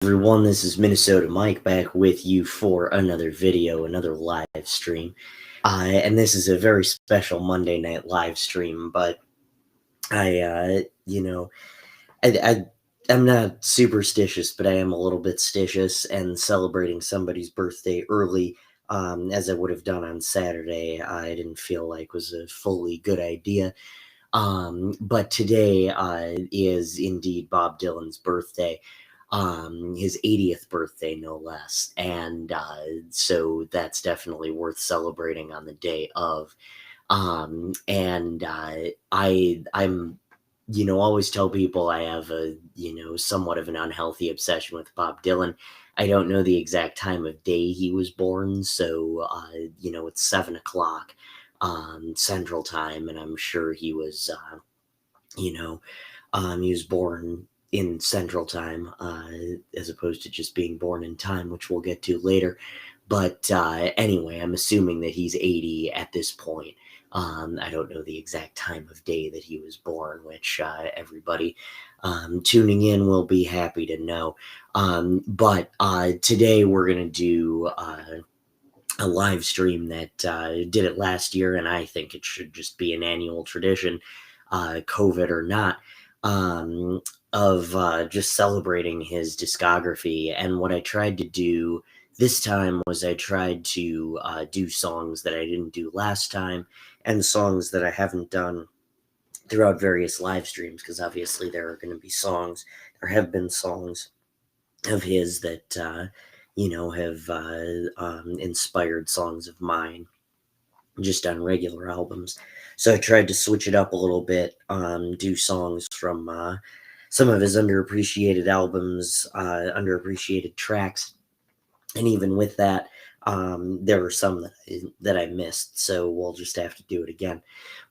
Everyone, this is Minnesota Mike back with you for another video, another live stream. And this is a very special Monday night live stream, but I, uh, you know, I, I'm not superstitious, but I am a little bit stitious, and celebrating somebody's birthday early, as I would have done on Saturday, I didn't feel like was a fully good idea. But today is indeed Bob Dylan's birthday, his 80th birthday, no less. And so that's definitely worth celebrating on the day of. And I'm, always tell people I have a, somewhat of an unhealthy obsession with Bob Dylan. I don't know the exact time of day he was born, so, it's 7 o'clock Central Time, and I'm sure he was, you know, he was born in Central Time, as opposed to just being born in time, which we'll get to later. But anyway, I'm assuming that he's 80 at this point. I don't know the exact time of day that he was born, which everybody tuning in will be happy to know. But today we're going to do a live stream that did it last year, and I think it should just be an annual tradition, COVID or not, of just celebrating his discography. And what I tried to do this time was I tried to do songs that I didn't do last time, and songs that I haven't done throughout various live streams, because obviously there are going to be songs, there have been songs of his that have inspired songs of mine just on regular albums. So I tried to switch it up a little bit, do songs from some of his underappreciated albums, underappreciated tracks, and even with that, there were some that I missed. So we'll just have to do it again.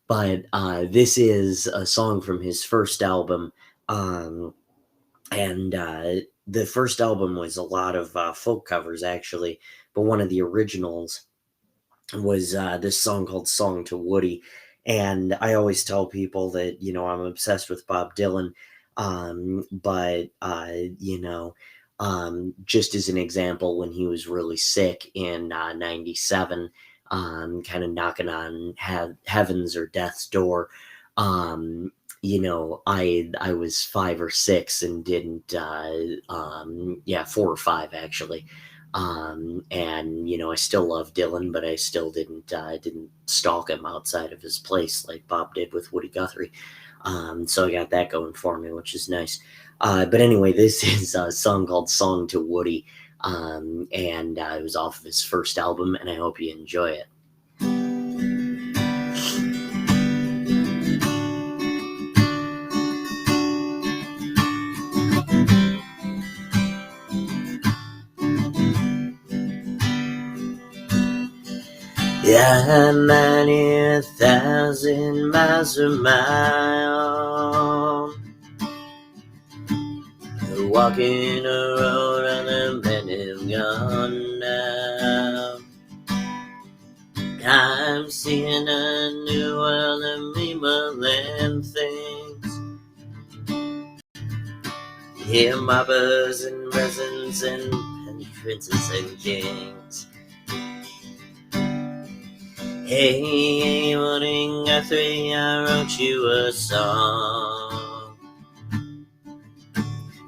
But this is a song from his first album. And the first album was a lot of folk covers, actually, but one of the originals was this song called Song to Woody. And I always tell people that, I'm obsessed with Bob Dylan, but just as an example, when he was really sick in 97, kind of knocking on heaven's or death's door, I was 5 or 6 and didn't 4 or 5 actually. And I still love Dylan, but I still didn't stalk him outside of his place like Bob did with Woody Guthrie. So I got that going for me, which is nice. But anyway, this is a song called Song to Woody, and it was off of his first album, and I hope you enjoy it. Yeah, 90,000 miles a mile, walking a road and the men have gone now. I'm seeing a new world of people and things. Here mobbers and peasants and princes and kings. Hey, Woody Guthrie, I wrote you a song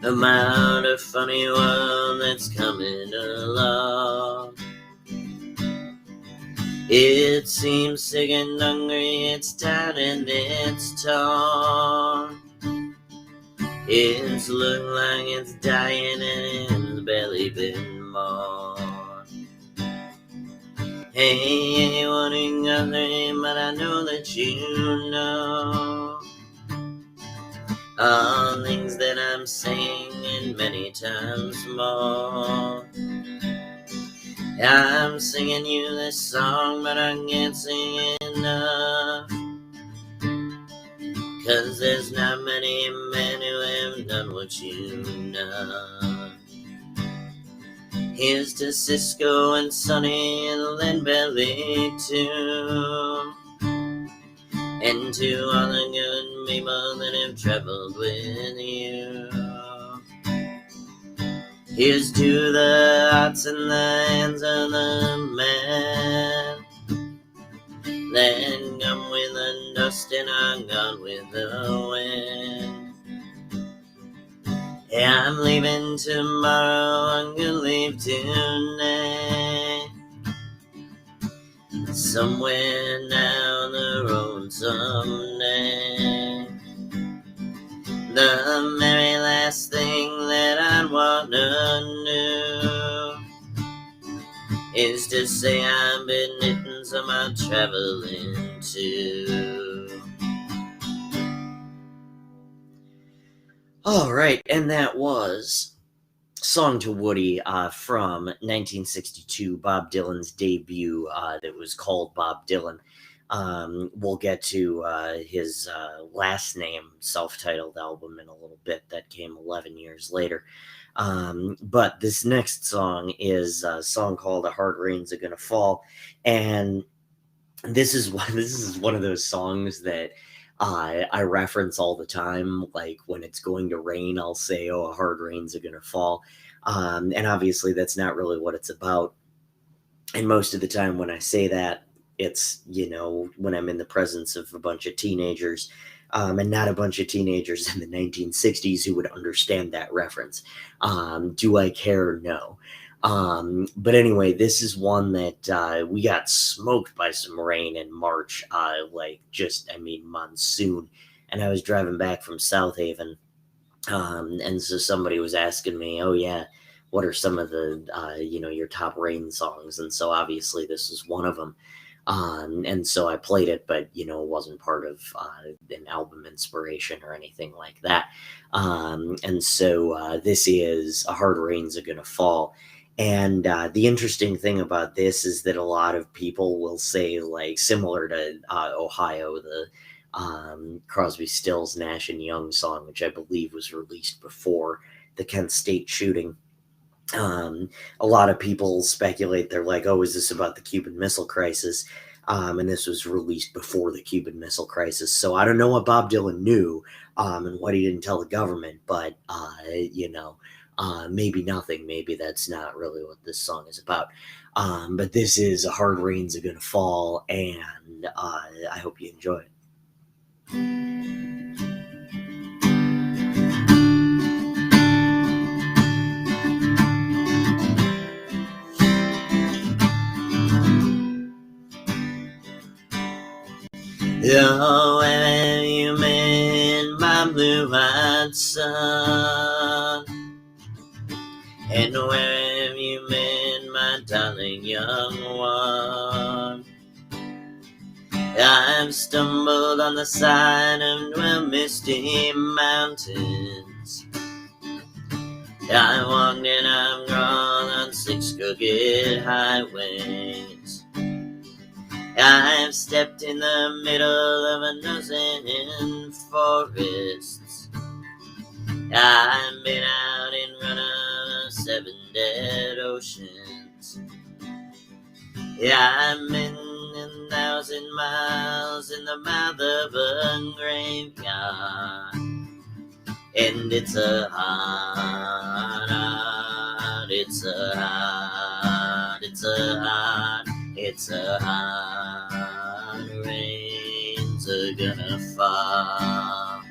about a funny world that's coming along. It seems sick and hungry, it's tired and it's torn. It's looked like it's dying and it's barely been born. Hey, Woody Guthrie, but I know that you know all things that I'm saying and many times more. I'm singing you this song, but I can't sing enough, 'cause there's not many men who have done what you've done. Here's to Cisco and Sonny and Lynn Belly too, and to all the good people that have traveled with you. Here's to the hearts in the hands of the man. Then come with the dust and I'm gone with the wind. Yeah, I'm leaving tomorrow, I'm gonna leave tonight. Somewhere down the road someday. The very last thing that I'd wanna do is to say I've been knitting some out traveling too. Alright, and that was Song to Woody from 1962, Bob Dylan's debut that was called Bob Dylan. We'll get to his last name self-titled album in a little bit that came 11 years later. But this next song is a song called "A Hard Rain's Gonna Fall," and this is one of those songs that I reference all the time. Like when it's going to rain, I'll say, "Oh, a hard rain's gonna fall," and obviously that's not really what it's about. And most of the time when I say that, it's, when I'm in the presence of a bunch of teenagers, and not a bunch of teenagers in the 1960s who would understand that reference. Do I care? No. But anyway, this is one that we got smoked by some rain in March, monsoon. And I was driving back from South Haven, and so somebody was asking me, "Oh yeah, what are some of the your top rain songs?" And so obviously this is one of them. And so I played it, but it wasn't part of an album inspiration or anything like that. And so this is "A Hard Rain's a Gonna Fall." And the interesting thing about this is that a lot of people will say, like, similar to Ohio, the Crosby, Stills, Nash and Young song, which I believe was released before the Kent State shooting. A lot of people speculate, they're like, "Oh, is this about the Cuban Missile Crisis?" And this was released before the Cuban Missile Crisis. So I don't know what Bob Dylan knew and what he didn't tell the government, but, maybe nothing. Maybe that's not really what this song is about. But this is "A Hard Rain's a Gonna Fall," and I hope you enjoy it. Oh, where have you been, my blue-eyed son? And where have you been, my darling young one? I've stumbled on the side of misty mountains. I walked and I've gone on 6 crooked highways. I've stepped in the middle of a dozen forests. I've been out in front of 7 dead oceans. I've been 1,000 miles in the mouth of a graveyard. And it's a hard, it's a hard, it's a hard, it's a hard rain's a gonna fall.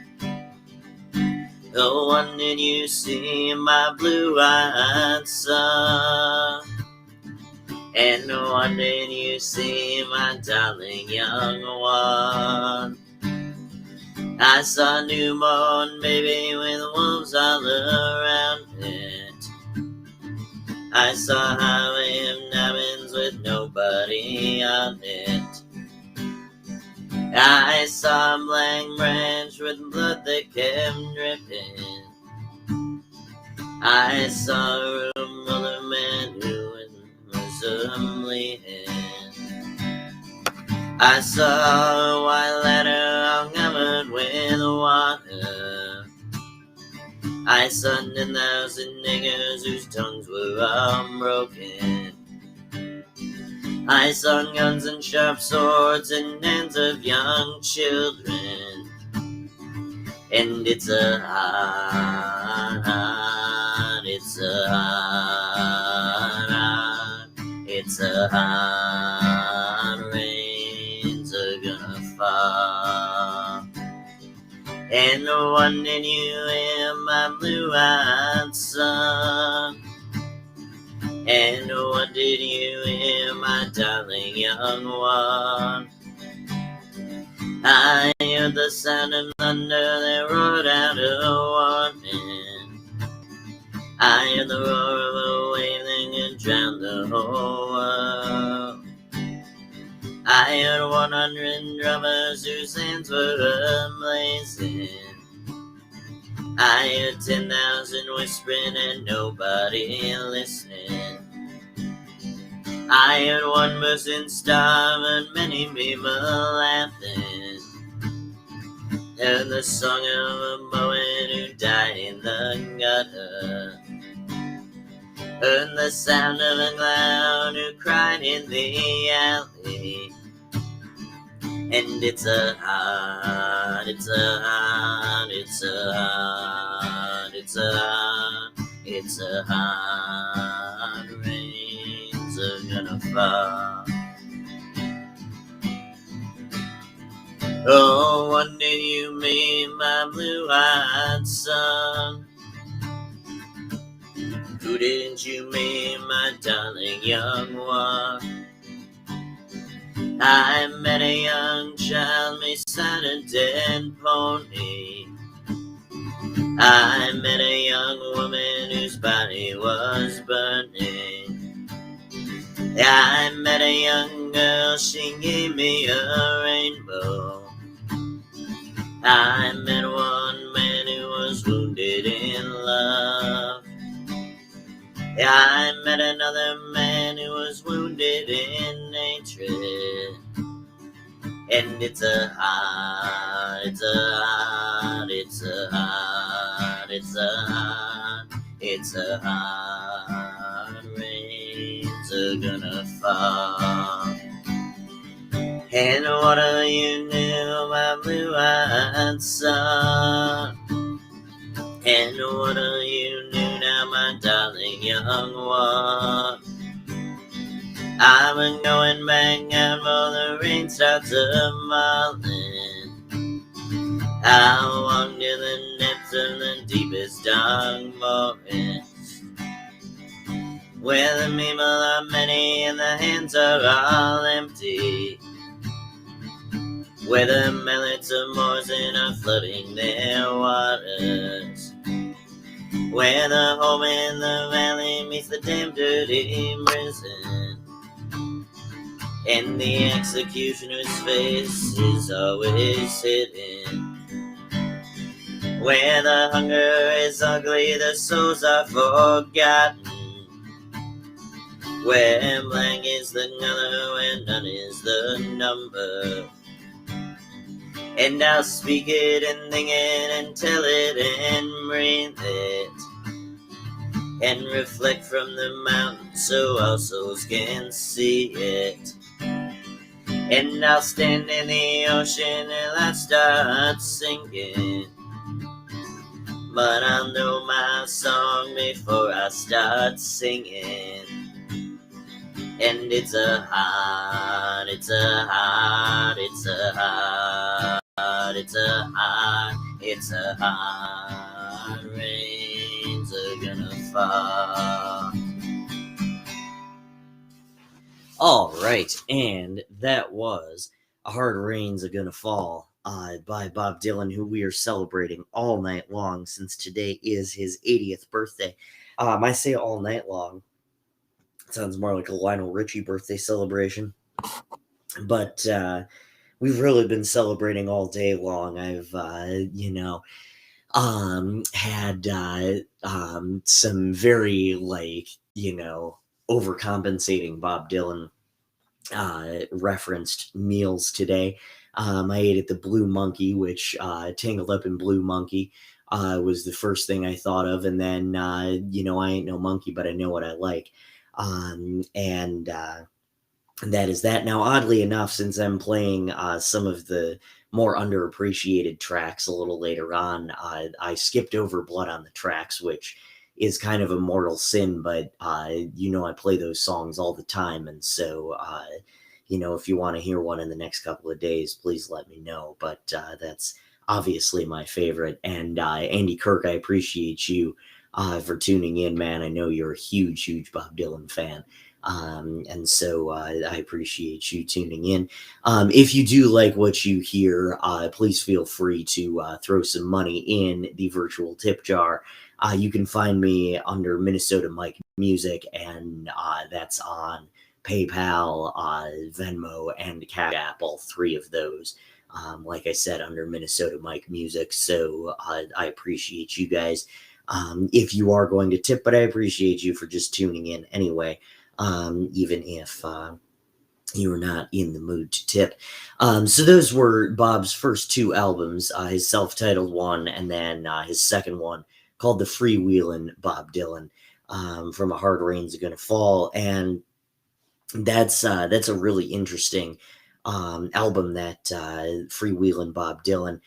Oh, when did you see my blue-eyed son? And when did you see my darling young one? I saw a newborn baby with wolves all around it. I saw a highway of diamonds with nobody on it. I saw a blank branch with blood that kept dripping. I saw a room full of men who was bleeding. I saw a white ladder all covered with water. I saw 10,000 niggers whose tongues were unbroken. I saw guns and sharp swords in hands of young children. And it's a hard, it's a it's a hot rains are gonna fall. And one did you hear my blue-eyed son? And what did you hear, my darling young one? I heard the sound of thunder that roared out a warning. I heard the roar of a wave that drowned the whole world. I heard 100 drummers whose hands were blazing. I heard 10,000 whispering and nobody listening. I heard one person starve and many people laughing. Heard the song of a poet who died in the gutter. Heard the sound of a clown who cried in the alley. And it's a hot, it's a hot, it's a hot, it's a hot, it's a hot rains are gonna fall. Oh, when did you meet my blue-eyed son? Who didn't you meet, my darling young one? I met a young child beside a dead pony. I met a young woman whose body was burning. I met a young girl, she gave me a rainbow. I met one man who was wounded in love. I met another man who was wounded in hatred. And it's a hot, it's a hot, it's a hot, it's a hot, it's a hot rains are gonna fall. And what do you do, my blue-eyed son? And what do you do now, my darling young one? I've been going back out for the rain starts a-falling. I'll walk to the depths of the deepest dark forest, where the people are many and the hands are all empty, where the mallets of Morrison are flooding their waters, where the home in the valley meets the damn dirty prison, and the executioner's face is always hidden, where the hunger is ugly, the souls are forgotten, where blank is the color, where none is the number. And I'll speak it and think it and tell it and breathe it, and reflect from the mountain so our souls can see it. And I'll stand in the ocean and I start singing, but I'll know my song before I start singing. And it's a hot, it's a hot, it's a hot, it's a hot, it's a hot rains are gonna fall. All right, and that was Hard Rains Are Gonna Fall by Bob Dylan, who we are celebrating all night long since today is his 80th birthday. I say all night long. It sounds more like a Lionel Richie birthday celebration. But we've really been celebrating all day long. I've, had some very, overcompensating Bob Dylan referenced meals today. I ate at the Blue Monkey, which Tangled Up in Blue Monkey was the first thing I thought of. And then, I ain't no monkey, but I know what I like. And that is that. Now, oddly enough, since I'm playing some of the more underappreciated tracks a little later on, I skipped over Blood on the Tracks, which is kind of a mortal sin, but I play those songs all the time, and so if you want to hear one in the next couple of days, please let me know. But that's obviously my favorite. And Andy Kirk, I appreciate you for tuning in, man. I know you're a huge, huge Bob Dylan fan. And so I appreciate you tuning in. If you do like what you hear, please feel free to throw some money in the virtual tip jar. You can find me under Minnesota Mike Music, and that's on PayPal, Venmo, and Cash App, all three of those. Like I said, under Minnesota Mike Music. So I appreciate you guys. If you are going to tip, but I appreciate you for just tuning in anyway, even if you were not in the mood to tip. So those were Bob's first two albums, his self-titled one, and then his second one called The Freewheelin' Bob Dylan, From a Hard Rain's Gonna Fall. And that's a really interesting album, that Freewheelin' Bob Dylan.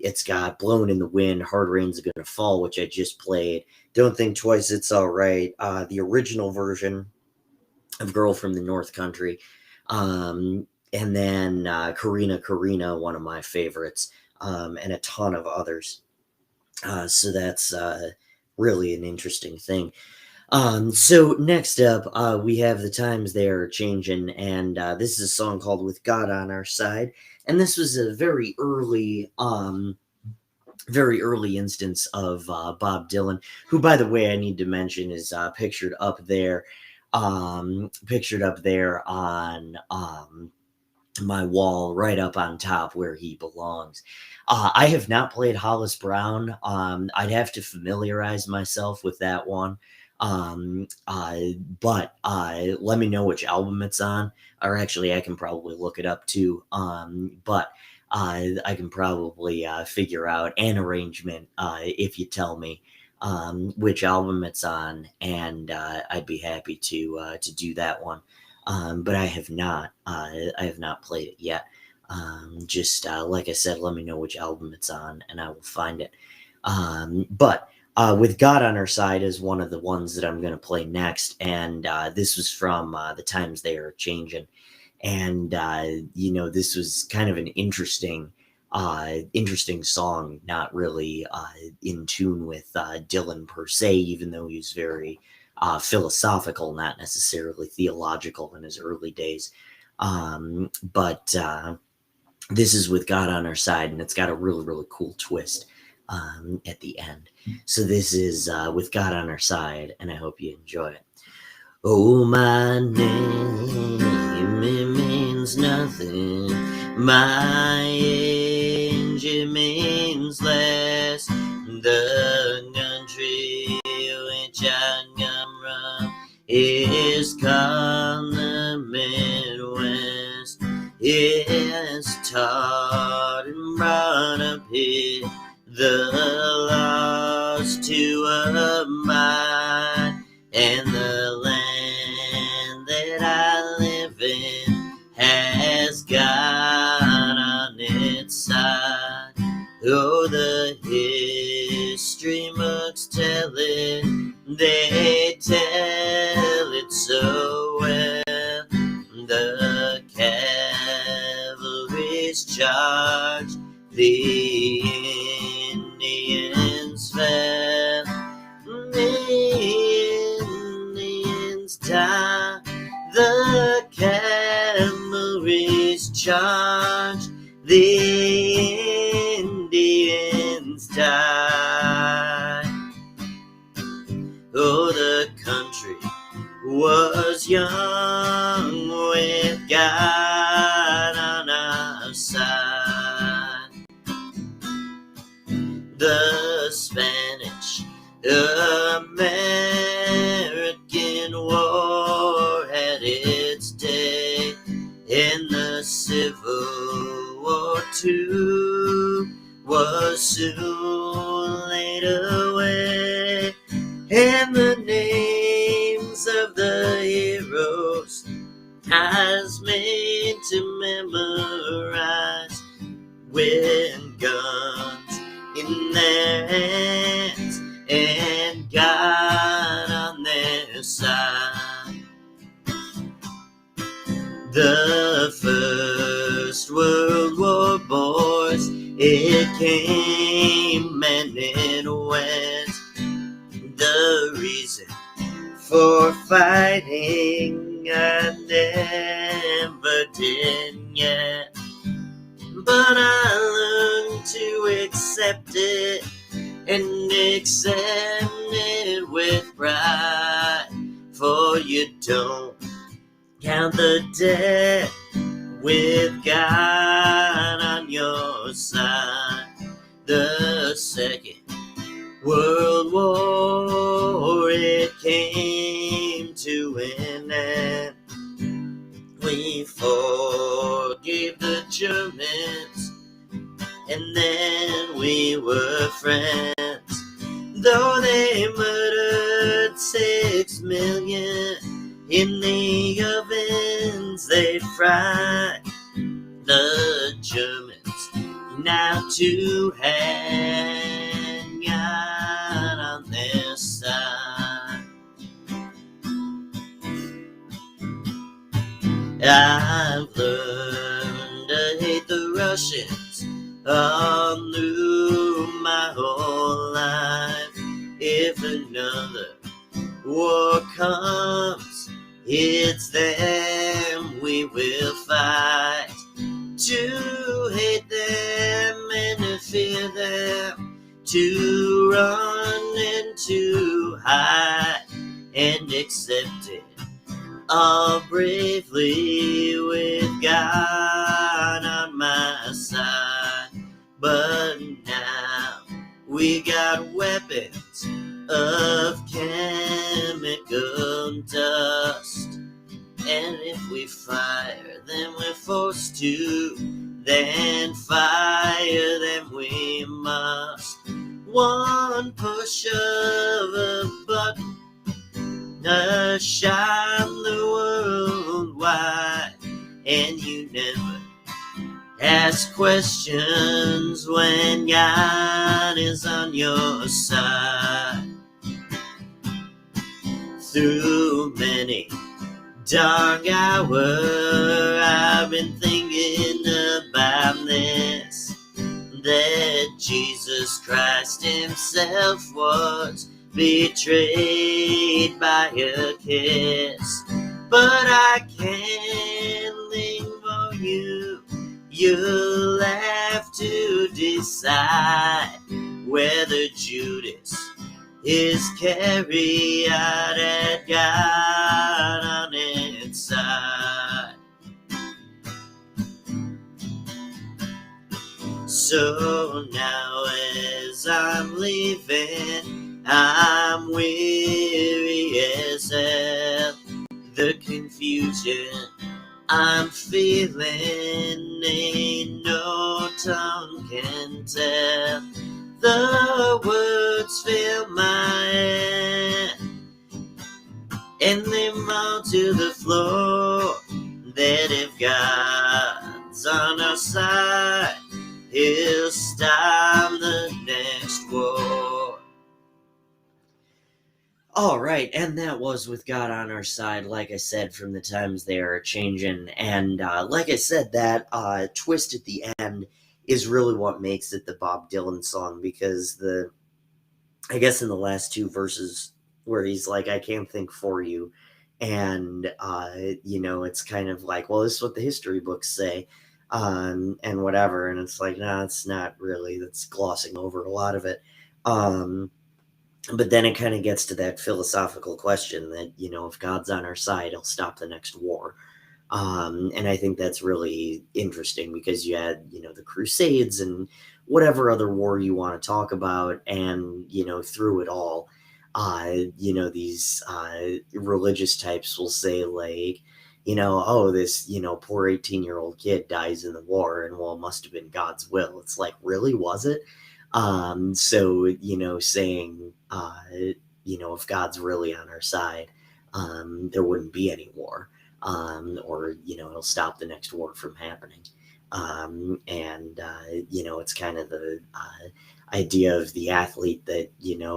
It's got Blowin' in the Wind, Hard Rain's Gonna Fall, which I just played. Don't Think Twice, It's All Right. The original version of Girl from the North Country. And then Karina, Karina, one of my favorites, and a ton of others. So that's really an interesting thing. So next up, we have The Times They Are Changin', and this is a song called With God on Our Side. And this was a very early instance of Bob Dylan, who, by the way, I need to mention is pictured up there on my wall, right up on top where he belongs. I have not played Hollis Brown. I'd have to familiarize myself with that one. But let me know which album it's on, or actually I can probably look it up too. But I can probably figure out an arrangement if you tell me which album it's on, and I'd be happy to do that one. But I have not played it yet. Just like I said, let me know which album it's on, and I will find it. But With God on Our Side is one of the ones that I'm going to play next, and this was from The Times They Are Changin'. And this was kind of an interesting song, not really in tune with Dylan per se, even though he was very philosophical, not necessarily theological in his early days. But this is With God on Our Side, and it's got a really, really cool twist at the end. So this is With God on Our Side, and I hope you enjoy it. Oh, my name, it means nothing. My age, it means less. The country which I come from is called the Midwest. It's taught and brought up here the lost to a mind, and the land that I live in has God on its side. Oh, the history books tell it, they tell it so well. The cavalry's charged, the Indians fell. The Indians died, the cavalry's charged, the Indians died. Oh, the country was young with God on our side. The Spanish American War had its day, and the Civil War too was soon laid away, and the names of the heroes I was made to memorize, with guns in their hands and God on their side. The First World War, boys, it came and it went. The reason for fighting I never did yet, but I learned to accept it and accept it with pride. For you don't count the debt with God on your side. The Second World War, it came to an end. We forgave the Germans, and then we were friends. Though they murdered 6 million in the ovens they fried, the Germans now to hang God on their side. I've learned to hate the Russians all through my whole life. If another war comes, it's them we will fight. To hate them and to fear them, to run and to hide, and accept it all bravely with God on my side. But now we got weapons of chemical dust, and if we fire, then we're forced to, then fire them we must. One push of a button, shine the world wide, and you never ask questions when God is on your side. Through many dark hours, I've been thinking about this, that Jesus Christ himself was betrayed by a kiss. But I can't live for you. You'll have to decide whether Judas is carried out at God on its side. So now as I'm leaving, I'm weary as hell. The confusion I'm feeling ain't no tongue can tell. The words fill my head and they fall to the floor, that if God's on our side, he'll stop the next war. All right, and that was With God on Our Side. Like I said, from the times they are changing, and like I said, that twist at the end is really what makes it the Bob Dylan song, because I guess in the last two verses where he's like, I can't think for you, and it's kind of like, well, this is what the history books say, and whatever, and it's like, no, it's not really, that's glossing over a lot of it. But then it kind of gets to that philosophical question that, if God's on our side, he'll stop the next war. And I think that's really interesting, because you had, the Crusades and whatever other war you want to talk about. And, through it all, these religious types will say, like, oh, this, poor 18-year-old kid dies in the war, and, well, it must have been God's will. It's like, really, was it? So, saying, if God's really on our side, there wouldn't be any war, or, it'll stop the next war from happening. It's kind of the idea of the athlete that,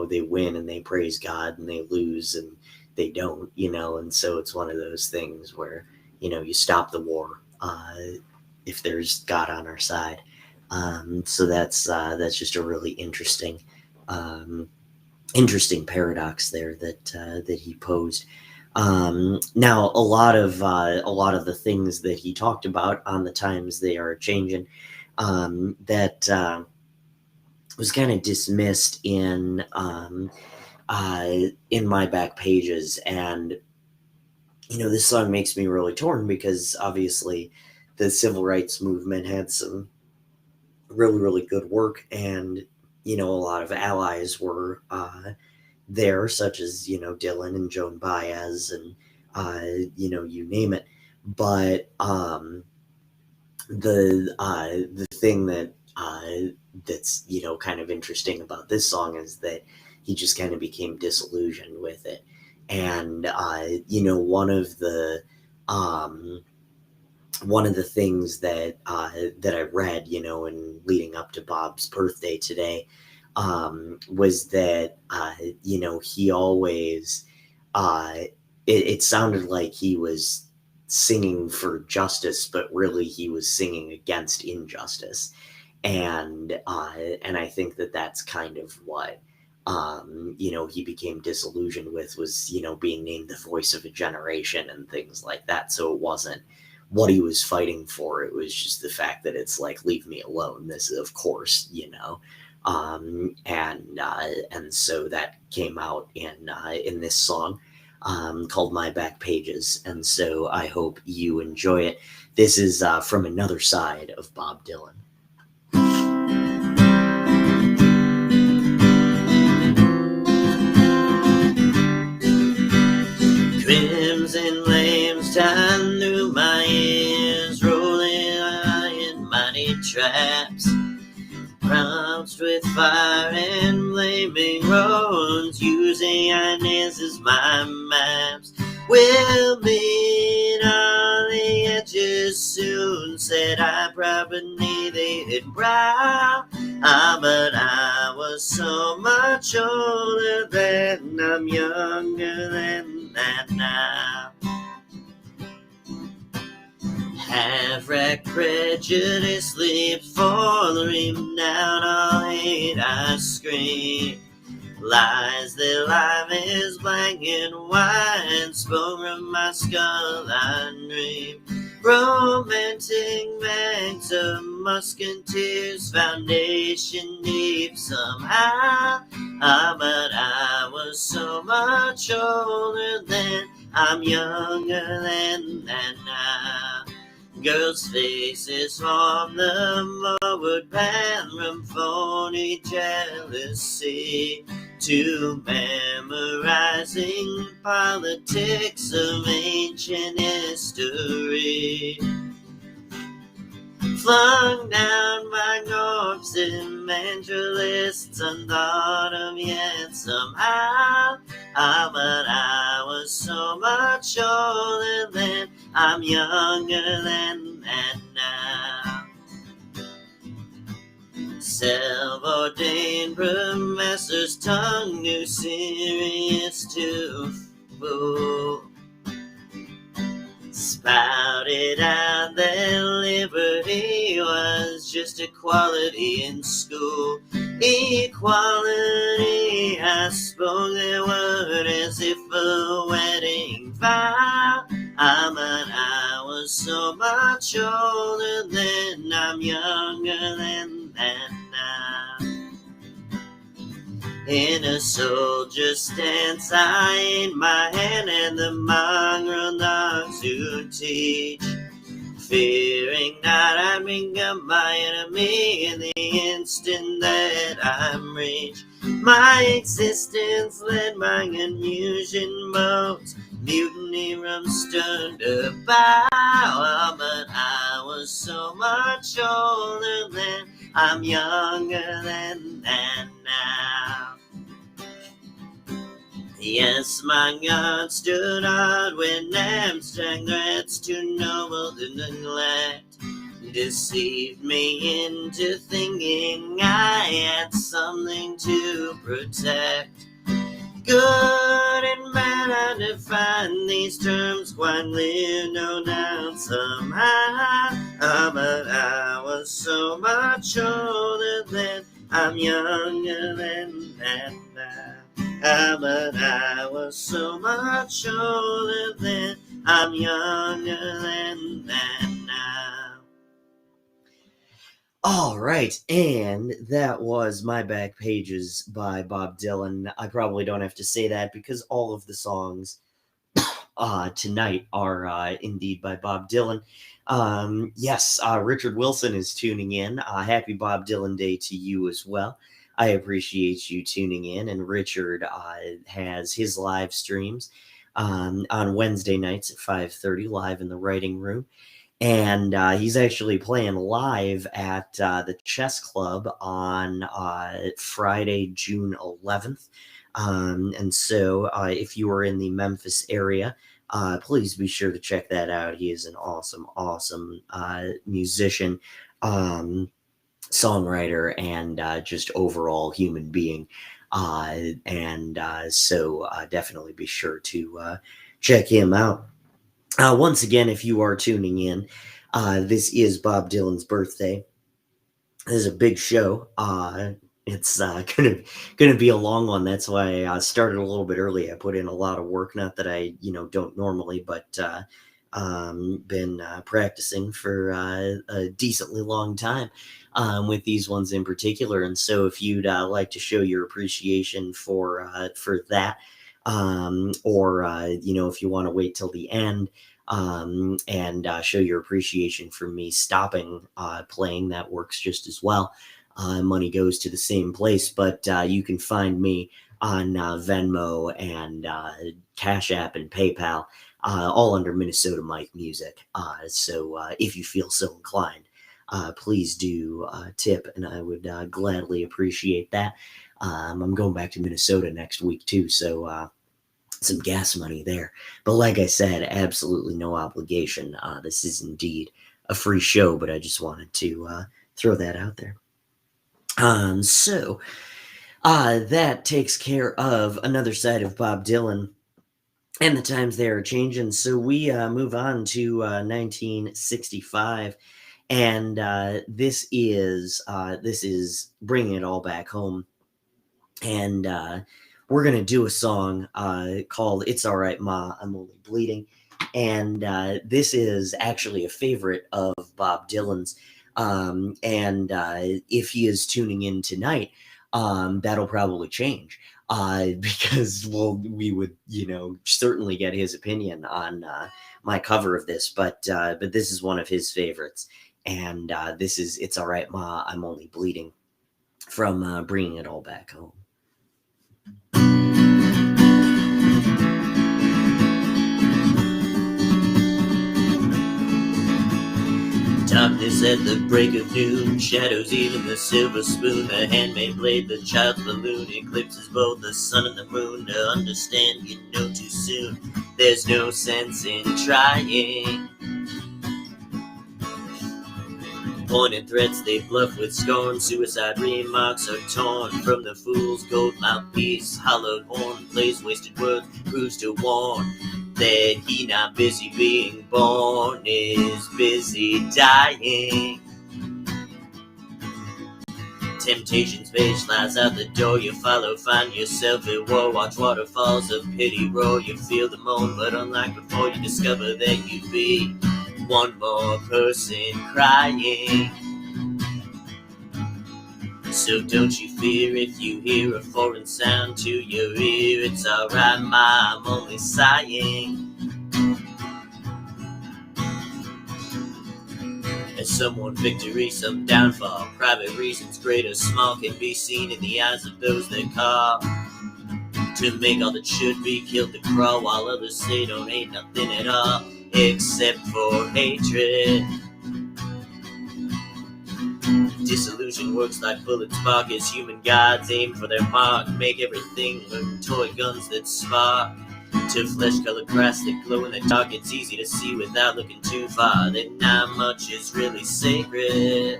they win and they praise God and they lose and they don't, and so it's one of those things where, you stop the war if there's God on our side. So that's just a really interesting paradox there that he posed. Now, a lot of the things that he talked about on the times they are changing, that was kind of dismissed in my back pages, and this song makes me really torn because obviously the civil rights movement had some really, really good work, and a lot of allies were there, such as Dylan and Joan Baez and you name it. But the thing that that's kind of interesting about this song is that he just kind of became disillusioned with it, and one of the things that I read, in leading up to Bob's birthday today, was that he always it sounded like he was singing for justice, but really he was singing against injustice, and I think that that's kind of what he became disillusioned with, was being named the voice of a generation and things like that. So it wasn't what he was fighting for, it was just the fact that it's like, leave me alone. This is, of course, and so that came out in this song called My Back Pages, and so I hope you enjoy it. This is from another side of Bob Dylan. Crimson flames turn through my ears, rolling in mighty traps, crouched with fire and flaming roads, using ideas as my maps. We'll meet on the edges soon, said I, probably they had brow. But I was so much older then, I'm younger than that now. Half-wrecked prejudice sleeps falling down, all hate I scream. Lies that life is black and white, spoke from my skull I dream. Romantic banks of musketeers, foundation deep somehow. But I was so much older then, I'm younger than that now. Girls' faces on the forward path, from phony jealousy to memorizing politics of ancient history. Flung down by corpse evangelists, unthought of yet somehow. But I was so much older then, I'm younger than that now. Self-ordained professors, tongue too serious to fool, spouted out that liberty was just equality in school. Equality, I spoke their word as if a wedding vow. But I was so much older then, I'm younger than that now. In a soldier stance, I in my hand, and the mongrel dogs who teach, fearing that I become my enemy in the instant that I'm reached. My existence led by confusion modes, mutiny from stern to bow. But I was so much older then, I'm younger than that now. Yes, my God stood hard when abstract threats too noble to neglect. deceived me into thinking I had something to protect. Good and bad, I define these terms quite clear, no doubt somehow. But I was so much older then, I'm younger than that now. But I was so much older then, I'm younger than that now. All right, and that was My Back Pages by Bob Dylan. I probably don't have to say that because all of the songs tonight are indeed by Bob Dylan. Yes, Richard Wilson is tuning in. Happy Bob Dylan Day to you as well. I appreciate you tuning in, and Richard has his live streams on Wednesday nights at 5:30 live in the writing room. And he's actually playing live at the Chess Club on Friday, June 11th. And so if you are in the Memphis area, please be sure to check that out. He is an awesome musician, songwriter, and just overall human being. So definitely be sure to check him out. Once again, if you are tuning in, this is Bob Dylan's birthday. This is a big show. It's gonna be a long one. That's why I started a little bit early. I put in a lot of work. Not that I don't normally, but been practicing for a decently long time with these ones in particular. And so, if you'd like to show your appreciation for that. Or if you want to wait till the end and show your appreciation for me stopping playing, that works just as well. Money goes to the same place, but you can find me on Venmo and Cash App and PayPal, all under Minnesota Mike Music. So if you feel so inclined, please do tip, and I would gladly appreciate that. I'm going back to Minnesota next week too, so some gas money there. But like I said, absolutely no obligation. This is indeed a free show, but I just wanted to throw that out there. So that takes care of another side of Bob Dylan and the times they are changing. So we move on to 1965. And this is Bringing It All Back Home. And we're going to do a song called It's All Right, Ma, I'm Only Bleeding. And this is actually a favorite of Bob Dylan's. And if he is tuning in tonight, that'll probably change. Because we would, certainly get his opinion on my cover of this. But this is one of his favorites. And this is It's All Right, Ma, I'm Only Bleeding from Bringing It All Back Home. Darkness at the break of noon, shadows even the silver spoon, the handmade blade, the child's balloon, eclipses both the sun and the moon. To understand, you know too soon, there's no sense in trying. Pointed threats they bluff with scorn, suicide remarks are torn from the fool's gold mouthpiece. Hollowed horn plays wasted words, proves to warn that he not busy being born, is busy dying. Temptation's page lies out the door, you follow, find yourself at war. Watch waterfalls of pity roar, you feel the moan, but unlike before, you discover that you'd be one more person crying. So don't you fear if you hear a foreign sound to your ear. It's alright, Ma, I'm only sighing. As someone victory, some downfall, private reasons, great or small, can be seen in the eyes of those that call to make all that should be killed to crawl, while others say don't hate nothing at all except for hatred. Disillusion works like bullet spark human gods aim for their mark, make everything look toy guns that spark. to flesh-colored grass that glow in the dark. It's easy to see without looking too far that not much is really sacred.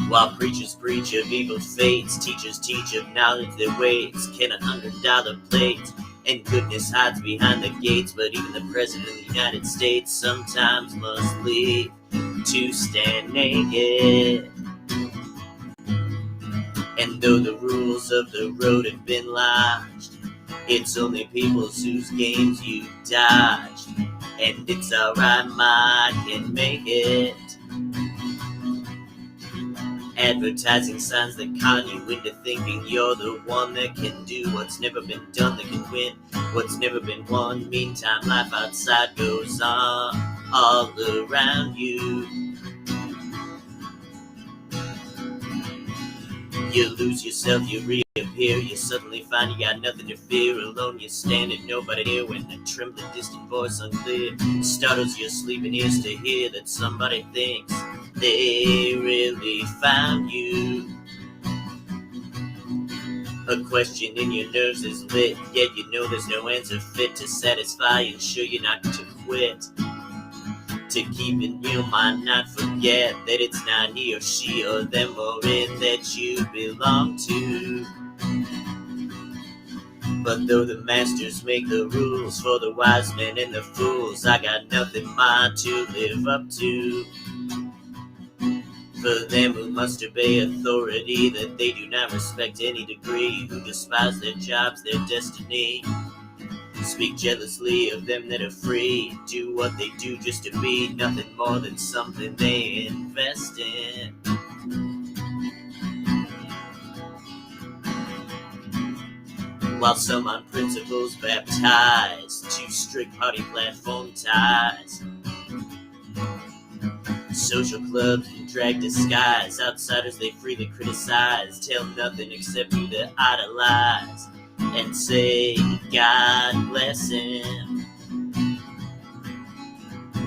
While preachers preach of evil fates, teachers teach of knowledge that waits, can $100 plates, and goodness hides behind the gates. But even the President of the United States sometimes must leave to stand naked. And though the rules of the road have been lodged, it's only people's whose games you dodged. And it's alright, Ma can make it. Advertising signs that con you into thinking you're the one that can do what's never been done, that can win what's never been won. Meantime, life outside goes on all around you. You lose yourself, you reappear, you suddenly find you got nothing to fear. Alone you stand and nobody near, when a trembling distant voice unclear startles your sleeping ears to hear that somebody thinks they really found you. A question in your nerves is lit, yet you know there's no answer fit to satisfy, and sure you're not to quit. To keep in your mind, not forget that it's not he or she or them or it that you belong to. But though the masters make the rules for the wise men and the fools, I got nothing more to live up to. For them who must obey authority that they do not respect any degree, who despise their jobs, their destiny, speak jealously of them that are free, do what they do just to be nothing more than something they invest in. While some on principles baptized to strict party platform ties, social clubs in drag disguise, outsiders they freely criticize, tell nothing except who they idolize, and say God bless him.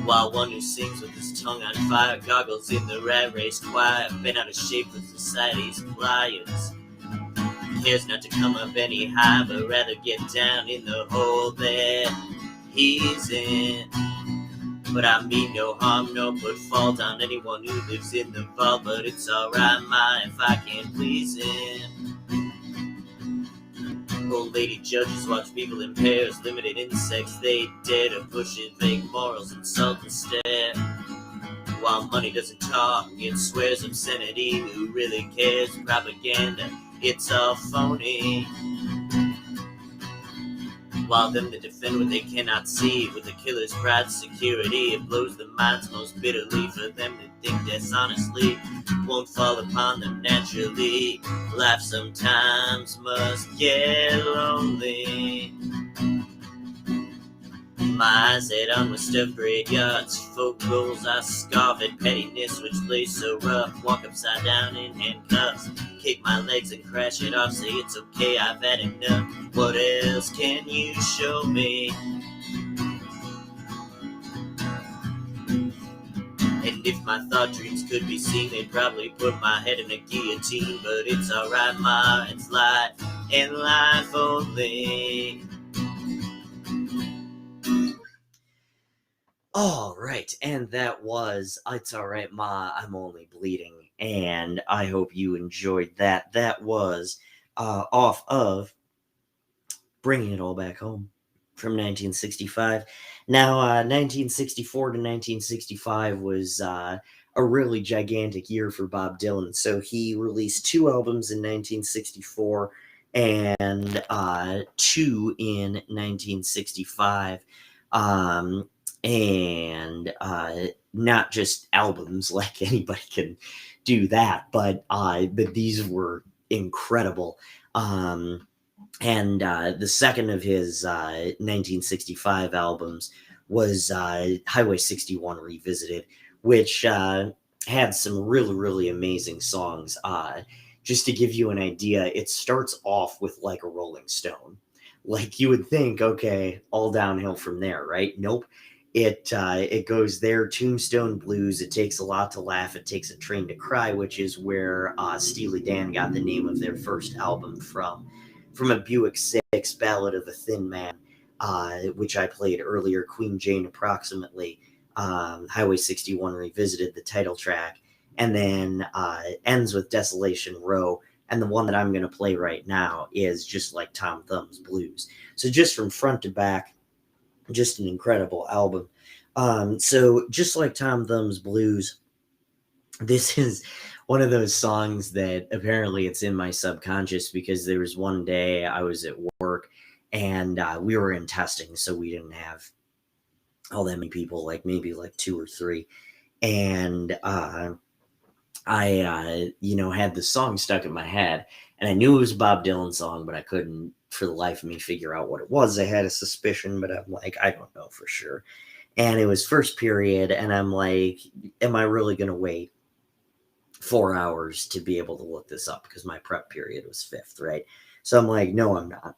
While one who sings with his tongue on fire goggles in the rat race choir, bent out of shape with society's pliers, cares not to come up any high, but rather get down in the hole that he's in. But I mean no harm, no put fault on anyone who lives in the vault, but it's alright, Ma, if I can't please him. Old lady judges watch people in pairs, limited insects they dare to push in vague morals, insult and stare. While money doesn't talk, it swears obscenity, who really cares? Propaganda, it's all phony. While them that defend what they cannot see, with the killer's pride security, it blows the minds most bitterly. For them that think dishonestly won't fall upon them naturally. Life sometimes must get lonely. My eyes head on with stuffed graveyards, folk goals I scoff at pettiness which plays so rough. Walk upside down in handcuffs, kick my legs and crash it off, say it's okay, I've had enough. What else can you show me? And if my thought dreams could be seen, they'd probably put my head in a guillotine. But it's alright, Ma, it's life, and life only. All right, and that was It's Alright, Ma, I'm Only Bleeding, and I hope you enjoyed that. That was off of Bringing It All Back Home from 1965. Now, 1964 to 1965 was a really gigantic year for Bob Dylan. So he released 2 albums in 1964 and 2 in 1965. And not just albums, like anybody can do that, but these were incredible. And the second of his 1965 albums was Highway 61 Revisited, which had some really, really amazing songs. Just to give you an idea, it starts off with Like a Rolling Stone. Like you would think, okay, all downhill from there, right? Nope. It goes there, Tombstone Blues, It Takes a Lot to Laugh, It Takes a Train to Cry, which is where Steely Dan got the name of their first album from. from a Buick 6, Ballad of a Thin Man, which I played earlier, Queen Jane Approximately, Highway 61 Revisited, the title track, and then ends with Desolation Row. And the one that I'm going to play right now is Just Like Tom Thumb's Blues. So just from front to back, just an incredible album. So Just Like Tom Thumb's Blues, this is one of those songs that apparently it's in my subconscious, because there was one day I was at work and we were in testing, so we didn't have all that many people, like maybe like 2 or 3. And I had the song stuck in my head, and I knew it was a Bob Dylan song, but I couldn't for the life of me figure out what it was. I had a suspicion, but I'm like, I don't know for sure. And it was first period, and I'm like, am I really going to wait 4 hours to be able to look this up? Because my prep period was 5th, right? So I'm like, no, I'm not.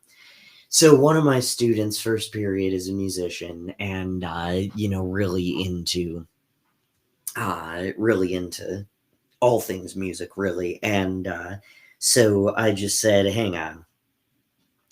So one of my students, first period, is a musician, and really into all things music, really. And so I just said, hang on,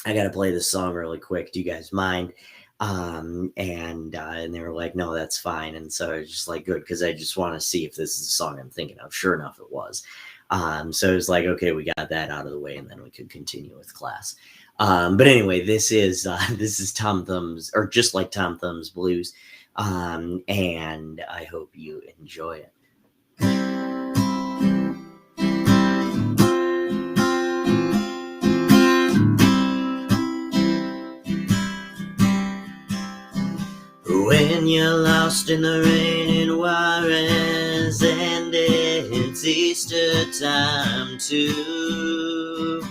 I got to play this song really quick. Do you guys mind? And they were like, no, that's fine. And so I was just like, good, because I just want to see if this is the song I'm thinking of. Sure enough, it was. So it was like, okay, we got that out of the way, and then we could continue with class. But anyway, this is Tom Thumb's, or Just Like Tom Thumb's Blues. And I hope you enjoy it. When you're lost in the rain in Juarez, and it's Easter time too,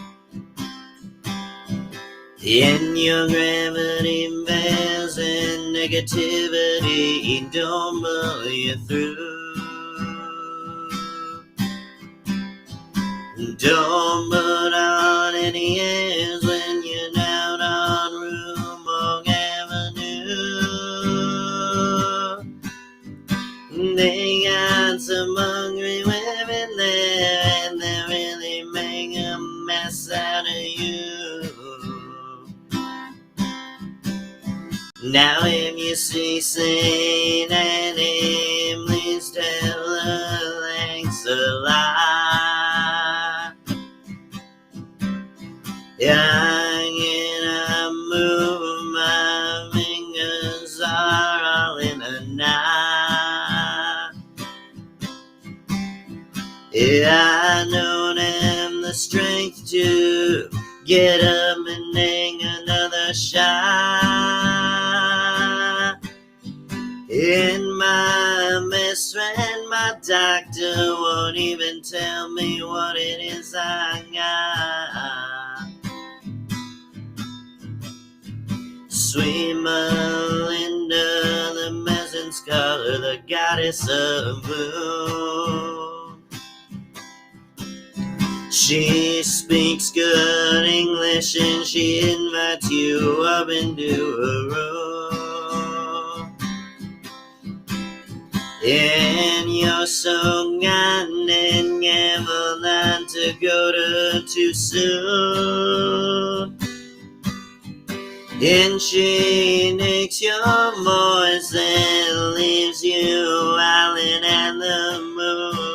and your gravity veils and negativity don't pull you through. Don't put on any airs when you're down on Rumong Avenue. They got some hungry women there, and they really make a mess out of you. Now if you see Saint Annie, please tell her thanks a lot. Yeah, I move, my fingers are all in a knot. Yeah, I don't have the strength to get up and take another shot. And my best friend, my doctor, won't even tell me what it is I got. Sweet Melinda, the medicine scholar, the goddess of bloom. She speaks good English, and she invites you up into her room. And you're so kind and careful not to go too soon. And she takes your voice and leaves you howling at the moon.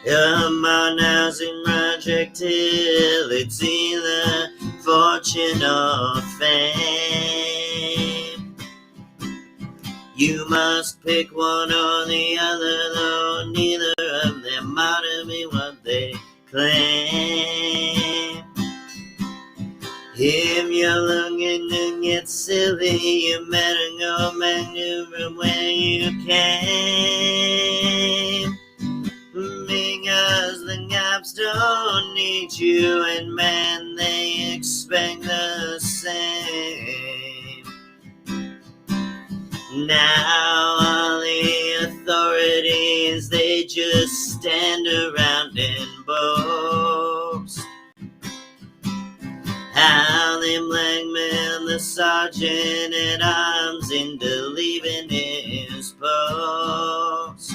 Come on, housing project till it's either fortune or fame. You must pick one or the other, though neither of them ought to be what they claim. If you're looking to get silly, you better go back to from where you came. Because the cops don't need you, and man, they expect the same. Now all the authorities, they just stand around and boast how they blackmail the sergeant at arms into leaving his post.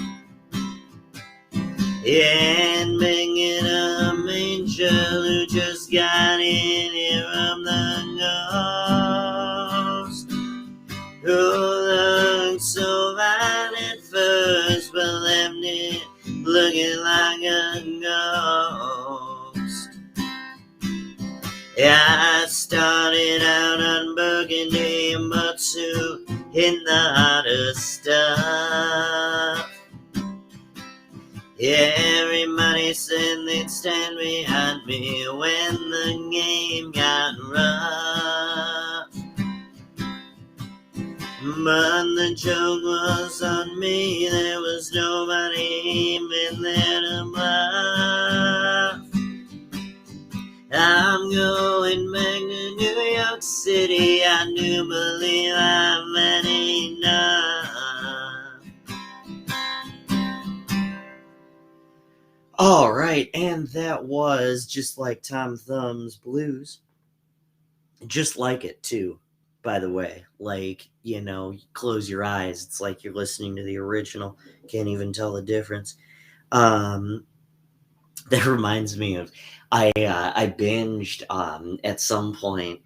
And bringing a manger got in here from the ghost, who looked so fine at first, but left it looking like a ghost. Yeah, I started out on Burgundy, but soon hit the harder stuff. Yeah, everybody said they'd stand behind me when the game got rough. But the joke was on me, there was nobody even there to bluff. I'm going back to New York City, I do believe I've had enough. Alright, and that was Just Like Tom Thumb's Blues. Just like it, too, by the way. Like, you know, you close your eyes, it's like you're listening to the original. Can't even tell the difference. That reminds me of, I binged, at some point,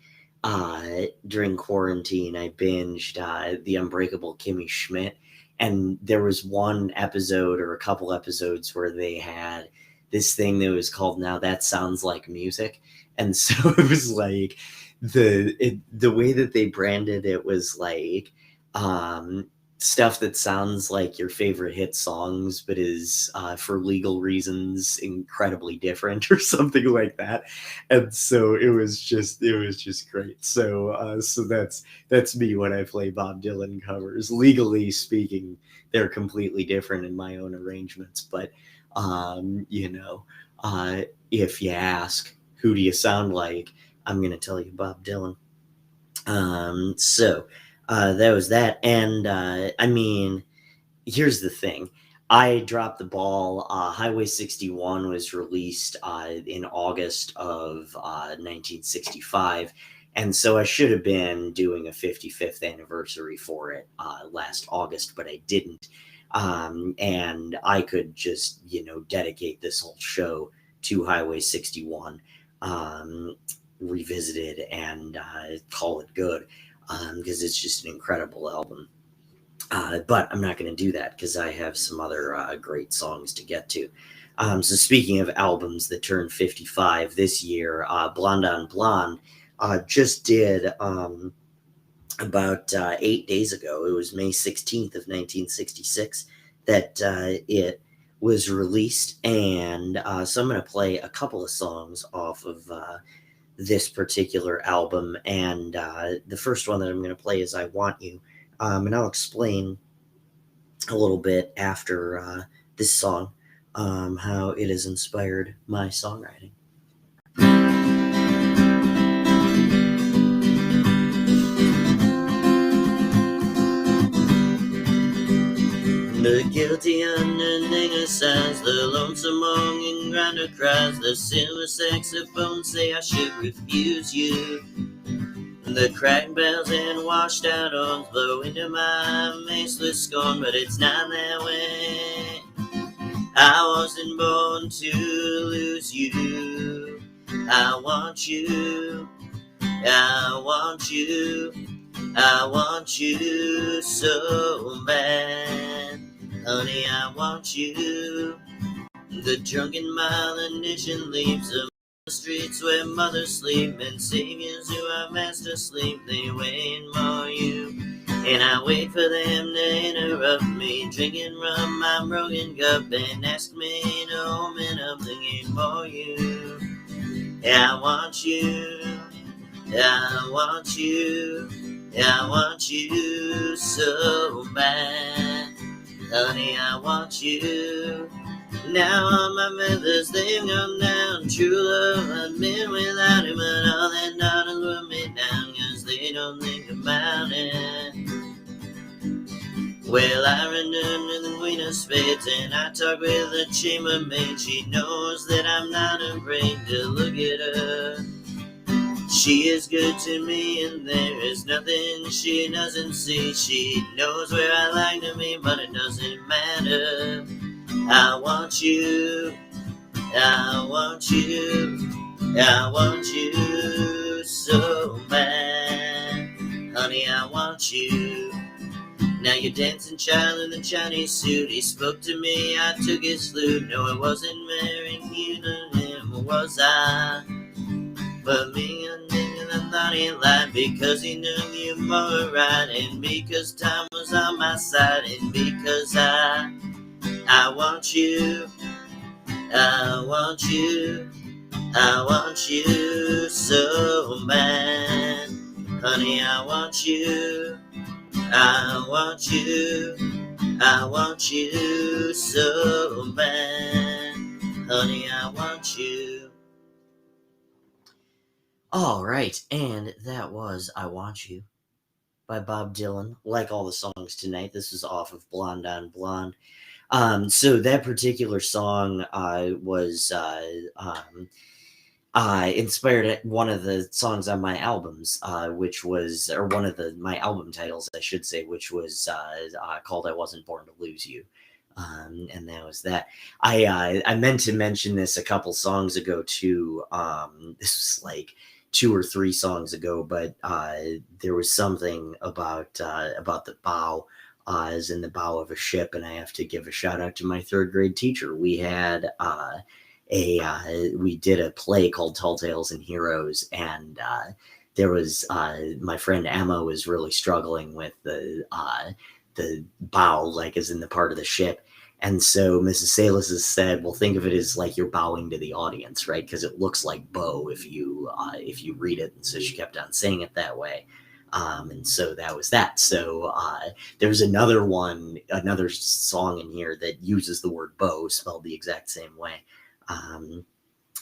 during quarantine, I binged, The Unbreakable Kimmy Schmidt. And there was one episode or a couple episodes where they had this thing that was called Now That Sounds Like Music. And so it was like the way that they branded it was like stuff that sounds like your favorite hit songs, but is for legal reasons incredibly different or something like that. And so it was just great. So so that's me when I play Bob Dylan covers. Legally speaking, they're completely different in my own arrangements, but you know, if you ask who do you sound like, I'm gonna tell you Bob Dylan. So that was that. And I mean, here's the thing. I dropped the ball. Highway 61 was released in August of 1965. And so I should have been doing a 55th anniversary for it last August, but I didn't. And I could just, you know, dedicate this whole show to Highway 61, revisited, and call it good. Because it's just an incredible album. But I'm not going to do that because I have some other great songs to get to. So speaking of albums that turned 55 this year, Blonde on Blonde just did about 8 days ago. It was May 16th of 1966 that it was released. And so I'm going to play a couple of songs off of this particular album, and the first one that I'm going to play is I Want You, and I'll explain a little bit after this song how it has inspired my songwriting. The guilty underninger sighs, the lonesome longing grinder cries, the silver saxophone say I should refuse you. The cracked bells and washed out arms blow into my faceless scorn, but it's not that way. I wasn't born to lose you. I want you. I want you. I want you so bad. Honey, I want you. The drunken maleficent leaves of the streets where mothers sleep and saviors who are fast asleep. They wait for you, and I wait for them to interrupt me, drinking rum my broken cup, and ask me to open up the gate for you. I want you. I want you. I want you so bad. Honey, I want you. Now all my feathers, they've gone down. True love, I've been without it, but all their daughters put me down, 'cause they don't think about it. Well, I return to the Queen of Spades, and I talk with the chambermaid. She knows that I'm not afraid to look at her. She is good to me, and there is nothing she doesn't see. She knows where I like to be, but it doesn't matter. I want you. I want you. I want you so bad. Honey, I want you. Now you're dancing child in the Chinese suit. He spoke to me, I took his flute. No, I wasn't marrying you to him, was I? But me and I thought he lied because he knew you more right, and because time was on my side, and because I want you, I want you, I want you so bad. Honey, I want you, I want you, I want you so bad. Honey, I want you. All right, and that was I Want You by Bob Dylan. Like all the songs tonight, this is off of Blonde on Blonde. So that particular song was inspired one of the songs on my albums, which was, or one of my album titles, I should say, which was called "I Wasn't Born to Lose You," and that was that. I meant to mention this a couple songs ago too. This was like 2 or 3 songs ago, but there was something about the bow. As in the bow of a ship, and I have to give a shout out to my 3rd grade teacher. We had we did a play called Tall Tales and Heroes, and there was my friend Emma was really struggling with the bow, like as in the part of the ship. And so Mrs. Salis has said, well, think of it as like you're bowing to the audience, right? Because it looks like bow if you read it. And so she kept on saying it that way. And so that was that. So there's another song in here that uses the word bow spelled the exact same way.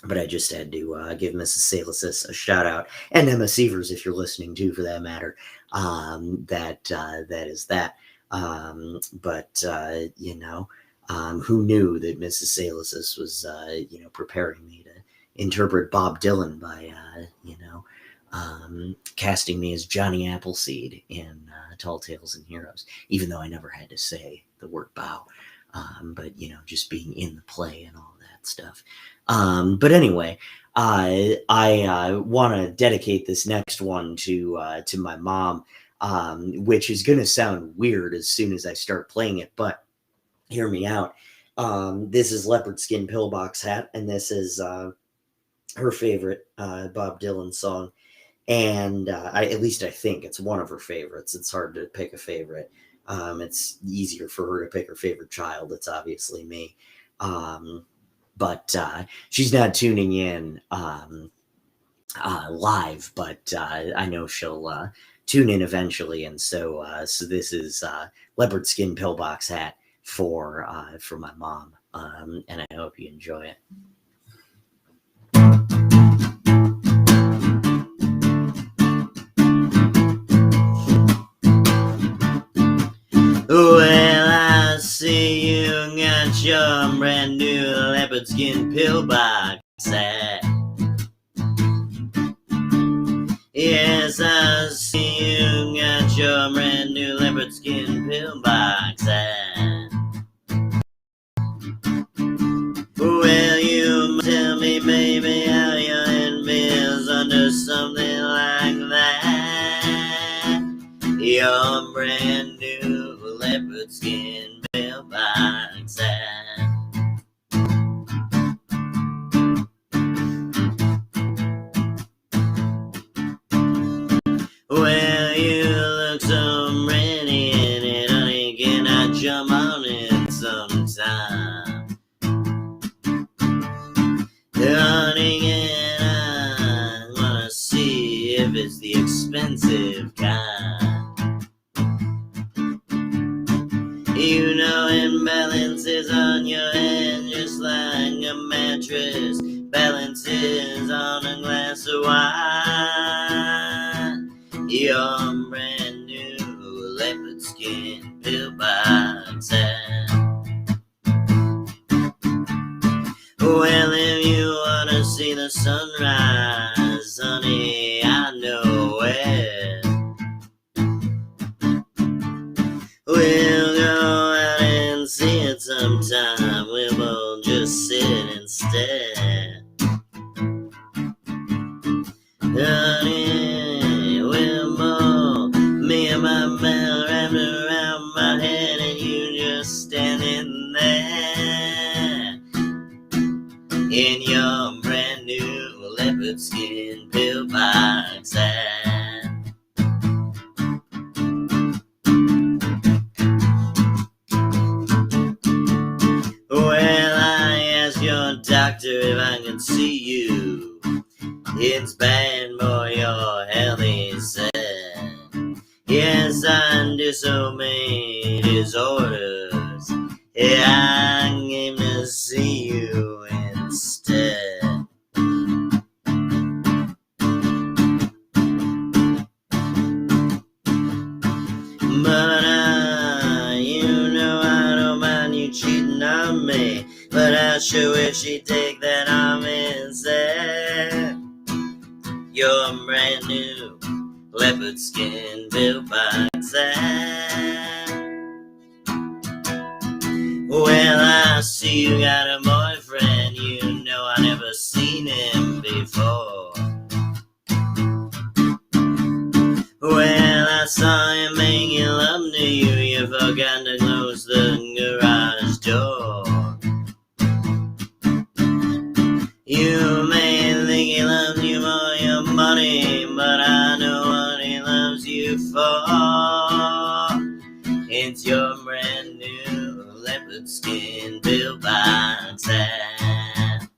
But I just had to give Mrs. Salis a shout out, and Emma Sievers, if you're listening too, for that matter. That is that. But who knew that Mrs. Salis was preparing me to interpret Bob Dylan by casting me as Johnny Appleseed in Tall Tales and Heroes, even though I never had to say the word bow. But just being in the play and all that stuff. But anyway, I want to dedicate this next one to my mom, which is going to sound weird as soon as I start playing it, but hear me out. This is Leopard Skin Pillbox Hat, and this is her favorite Bob Dylan song. And at least I think it's one of her favorites. It's hard to pick a favorite. It's easier for her to pick her favorite child. It's obviously me. But she's not tuning in live, but I know she'll tune in eventually. And so this is Leopard Skin Pillbox Hat for my mom. And I hope you enjoy it. Well, I see you got your brand new leopard skin pillbox hat. Yes, I see you got your brand new leopard skin pillbox hat. Well, you tell me, baby, how your hand feels under something like that. Your brand new leopard skin pillbox hat. Well, you look so pretty in it, honey, can I jump on it sometime? Honey, can I wanna see if it's the expensive kind? You know it balances on your head just like a mattress balances on a glass of wine. Your brand new leopard skin pillbox hat. Well, if you wanna see the sunrise, honey, I know where. We'll go out and see it sometime. We'll both just sit and stare. in your brand new leopard skin pillbox hat. Well, I asked your doctor if I could see you. It's bad for your health, he said. Yes, I disobeyed his orders. Yeah, I came to see you instead. But you know I don't mind you cheating on me. But I sure wish you'd take that arm instead. Your brand new leopard skin pillbox hat. Well, I see you got a boyfriend. You know I never seen him before. Well, I saw him making love to you. You forgot to close the garage door. You may think he loves you for your money, but I know what he loves you for. It's your brand new leopard skin pillbox hat.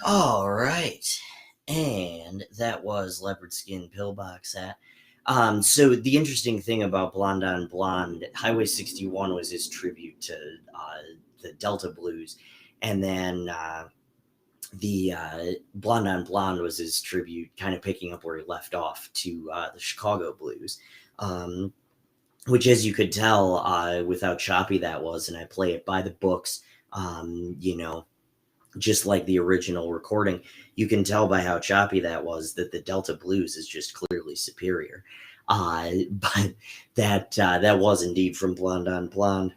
All right, and that was leopard skin pillbox hat. So the interesting thing about Blonde on Blonde, Highway 61 was his tribute to the Delta Blues, and then the Blonde on Blonde was his tribute, kind of picking up where he left off to the Chicago Blues, which, as you could tell with how choppy that was, and I play it by the books, you know, just like the original recording, you can tell by how choppy that was that the Delta Blues is just clearly superior. But that was indeed from Blonde on Blonde.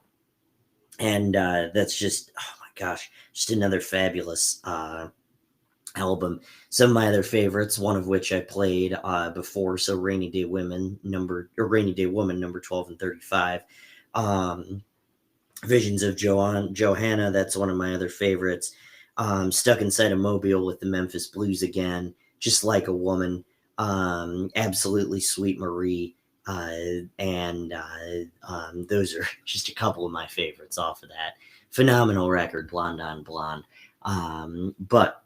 And that's just, oh my gosh, just another fabulous album. Some of my other favorites, one of which I played before, so Rainy Day Woman number 12 and 35. Visions of Johanna, that's one of my other favorites. Stuck Inside a Mobile with the Memphis Blues again, Just Like a Woman, Absolutely Sweet Marie, and those are just a couple of my favorites off of that phenomenal record, Blonde on Blonde. But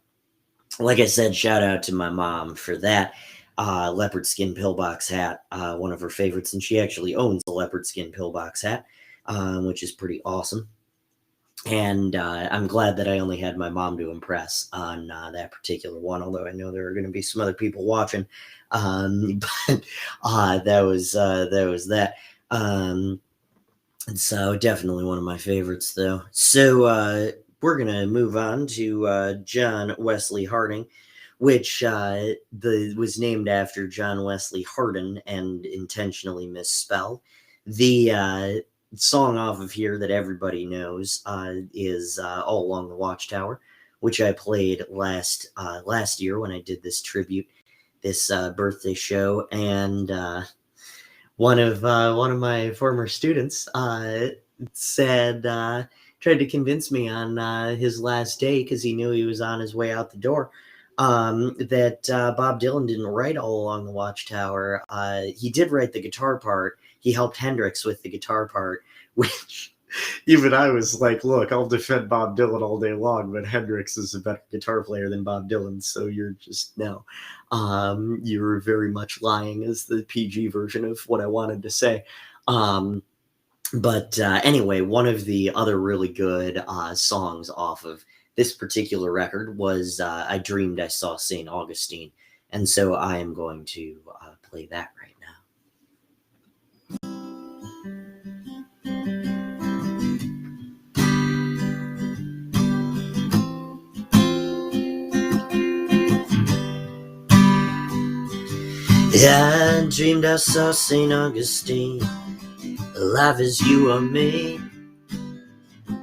like I said, shout out to my mom for that. Leopard skin pillbox hat, one of her favorites, and she actually owns a leopard skin pillbox hat, which is pretty awesome. And I'm glad that I only had my mom to impress on that particular one, although I know there are going to be some other people watching. But that was that. And so definitely one of my favorites, though. So we're going to move on to John Wesley Harding, which was named after John Wesley Hardin and intentionally misspelled. The song off of here that everybody knows is All Along the Watchtower, which I played last year when I did this tribute, this birthday show, and one of my former students said, tried to convince me on his last day, because he knew he was on his way out the door, that Bob Dylan didn't write All Along the Watchtower. He did write the guitar part. He helped Hendrix with the guitar part, which even I was like, look, I'll defend Bob Dylan all day long, but Hendrix is a better guitar player than Bob Dylan, so you're just, no. You're very much lying, is the PG version of what I wanted to say. But anyway, one of the other really good songs off of this particular record was I Dreamed I Saw St. Augustine, and so I am going to play that right now. Yeah, I dreamed I saw St. Augustine, alive as you or me,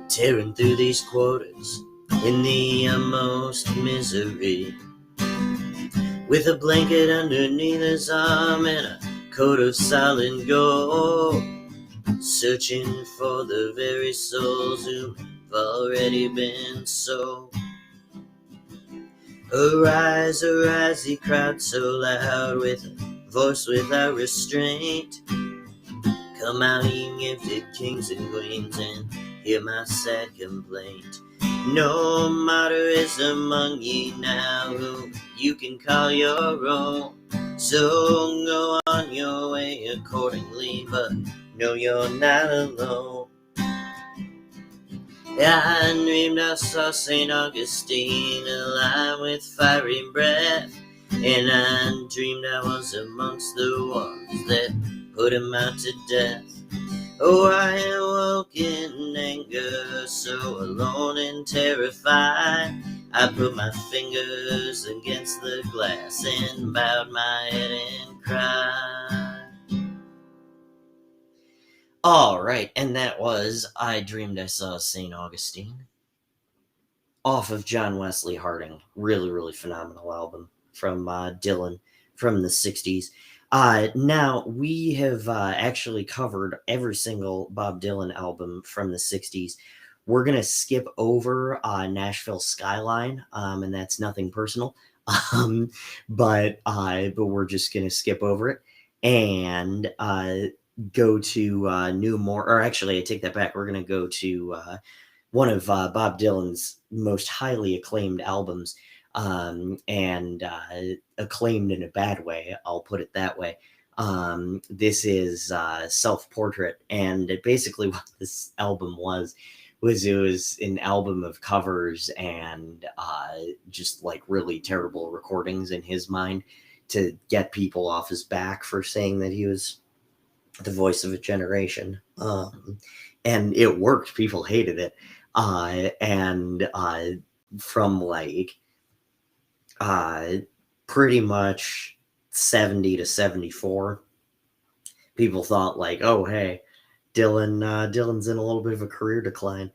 tearing through these quarters in the utmost misery, with a blanket underneath his arm and a coat of solid gold, searching for the very souls who've already been sold. Arise, arise, he cried so loud, with a voice without restraint. Come out, ye gifted kings and queens, and hear my sad complaint. No martyr is among ye now who you can call your own. So go on your way accordingly, but know you're not alone. I dreamed I saw St. Augustine alive with fiery breath, and I dreamed I was amongst the ones that put him out to death. Oh, I awoke in anger, so alone and terrified. I put my fingers against the glass and bowed my head and cried. All right, and that was I Dreamed I Saw St. Augustine, off of John Wesley Harding. Really, really phenomenal album from Dylan from the 60s. Now, we have actually covered every single Bob Dylan album from the 60s. We're going to skip over Nashville Skyline, and that's nothing personal, but we're just going to skip over it and go to New More, or actually, I take that back. We're going to go to one of Bob Dylan's most highly acclaimed albums, and acclaimed in a bad way, I'll put it that way. This is Self-Portrait, and basically what this album was it was an album of covers and just like really terrible recordings in his mind to get people off his back for saying that he was the voice of a generation. And it worked. People hated it. And from like pretty much 70 to 74, people thought like, oh, hey, Dylan's in a little bit of a career decline.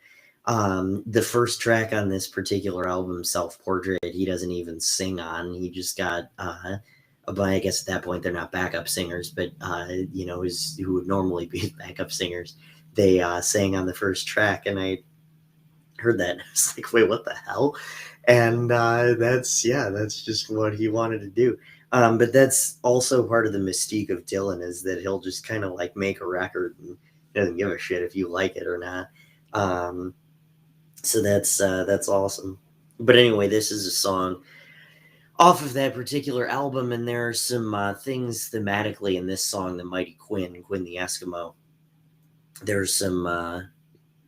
The first track on this particular album, Self-Portrait, he doesn't even sing on. He just got but I guess at that point they're not backup singers, but who would normally be backup singers, they sang on the first track, and I heard that and I was like, wait, what the hell? And that's just what he wanted to do. But that's also part of the mystique of Dylan, is that he'll just kind of like make a record and doesn't give a shit if you like it or not. So that's awesome. But anyway, this is a song off of that particular album, and there are some things thematically in this song, The Mighty Quinn the Eskimo. There's some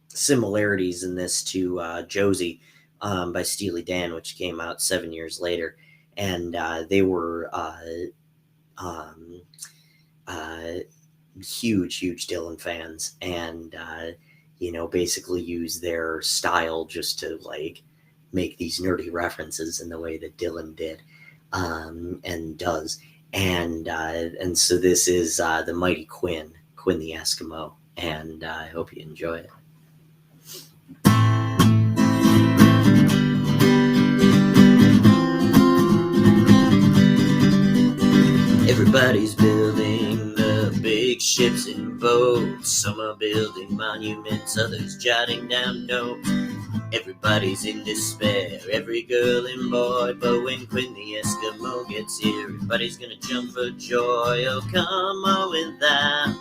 similarities in this to Josie by Steely Dan, which came out 7 years later. And they were huge Dylan fans, and basically use their style just to like make these nerdy references in the way that Dylan did and does. And so this is The Mighty Quinn the Eskimo, and I hope you enjoy it. Everybody's building the big ships and boats. Some are building monuments, others jotting down notes. Everybody's in despair, every girl and boy. But when Quinn the Eskimo gets here, everybody's gonna jump for joy. Oh, come on without,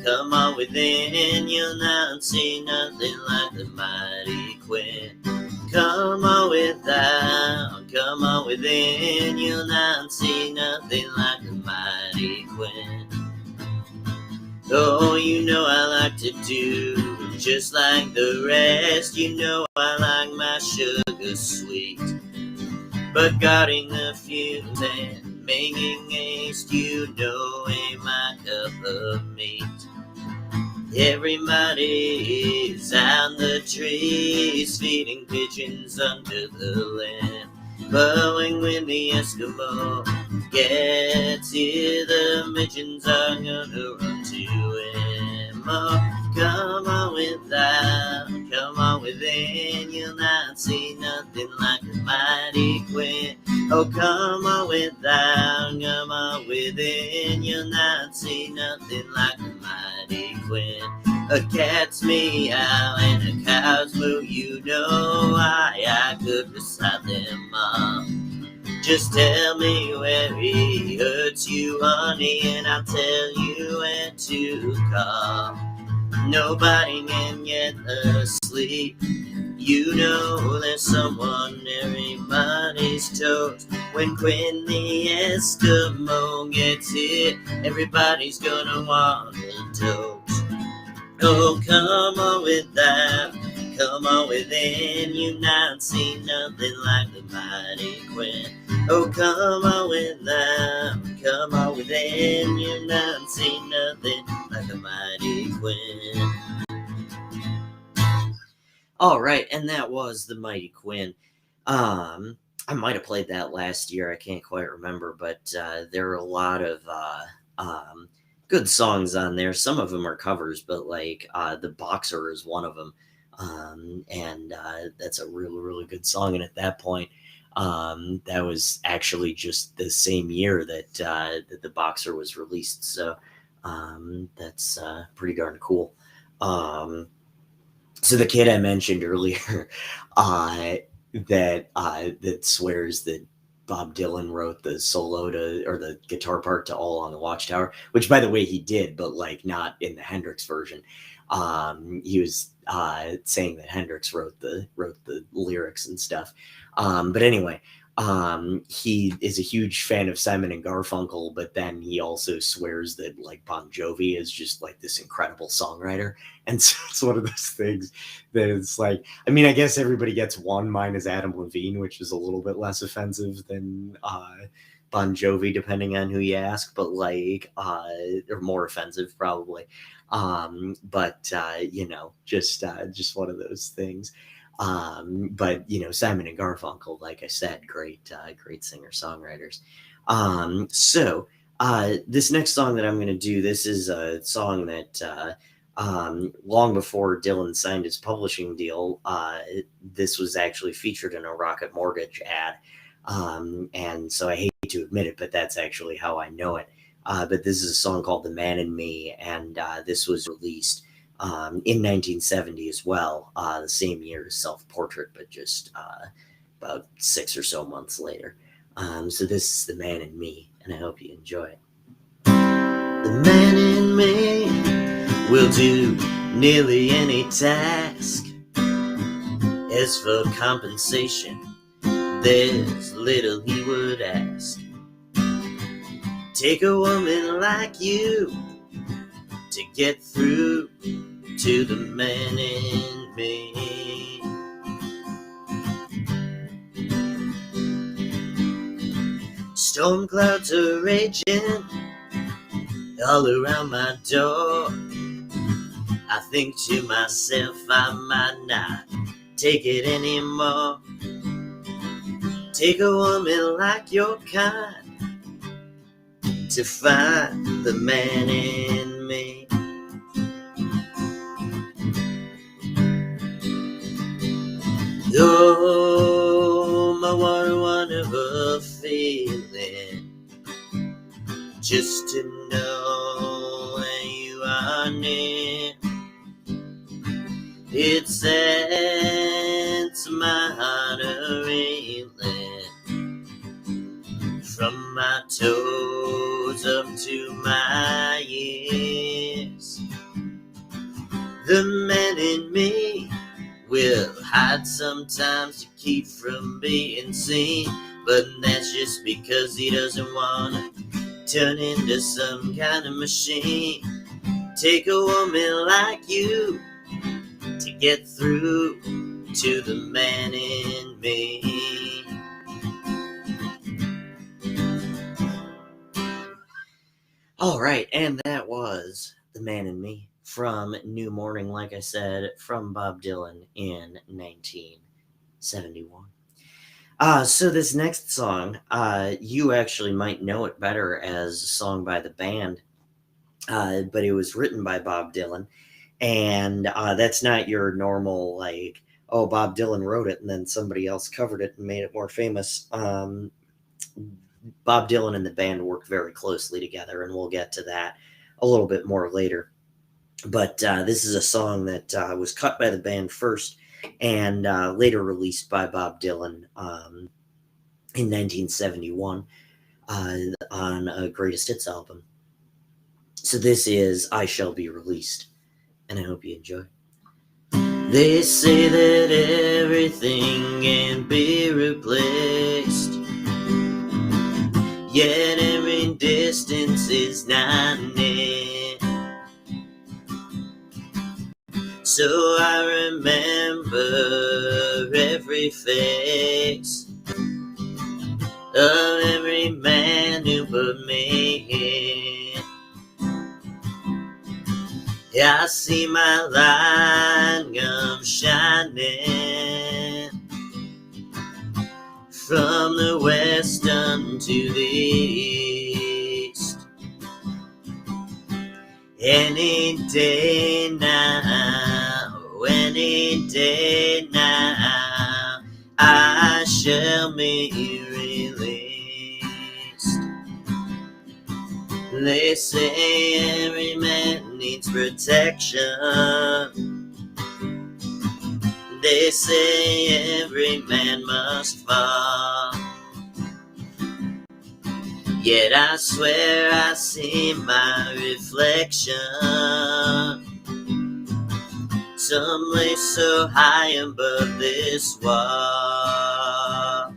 come on within. You'll not see nothing like the mighty Quinn. Come on without, come on within. You'll not see nothing like the mighty Quinn. Oh, I like to do just like the rest. I like my sugar sweet, but guarding the fumes and making haste, ain't my cup of meat. Everybody's on the trees, feeding pigeons under the lamp. But when the Eskimo gets here, the pigeons are gonna run to him. Oh, come on without, come on within. You'll not see nothing like the mighty Quinn. Oh, come on without, come on within. You'll not see nothing like the mighty Quinn. A cat's meow and a cow's moo. You know I could recite them all. Just tell me where he hurts you, honey, and I'll tell you when to call. Nobody can get asleep. You know there's someone everybody's toes. When Quinn the Eskimo gets here, everybody's gonna want a toast. Oh, come on with that, come on within. You've not seen nothing like the mighty Quinn. Oh, come on with that, come on within. You've not seen nothing like the mighty Quinn. All right, and that was the mighty Quinn. I might have played that last year. I can't quite remember, but there are a lot of good songs on there. Some of them are covers, but like The Boxer is one of them. And that's a really, really good song. And at that point, that was actually just the same year that The Boxer was released. So that's pretty darn cool. So the kid I mentioned earlier that swears that Bob Dylan wrote the solo to, or the guitar part to All Along the Watchtower, which by the way he did, but like not in the Hendrix version. He was saying that Hendrix wrote the lyrics and stuff. But anyway, he is a huge fan of Simon and Garfunkel, but then he also swears that like Bon Jovi is just like this incredible songwriter. And so it's one of those things that it's like, I mean, I guess everybody gets one, minus Adam Levine, which is a little bit less offensive than Bon Jovi, depending on who you ask, but like, or more offensive probably. But you know, just one of those things. But you know, Simon and Garfunkel, like I said, great singer-songwriters. So this next song that I'm going to do, this is a song that long before Dylan signed his publishing deal, this was actually featured in a Rocket Mortgage ad. And so I hate to admit it, but that's actually how I know it. But this is a song called The Man in Me, and this was released in 1970 as well, the same year as Self-Portrait, but just about 6 or so months later. So this is The Man in Me, and I hope you enjoy it. The man in me will do nearly any task. As for compensation, there's little he would ask. Take a woman like you to get through to the man in me. Storm clouds are raging all around my door. I think to myself I might not take it anymore. Take a woman like your kind to find the man in me. Oh, my what a wonderful feeling, just to know when you are near. It sets my heart a-reeling from my toes up to my ears. The man in me will hide sometimes to keep from being seen, but that's just because he doesn't want to turn into some kind of machine. Take a woman like you to get through to the man in me. All right, and that was The Man in Me from New Morning, like I said, from Bob Dylan in 1971. So this next song, you actually might know it better as a song by the band, but it was written by Bob Dylan, and that's not your normal, like, oh, Bob Dylan wrote it and then somebody else covered it and made it more famous. Bob Dylan and the band worked very closely together, and we'll get to that a little bit more later. But this is a song that was cut by the band first and later released by Bob Dylan in 1971 on a Greatest Hits album. So this is I Shall Be Released, and I hope you enjoy. They say that everything can be replaced, yet every distance is not near. So I remember every face of every man who put me here. I see my light come shining from the west unto the east. Any day now, I shall be released. They say every man needs protection. They say every man must fall. Yet I swear I see my reflection someplace so high above this wall.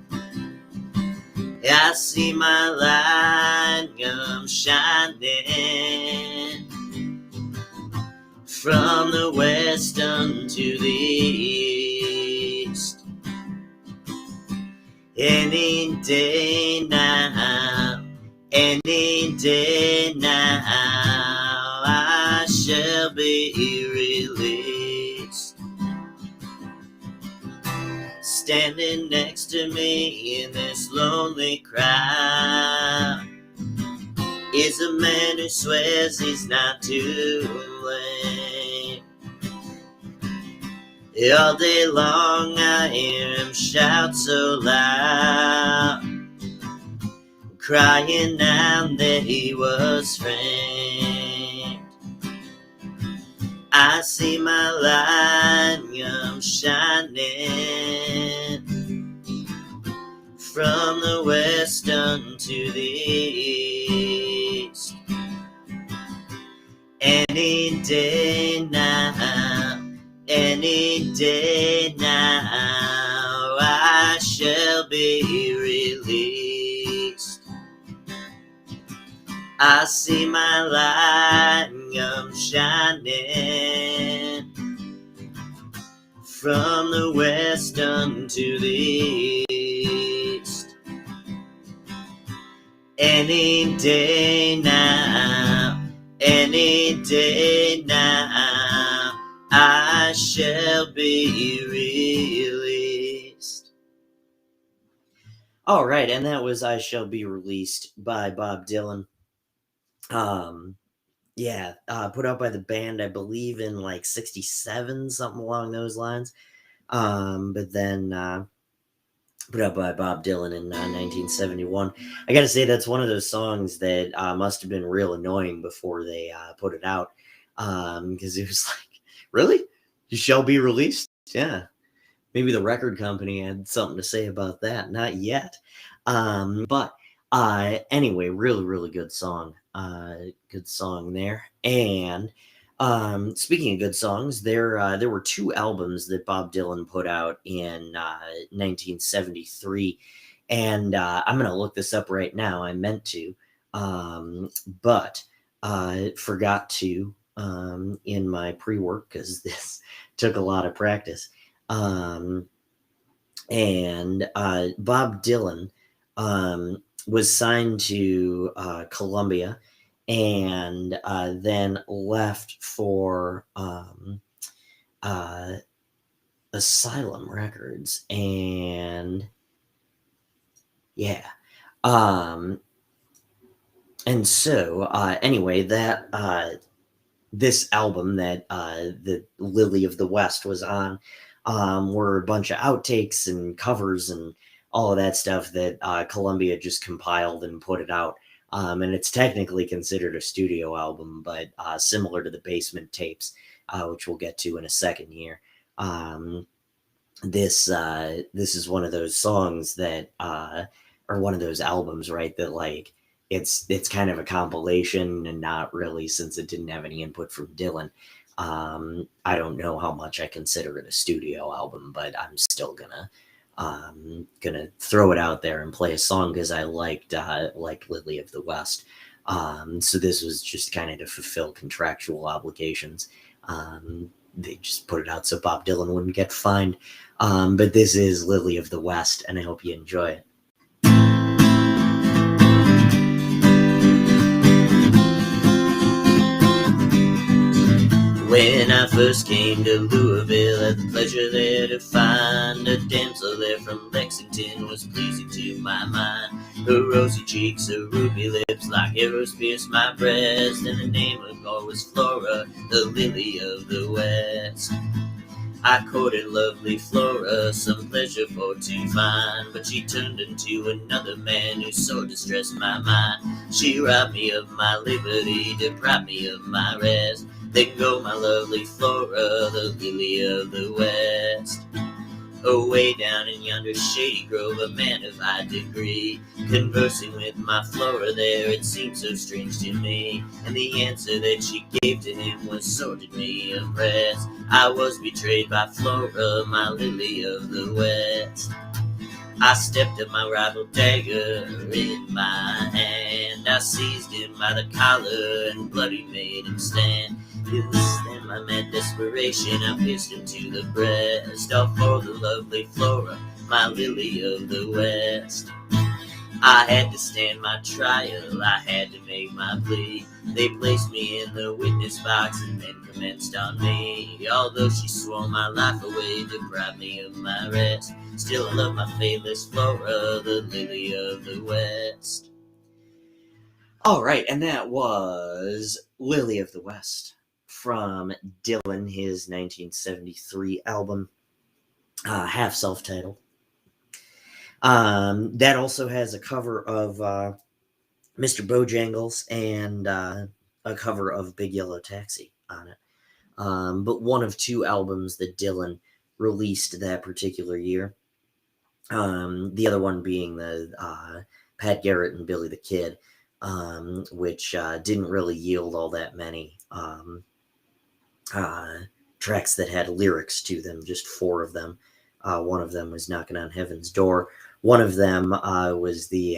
I see my light come shining from the west unto the east. Any day now, I shall be released. Standing next to me in this lonely crowd is a man who swears he's not to blame. All day long I hear him shout so loud, crying out that he was framed. I see my light come shining from the west unto the east. Any day now, I shall be released. I see my light come shining from the west unto the east. Any day now, I shall be released. All right, and that was I Shall Be Released by Bob Dylan. Put out by the band, I believe, in like 67, something along those lines. But then put out by Bob Dylan in 1971. I gotta say, that's one of those songs that must have been real annoying before they put it out. Because it was like, really? You shall be released? Yeah. Maybe the record company had something to say about that. Not yet. But anyway, really, really good song. Good song there. And speaking of good songs, there were two albums that Bob Dylan put out in 1973. And I'm going to look this up right now. I meant to, but forgot to in my pre-work because this took a lot of practice. And Bob Dylan was signed to Columbia and then left for Asylum Records. And yeah. And so anyway, that this album that the Lily of the West was on were a bunch of outtakes and covers and all of that stuff that Columbia just compiled and put it out. And it's technically considered a studio album, but similar to the Basement Tapes, which we'll get to in a second here. This is one of those songs that or one of those albums, right, that like it's kind of a compilation and not really, since it didn't have any input from Dylan. I don't know how much I consider it a studio album, but I'm still gonna throw it out there and play a song because I liked Lily of the West. So this was just kind of to fulfill contractual obligations. They just put it out so Bob Dylan wouldn't get fined. But this is Lily of the West, and I hope you enjoy it. When I first came to Louisville, I had the pleasure there to find a damsel there from Lexington was pleasing to my mind. Her rosy cheeks, her ruby lips, like arrows pierced my breast, and the name of her was Flora, the lily of the West. I courted lovely Flora, some pleasure for to find, but she turned into another man who so distressed my mind. She robbed me of my liberty, deprived me of my rest. Then go my lovely Flora, the lily of the West. Away down in yonder shady grove, a man of high degree, conversing with my Flora there, it seemed so strange to me. And the answer that she gave to him was so did me impress. I was betrayed by Flora, my lily of the West. I stepped at my rival dagger in my hand. I seized him by the collar and bloody made him stand. Then my mad desperation, I pierced him to the breast, all for the lovely Flora, my lily of the West. I had to stand my trial, I had to make my plea. They placed me in the witness box and then commenced on me. Although she swore my life away, deprived me of my rest, still I love my faithless Flora, the lily of the West. All right, and that was Lily of the West from Dylan, his 1973 album, half self-titled. That also has a cover of Mr. Bojangles and a cover of Big Yellow Taxi on it. But one of two albums that Dylan released that particular year. The other one being the Pat Garrett and Billy the Kid, which didn't really yield all that many tracks that had lyrics to them, just 4 of them. One of them was Knocking on Heaven's Door. One of them was the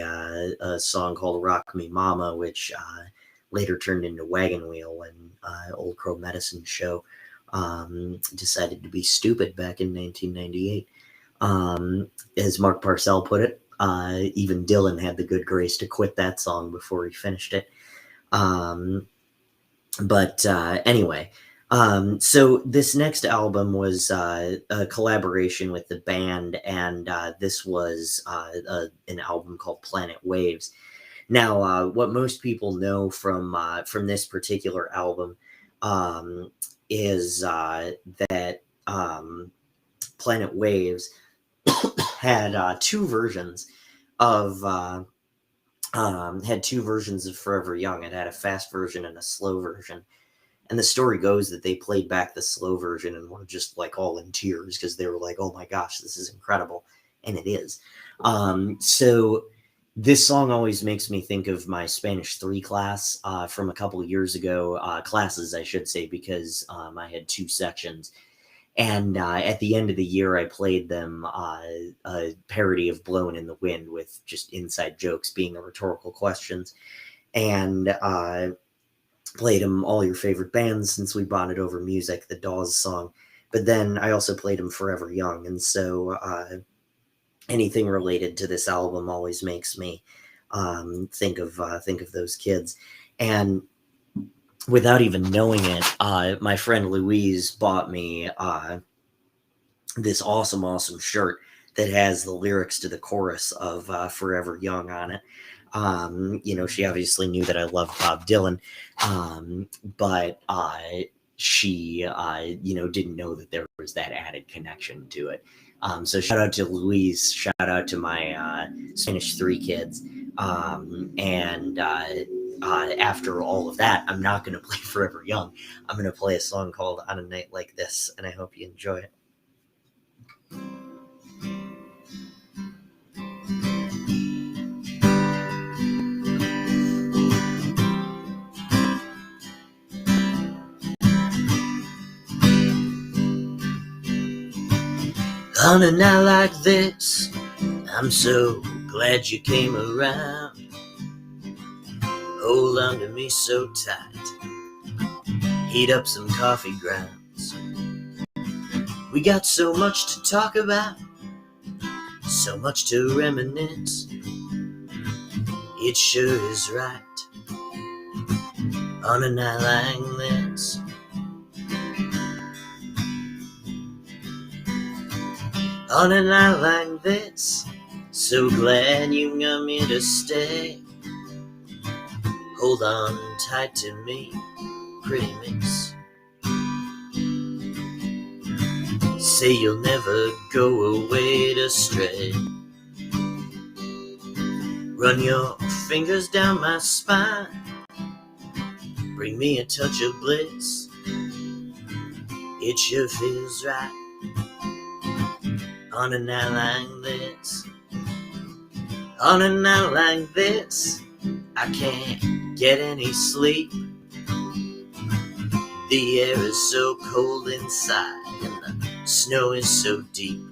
a song called Rock Me Mama, which later turned into Wagon Wheel when Old Crow Medicine Show decided to be stupid back in 1998. As Mark Parcell put it, even Dylan had the good grace to quit that song before he finished it. Anyway, so this next album was a collaboration with the band, and this was an album called Planet Waves. Now, what most people know from this particular album is that Planet Waves had 2 versions of Forever Young. It had a fast version and a slow version. And the story goes that they played back the slow version and were just like all in tears because they were like, oh my gosh, this is incredible. And it is. So this song always makes me think of my Spanish 3 class from a couple of years ago, classes, I should say, because I had 2 sections. And at the end of the year, I played them a parody of Blowin' in the Wind with just inside jokes being the rhetorical questions. And played them All Your Favorite Bands since we bonded over music, the Dawes song. But then I also played them Forever Young. And so anything related to this album always makes me think of those kids. And without even knowing it, my friend Louise bought me this awesome shirt that has the lyrics to the chorus of Forever Young on it. She obviously knew that I loved Bob Dylan, but she, didn't know that there was that added connection to it. So shout out to Louise, shout out to my Spanish 3 kids. And after all of that, I'm not going to play Forever Young. I'm going to play a song called On a Night Like This, and I hope you enjoy it. On a night like this, I'm so glad you came around. Hold on to me so tight, heat up some coffee grounds. We got so much to talk about, so much to reminisce. It sure is right on a night like this. On a night like this, so glad you got me to stay. Hold on tight to me, pretty miss. Say you'll never go away to stray. Run your fingers down my spine, bring me a touch of bliss. It sure feels right on a night like this. On a night like this, I can't get any sleep. The air is so cold inside and the snow is so deep.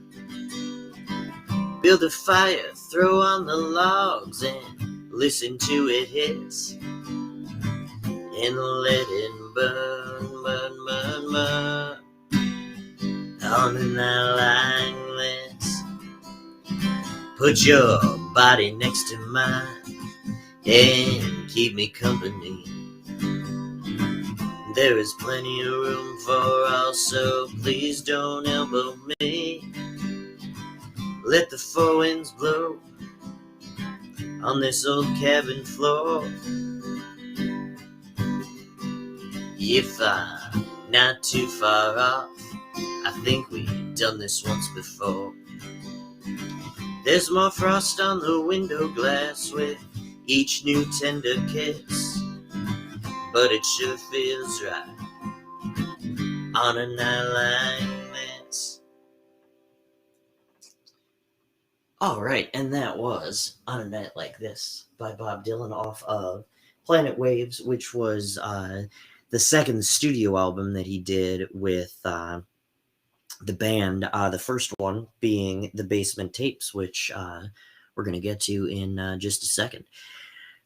Build a fire, throw on the logs and listen to it hiss, and let it burn, burn, burn, burn. On a night like this, put your body next to mine and keep me company. There is plenty of room for all, so please don't elbow me. Let the four winds blow on this old cabin floor. If I'm not too far off, I think we've done this once before. There's more frost on the window glass with each new tender kiss, but it sure feels right on a night like this. Alright, and that was On a Night Like This by Bob Dylan off of Planet Waves, which was the second studio album that he did with the band, the first one being the Basement Tapes, which we're going to get to in just a second.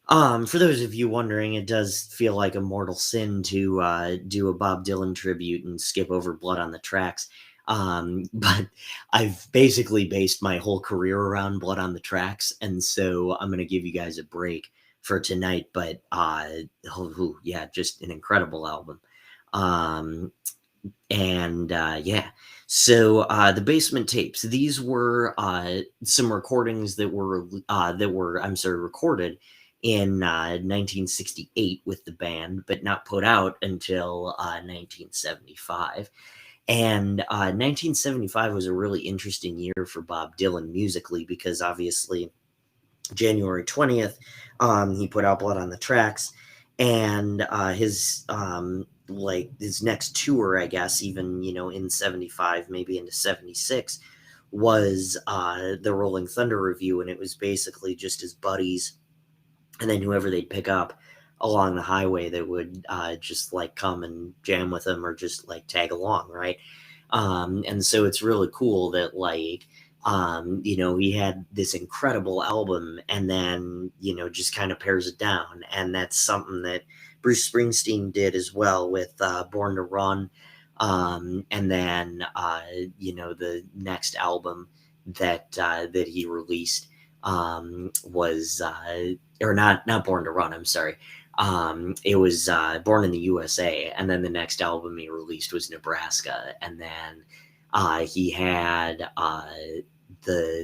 For those of you wondering, it does feel like a mortal sin to do a Bob Dylan tribute and skip over Blood on the Tracks. But I've basically based my whole career around Blood on the Tracks, and so I'm going to give you guys a break for tonight. But yeah, just an incredible album. Yeah. So the Basement Tapes, these were some recordings that were recorded in 1968 with the band, but not put out until 1975. And 1975 was a really interesting year for Bob Dylan musically, because obviously January 20th, he put out Blood on the Tracks, and his next tour, I guess, even, in 75, maybe into 76, was the Rolling Thunder Review, and it was basically just his buddies and then whoever they'd pick up along the highway that would just come and jam with him or just tag along, right? And so it's really cool that he had this incredible album and then just kind of pares it down, and that's something that Bruce Springsteen did as well with Born to Run, and then the next album that he released was or not Born to Run, I'm sorry. It was Born in the USA, and then the next album he released was Nebraska, and then he had The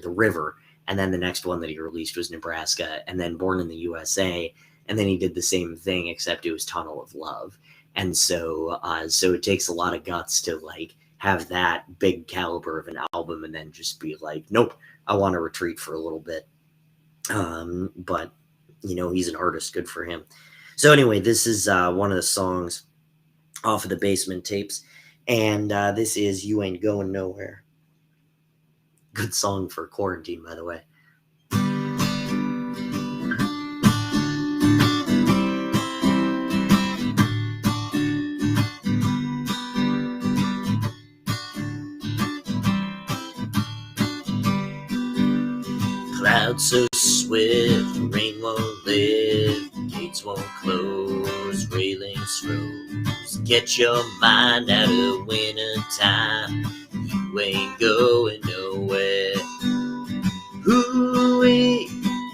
River, and then the next one that he released was Nebraska, and then Born in the USA, and then he did the same thing except it was Tunnel of Love. And so it takes a lot of guts to have that big caliber of an album and then just be like, nope, I want to retreat for a little bit. But he's an artist, good for him. So anyway, this is one of the songs off of the Basement Tapes, and this is You Ain't Going Nowhere. Good song for quarantine, by the way. Clouds so swift, rain won't lift, gates won't close, railings froze. Get your mind out of winter time, you ain't going nowhere. Ooh-wee,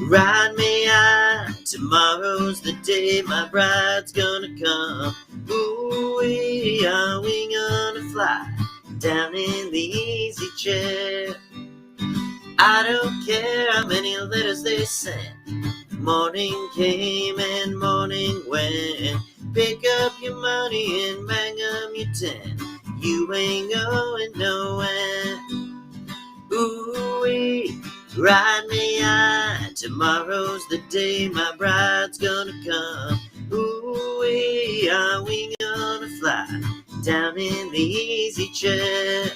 ride me out, tomorrow's the day my bride's gonna come. Ooh-wee, are we gonna fly down in the easy chair? I don't care how many letters they sent. Morning came and morning went. Pick up your money and bang 'em your tent. You ain't going nowhere. Ooh-wee, ride me out. Tomorrow's the day my bride's gonna come. Ooh-wee, are we gonna fly down in the easy chair?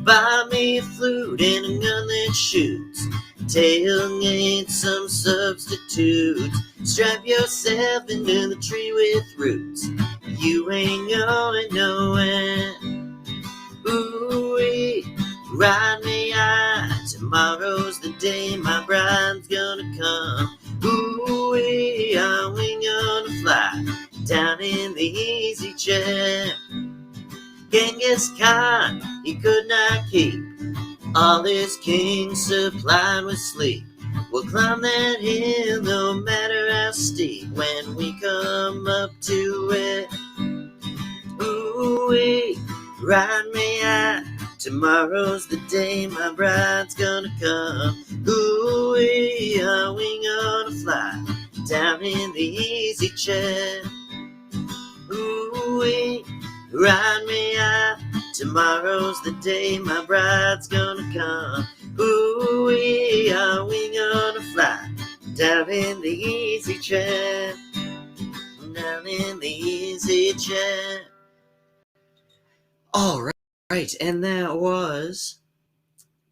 Buy me a flute and a gun that shoots, tailgate some substitutes. Strap yourself into the tree with roots. You ain't going nowhere. Ooh-wee, ride me out. Tomorrow's the day my bride's gonna come. Ooh-wee, are we gonna fly down in the easy chair? Genghis Khan, he could not keep all his kings supplied with sleep. We'll climb that hill no matter how steep when we come up to it. Ooh-wee, ride me out. Tomorrow's the day my bride's gonna come. Ooh-wee, are we gonna fly down in the easy chair? Ooh-wee, ride me out. Tomorrow's the day my bride's gonna come. Ooh-wee, are we gonna fly down in the easy chair? Down in the easy chair. All right, and that was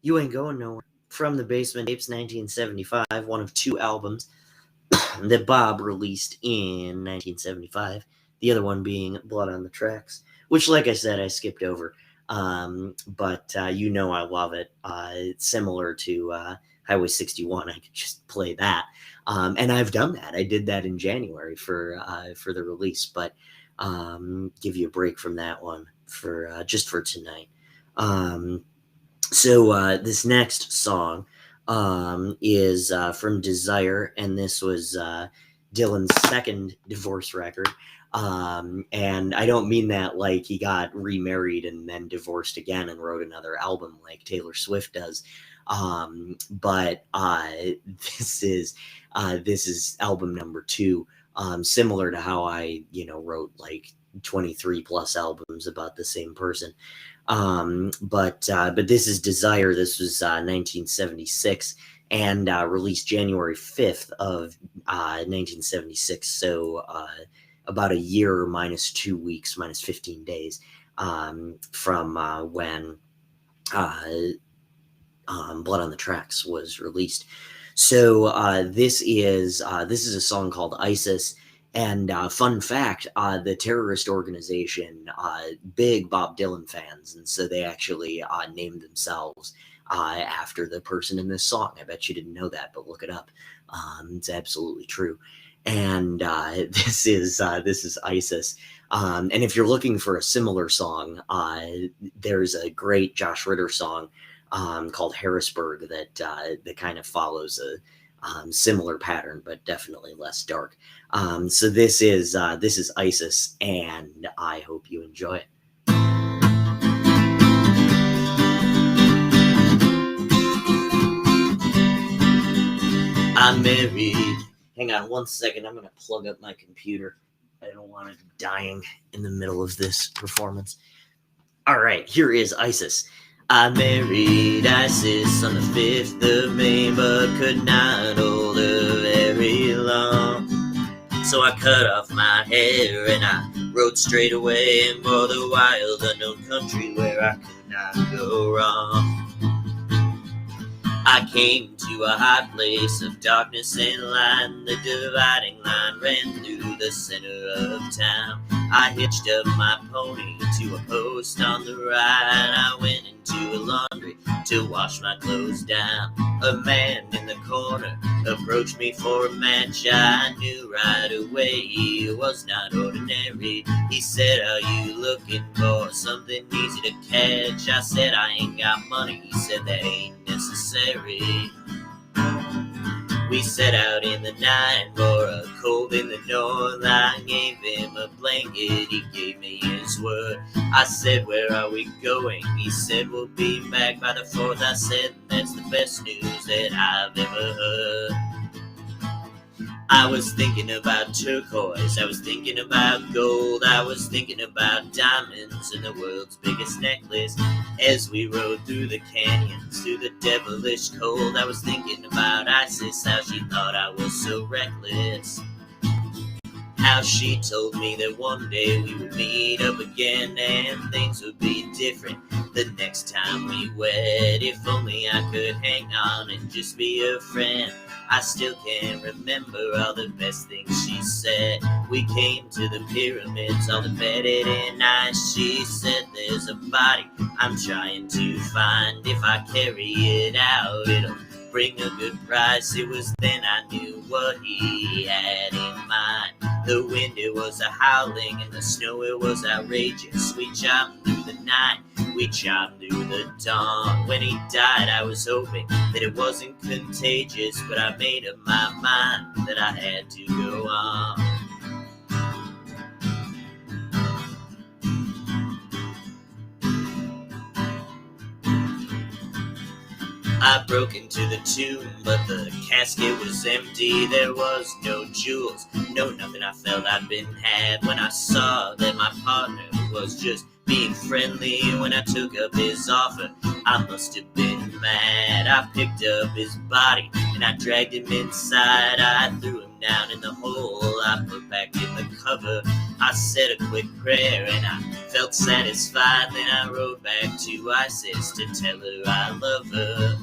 You Ain't Going Nowhere from the Basement Tapes, 1975, one of two albums that Bob released in 1975. The other one being Blood on the Tracks, which, like I said, I skipped over. But I love it. It's similar to Highway 61. I could just play that. And I've done that. I did that in January for the release, but give you a break from that one for just for tonight. So this next song is from Desire, and this was Dylan's second divorce record. And I don't mean that like he got remarried and then divorced again and wrote another album like Taylor Swift does. But this is album number 2, similar to how I, wrote like 23 plus albums about the same person. But this is Desire. This was 1976 and released January 5th of 1976. So about a year minus 2 weeks, minus 15 days from when Blood on the Tracks was released. So this is a song called ISIS. And fun fact, the terrorist organization, big Bob Dylan fans, and so they actually named themselves after the person in this song. I bet you didn't know that, but look it up. It's absolutely true. And this is ISIS. And if you're looking for a similar song, there's a great Josh Ritter song called Harrisburg that kind of follows a similar pattern, but definitely less dark. So this is ISIS, and I hope you enjoy it. I'm married. Hang on one second. I'm going to plug up my computer. I don't want it dying in the middle of this performance. All right, here is Isis. I married Isis on the 5th of May, but could not hold her very long. So I cut off my hair and I rode straight away for the wild unknown country where I could not go wrong. I came to a high place of darkness and light. The dividing line ran through the center of town. I hitched up my pony to a post on the right. I went into a laundry to wash my clothes down. A man in the corner approached me for a match. I knew right away he was not ordinary. He said, "Are you looking for something easy to catch?" I said, "I ain't got money." He said, "That ain't necessary." We set out in the night for a cold in the north. I gave him a blanket, he gave me his word. I said, "Where are we going?" He said, "We'll be back by the 4th. I said, "That's the best news that I've ever heard." I was thinking about turquoise, I was thinking about gold, I was thinking about diamonds and the world's biggest necklace. As we rode through the canyons, through the devilish cold, I was thinking about Isis, how she thought I was so reckless. How she told me that one day we would meet up again and things would be different the next time we wed. If only I could hang on and just be a friend. I still can't remember all the best things she said. We came to the pyramids, all embedded in ice. She said, "There's a body I'm trying to find. If I carry it out, it'll bring a good price." It was then I knew what he had in mind. The wind, it was a howling, and the snow, it was outrageous. We chopped through the night, we chopped through the dawn. When he died, I was hoping that it wasn't contagious, but I made up my mind that I had to go on. I broke into the tomb, but the casket was empty. There was no jewels, no nothing. I felt I'd been had when I saw that my partner was just being friendly. When I took up his offer, I must have been mad. I picked up his body and I dragged him inside. I threw him down in the hole I put back in the cover. I said a quick prayer and I felt satisfied. Then I rode back to Isis to tell her I love her.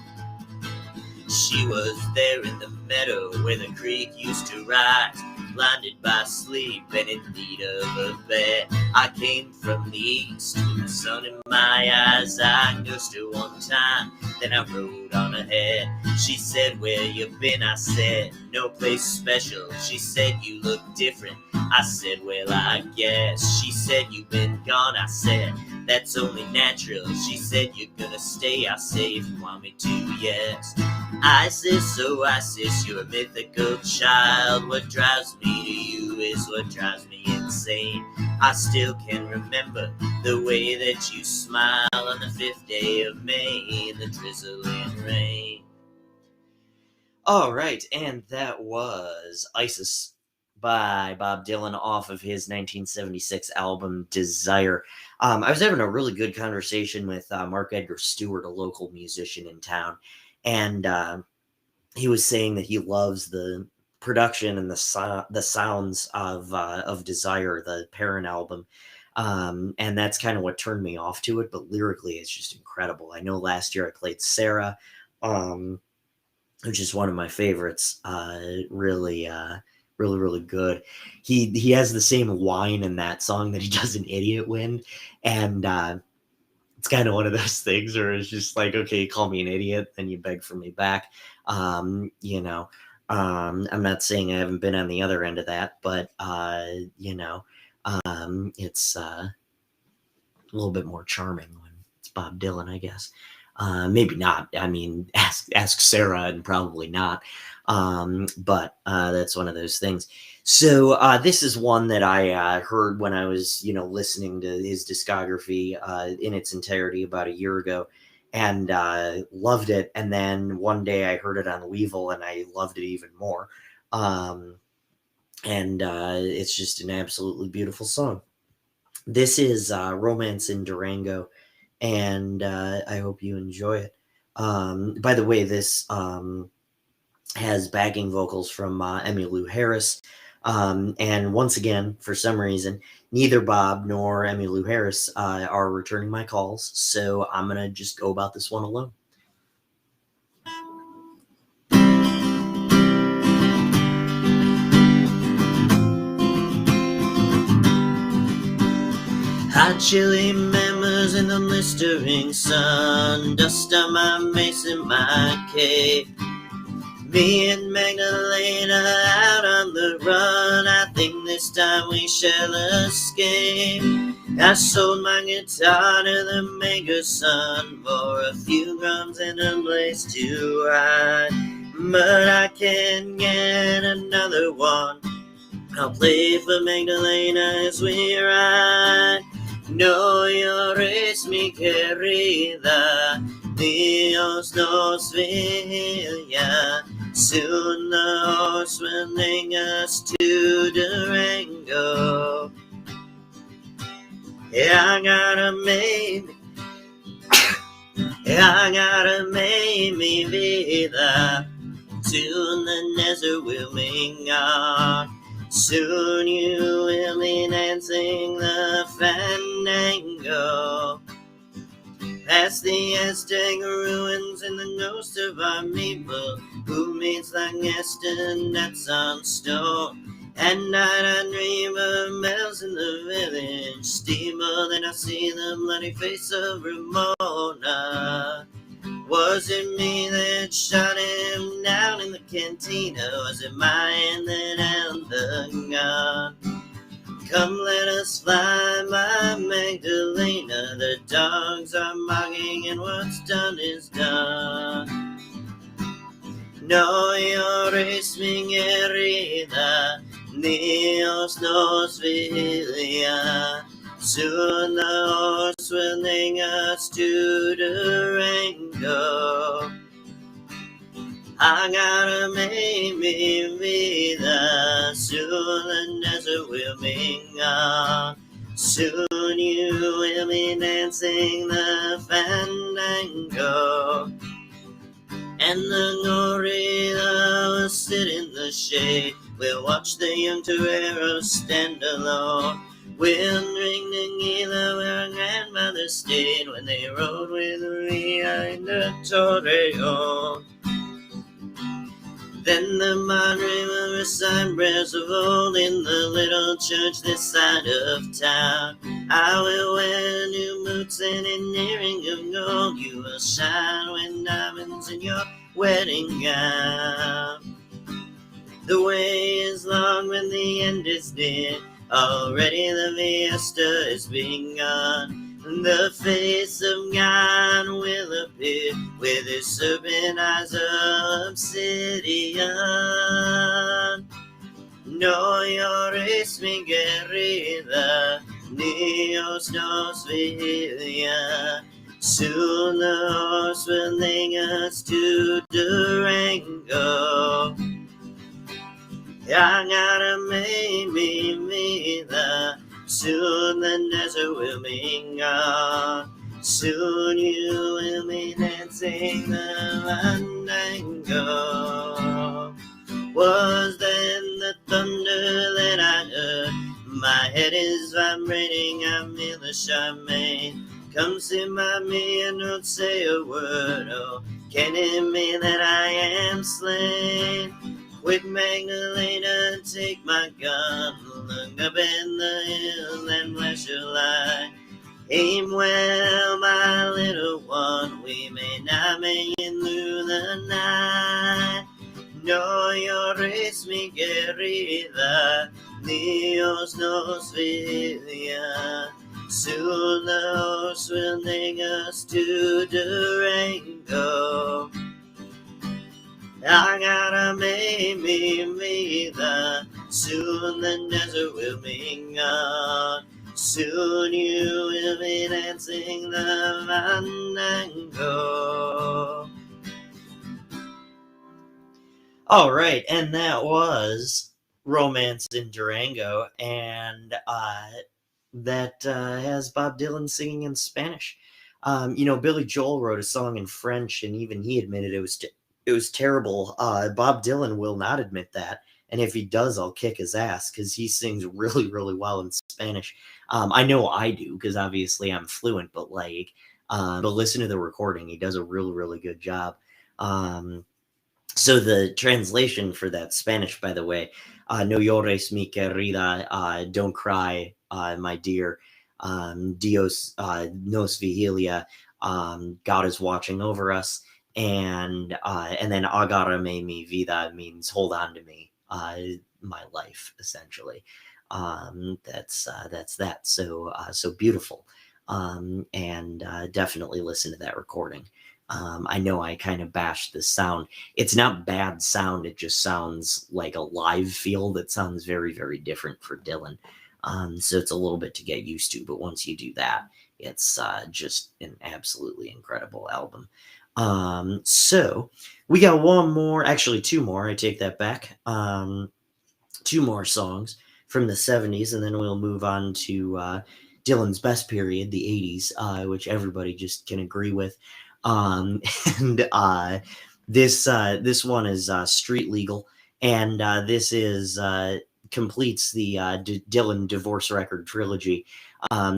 She was there in the meadow where the creek used to rise, blinded by sleep and in need of a bed. I came from the east with the sun in my eyes. I nursed her one time, then I rode on ahead. She said, "Where you been?" I said, "No place special." She said, "You look different." I said, "Well, I guess." She said, "You've been gone." I said, "That's only natural." She said, "You're gonna stay." I say, "If you want me to, yes." Isis, oh Isis, you're a mythical child. What drives me to you is what drives me insane. I still can remember the way that you smile on the 5th day of May in the drizzling rain. All right, and that was Isis by Bob Dylan off of his 1976 album Desire. I was having a really good conversation with Mark Edgar Stewart, a local musician in town, and he was saying that he loves the production and the sounds of Desire, the Parent album, and that's kind of what turned me off to it. But lyrically, it's just incredible. I know last year I played Sarah, which is one of my favorites. Really, really good. He has the same whine in that song that he does in Idiot Wind, and it's kind of one of those things where it's just like, okay, you call me an idiot, then you beg for me back. You know, I'm not saying I haven't been on the other end of that, but you know, it's a little bit more charming when it's Bob Dylan, I guess. Maybe not. I mean, ask Sarah, and probably not. But that's one of those things. So this is one that I heard when I was, listening to his discography in its entirety about a year ago, and loved it. And then one day I heard it on Weevil, and I loved it even more. and it's just an absolutely beautiful song. This is Romance in Durango, and I hope you enjoy it. By the way, this has backing vocals from Emmylou Harris. And once again, for some reason, neither Bob nor Emmylou Harris are returning my calls, so I'm going to just go about this one alone. Hot chili members in the blistering sun, dust on my mace and my cape. Me and Magdalena out on the run, I think this time we shall escape. I sold my guitar to the maker's son for a few grams and a place to hide, but I can't get another one. I'll play for Magdalena as we ride. No llores, mi querida, Dios nos veía. Soon the horse will bring us to Durango. Yeah, I gotta make me vida. Soon the desert will bring our. Soon you will be dancing the fandango. Past the Aztec ruins and the ghost of our people who meets like castanets on stone. At night I dream of bells in the village steeple, then I see the bloody face of Ramona. Was it me that shot him down in the cantina? Was it my hand that held the gun? Come let us fly, my Magdalena. The dogs are mocking and what's done is done. No llores, mi querida, Dios nos veía. Soon the horse will bring us to Durango. I gotta make me vida. Soon the desert will bring us. Soon you will be dancing the fandango. And the gorilla will sit in the shade. We'll watch the young toreros stand alone. We'll drink tequila where our grandmothers stayed when they rode with Maria in the Torreon. Then the madre will recite prayers of old in the little church this side of town. I will wear new boots and an earring of gold. You will shine with diamonds in your wedding gown. The way is long when the end is near. Already the fiesta is begun. The face of God will appear with his serpent eyes of obsidian. No llores, mi querida, Dios nos veía. Soon the horse will bring us to Durango. I gotta make me vida. Soon the desert will be gone. Soon you will be dancing the fandango. Was then the thunder that I heard? My head is vibrating, I feel the sharp pain. Come sit by me and don't say a word. Oh, can it be that I am slain? Quick, Magdalena, take my gun. Look up in the hill and flash your light. Aim well, my little one. We may not make it through the night. No llores, mi querida, Dios nos veía. Soon the horse will bring us to Durango. I gotta make me vida. Soon the desert will be gone. Soon you will be dancing the fandango. All right, and that was Romance in Durango, and that has Bob Dylan singing in Spanish. Billy Joel wrote a song in French, and even he admitted it was terrible. Bob Dylan will not admit that, and if he does, I'll kick his ass because he sings really, really well in Spanish. I know I do because obviously I'm fluent, but listen to the recording; he does a really, really good job. So the translation for that Spanish, by the way, no llores mi querida, don't cry, my dear, Dios nos vigilia, God is watching over us, and then agárrame mi vida means hold on to me, my life, essentially. That's that. So beautiful, and definitely listen to that recording. I know I kind of bashed the sound. It's not bad sound. It just sounds like a live feel that sounds very, very different for Dylan. So it's a little bit to get used to, but once you do that, it's just an absolutely incredible album. So we got actually two more. I take that back. Two more songs from the 70s, and then we'll move on to Dylan's best period, the 80s, which everybody just can agree with. And this one is Street Legal, and this is completes the Dylan divorce record trilogy.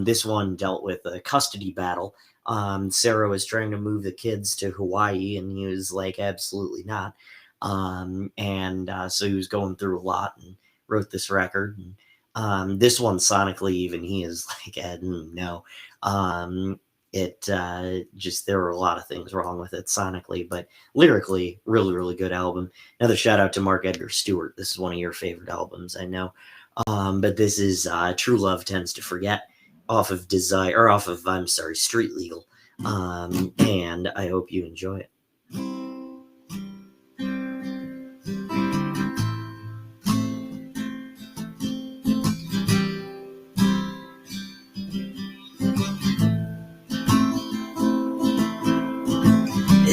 This one dealt with a custody battle. Sarah was trying to move the kids to Hawaii, and he was like, absolutely not. And so he was going through a lot and wrote this record. And this one sonically, even he is like, no. Just there were a lot of things wrong with it sonically, but lyrically, really, really good album. Another shout out to Mark Edgar Stewart. This is one of your favorite albums, I know. But this is True Love Tends to Forget off of Street Legal. And I hope you enjoy it.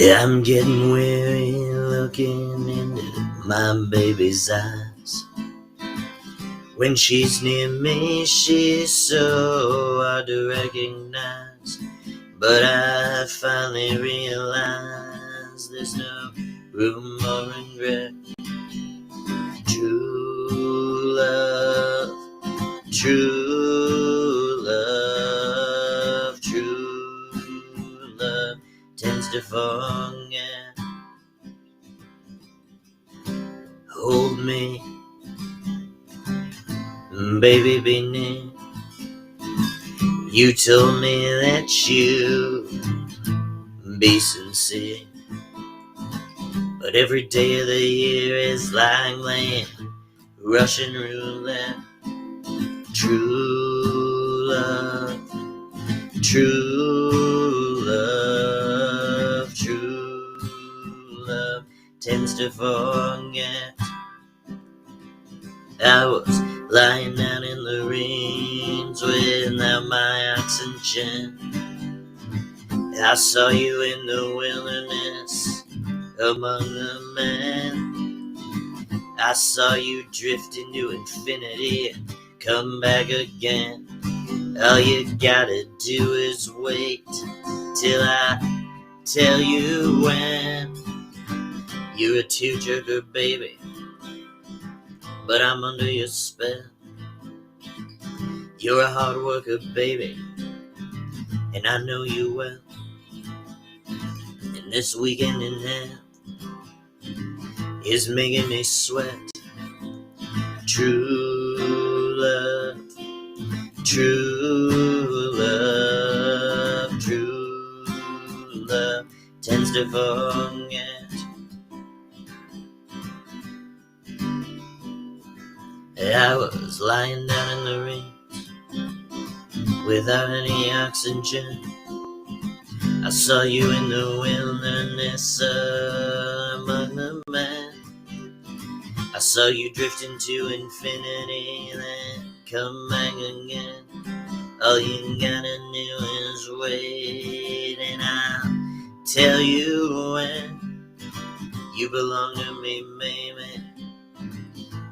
I'm getting weary looking into my baby's eyes. When she's near me, she's so hard to recognize. But I finally realize there's no room or regret. True love, true love, true love tends to forget. Hold me, baby, be near. You told me that you be sincere, but every day of the year is like playing Russian roulette. True love, true love, true love tends to forget. I was lying down in the rains without my oxygen. I saw you in the wilderness among the men. I saw you drift into infinity and come back again. All you gotta do is wait till I tell you when. You're a two-jerker, baby, but I'm under your spell. You're a hard worker, baby, and I know you well. And this weekend in hell is making me sweat. True love, true love, true love tends to forget. I was lying down in the rain without any oxygen. I saw you in the wilderness among the men. I saw you drift into infinity, then come back again. All you gotta do is wait, and I'll tell you when. You belong to me, baby.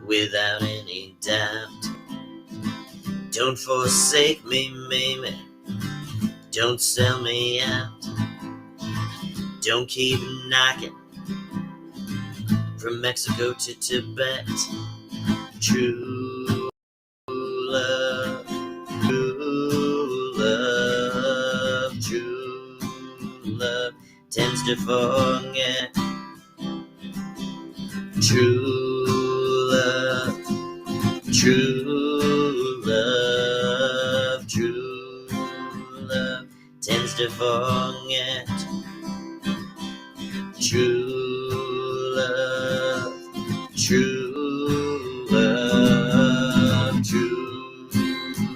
without any doubt. Don't forsake me, Mamie, don't sell me out. Don't keep knocking from Mexico to Tibet. True love, true love, true love tends to forget. True love, true love, true love tends to forget. True love, true love, true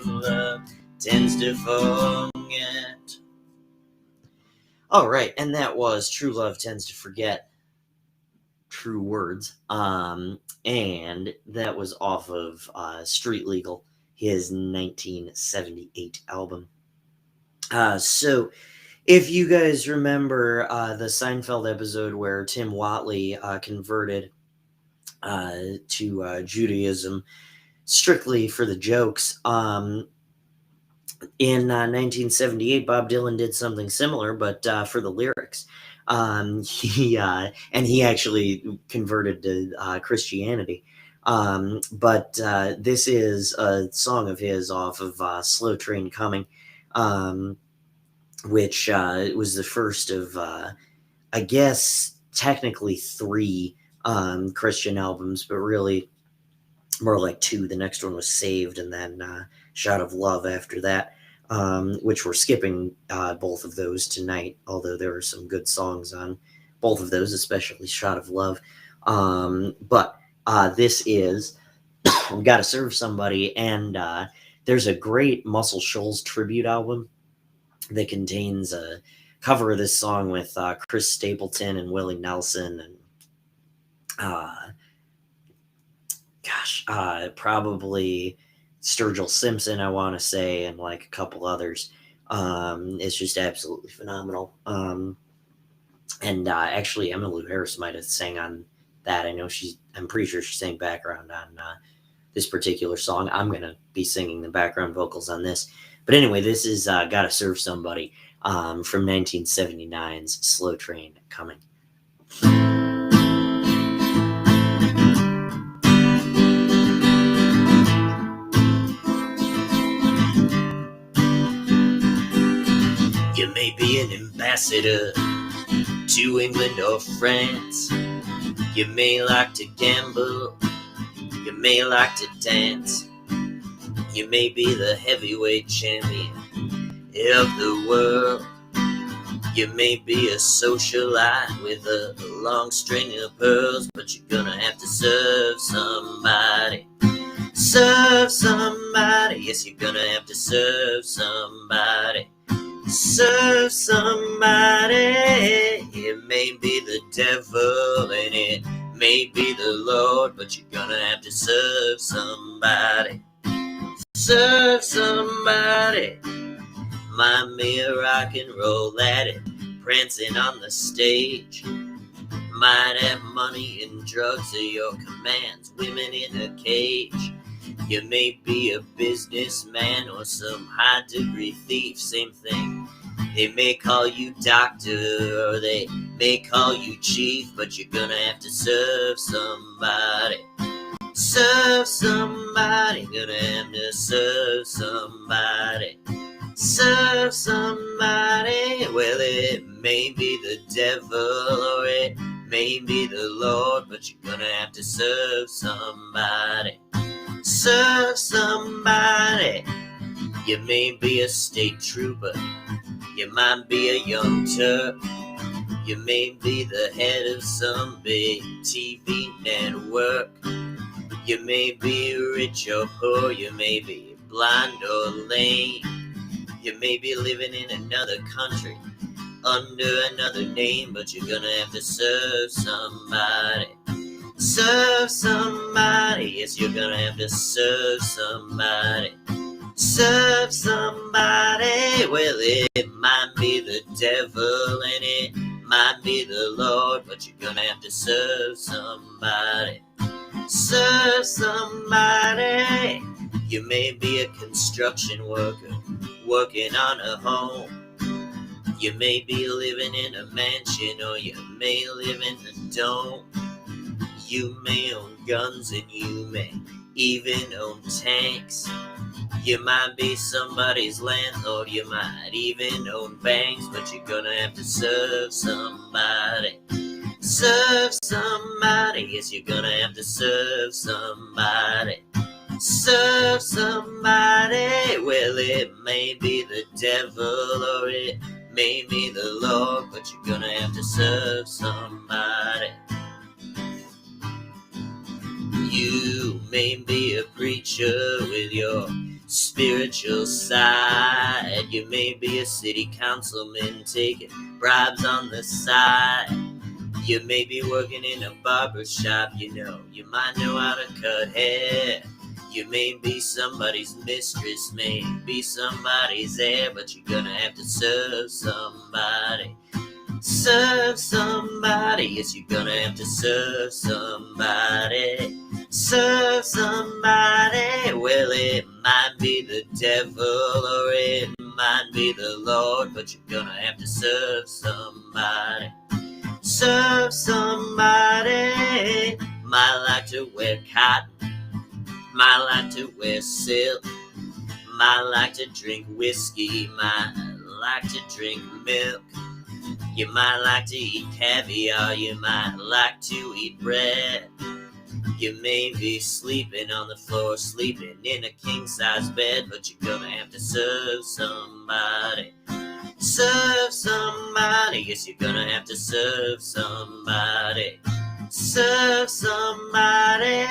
love tends to forget. All right, and that was True Love Tends to Forget. True words. And that was off of Street Legal, his 1978 album. So if you guys remember the Seinfeld episode where Tim Whatley converted to Judaism strictly for the jokes, in 1978, Bob Dylan did something similar, but for the lyrics. He actually converted to Christianity. But this is a song of his off of Slow Train Coming, which was the first of, I guess, technically 3 Christian albums, but really more like 2. The next one was Saved, and then Shout of Love after that, which we're skipping both of those tonight, although there are some good songs on both of those, especially Shout of Love. But this is Gotta Serve Somebody, and there's a great Muscle Shoals tribute album that contains a cover of this song with Chris Stapleton and Willie Nelson and probably Sturgill Simpson, I want to say, and like a couple others. It's just absolutely phenomenal. And actually, Emmylou Harris might have sang on that. I'm pretty sure she sang background on this particular song. I'm going to be singing the background vocals on this. But anyway, this is Gotta Serve Somebody from 1979's Slow Train Coming. You may be an ambassador to England or France. You may like to gamble. You may like to dance. You may be the heavyweight champion of the world. You may be a socialite with a long string of pearls, but you're gonna have to serve somebody. Serve somebody. Yes, you're gonna have to serve somebody. Serve somebody. It may be the devil and it may be the Lord, but you're gonna have to serve somebody. Serve somebody. Might be a rock and roll addict prancing on the stage. Might have money and drugs at your commands, women in a cage. You may be a businessman or some high-degree thief, same thing. They may call you doctor or they may call you chief, but you're gonna have to serve somebody. Serve somebody, gonna have to serve somebody. Serve somebody. Well, it may be the devil or it may be the Lord, but you're gonna have to serve somebody. Serve somebody. You may be a state trooper. You might be a young Turk. You may be the head of some big TV network. You may be rich or poor. You may be blind or lame. You may be living in another country under another name, but you're gonna have to serve somebody. Serve somebody. Yes, you're gonna have to serve somebody. Serve somebody. Well, it might be the devil and it might be the Lord, but you're gonna have to serve somebody. serve somebody. You may be a construction worker working on a home. You may be living in a mansion, or you may live in a dome. You may own guns and you may even own tanks. You might be somebody's landlord, you might even own banks, but you're gonna have to serve somebody. Serve somebody, yes, you're gonna have to serve somebody. Serve somebody, well, it may be the devil or it may be the Lord, but you're gonna have to serve somebody. You may be a preacher with your spiritual side. You may be a city councilman taking bribes on the side. You may be working in a barber shop, you might know how to cut hair. You may be somebody's mistress, may be somebody's heir, but you're gonna have to serve somebody. Serve somebody, yes, you're gonna have to serve somebody. Serve somebody, well, it might be the devil or it might be the Lord, but you're gonna have to serve somebody. Serve somebody. Might like to wear cotton, might like to wear silk, might like to drink whiskey, might like to drink milk. You might like to eat caviar, you might like to eat bread. You may be sleeping on the floor, sleeping in a king-size bed, but you're gonna have to serve somebody. Serve somebody, yes, you're gonna have to serve somebody. Serve somebody.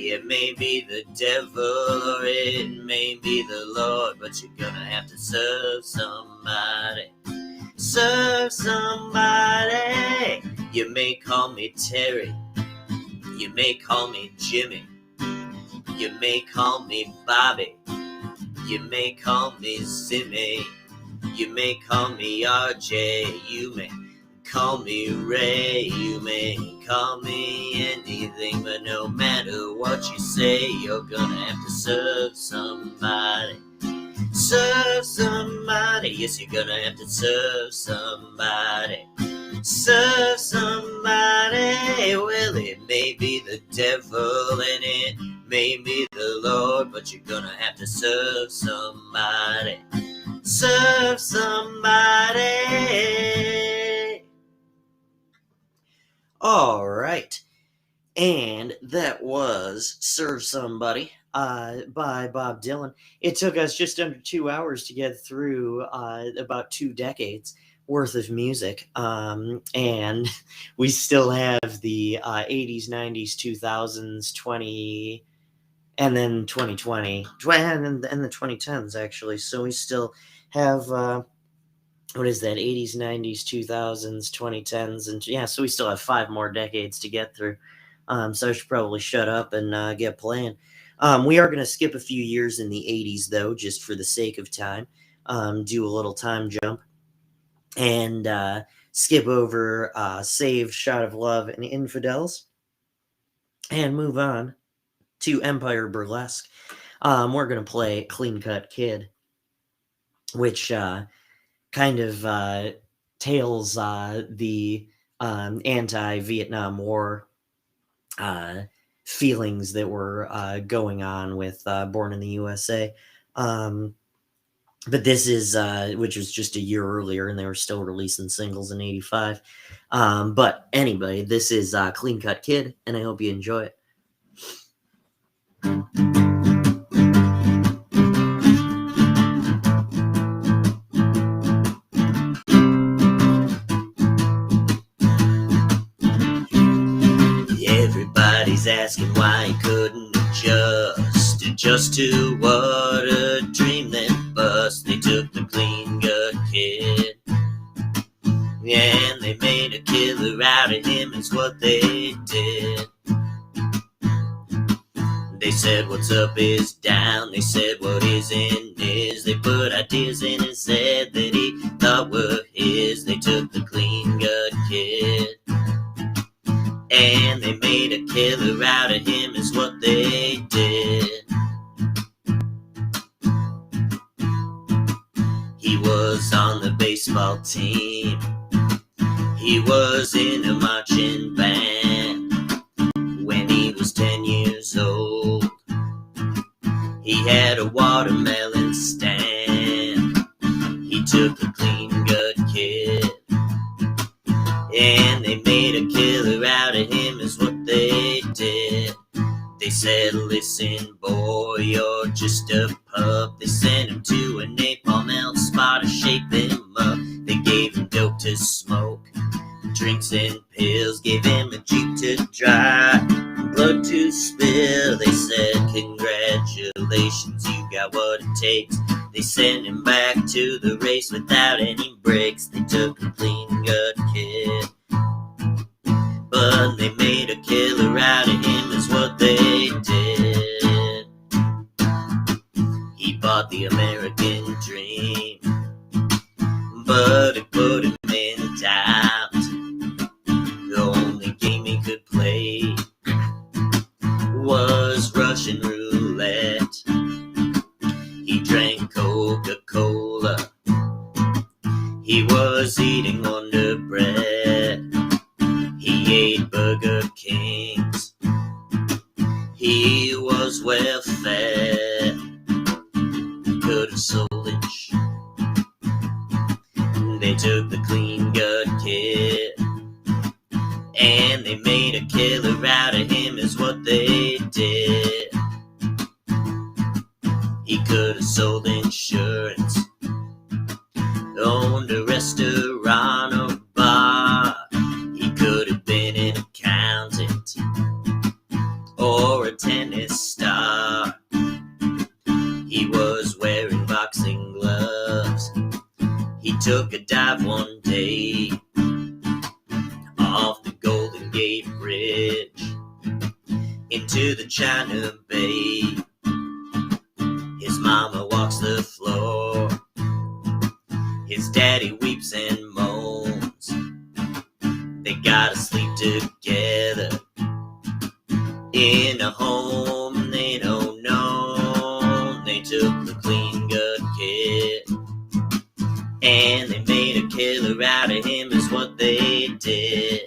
It may be the devil or it may be the Lord, but you're gonna have to serve somebody. Serve somebody. You may call me Terry, you may call me Jimmy, you may call me Bobby, you may call me Zimmy, you may call me RJ, you may call me Ray, you may call me anything, but no matter what you say, you're gonna have to serve somebody. Serve somebody, yes, you're gonna have to serve somebody. Serve somebody, well, it may be the devil and it may be the Lord, but you're gonna have to serve somebody. Serve somebody. All right. And that was Serve Somebody by Bob Dylan. It took us just under 2 hours to get through about 2 decades worth of music. And we still have the 80s, 90s, 2000s, 20, and then 2020, and the 2010s, actually. So we still have... what is that, 80s, 90s, 2000s, 2010s, and yeah, so we still have 5 more decades to get through. So I should probably shut up and get playing. We are going to skip a few years in the 80s, though, just for the sake of time. Do a little time jump. And skip over Saved, Shot of Love, and Infidels. And move on to Empire Burlesque. We're going to play Clean Cut Kid, which... kind of tails the anti-Vietnam War feelings that were going on with Born in the USA. But this is, which was just a year earlier, and they were still releasing singles in 85. But anyway, this is Clean Cut Kid, and I hope you enjoy it. Everybody's asking why he couldn't adjust to what a dream then bust. They took the Clean Cut Kid and they made a killer out of him, is what they did. They said what's up is down, they said what is in is. They put ideas in his head that he thought were his. They took the Clean Cut Kid and and they made a killer out of him is what they did. He was on the baseball team. He was in a marching band when he was 10 years old. He had a watermelon stand. He took a clean cut kid, and they made a killer out of him is what they did. They said, listen, boy, you're just a pup. They sent him to a napalm L spot to shape him up. They gave him dope to smoke, drinks and pills, gave him a Jeep to drive, blood to spill. They said, congratulations, you got what it takes. They sent him back to the race without any breaks. They took a clean gut kid, but they made a killer out of him is what they did. He bought the American dream, but it put him in doubt. The only game he could play was Russian roulette. He drank Coca-Cola. He was eating Wonder Bread. He ate Burger Kings. He was well fed. Could have sold it. They took the clean gut kid, and they made a killer out of him is what they did. He could have sold insurance, owned a restaurant or bar. He could have been an accountant or a tennis star. He was wearing boxing gloves. He took a dive one day off the Golden Gate Bridge into the China Bay. His mama walks the floor. His daddy weeps and moans. They gotta sleep together in a home they don't know. They took the clean gut kid, and they made a killer out of him is what they did.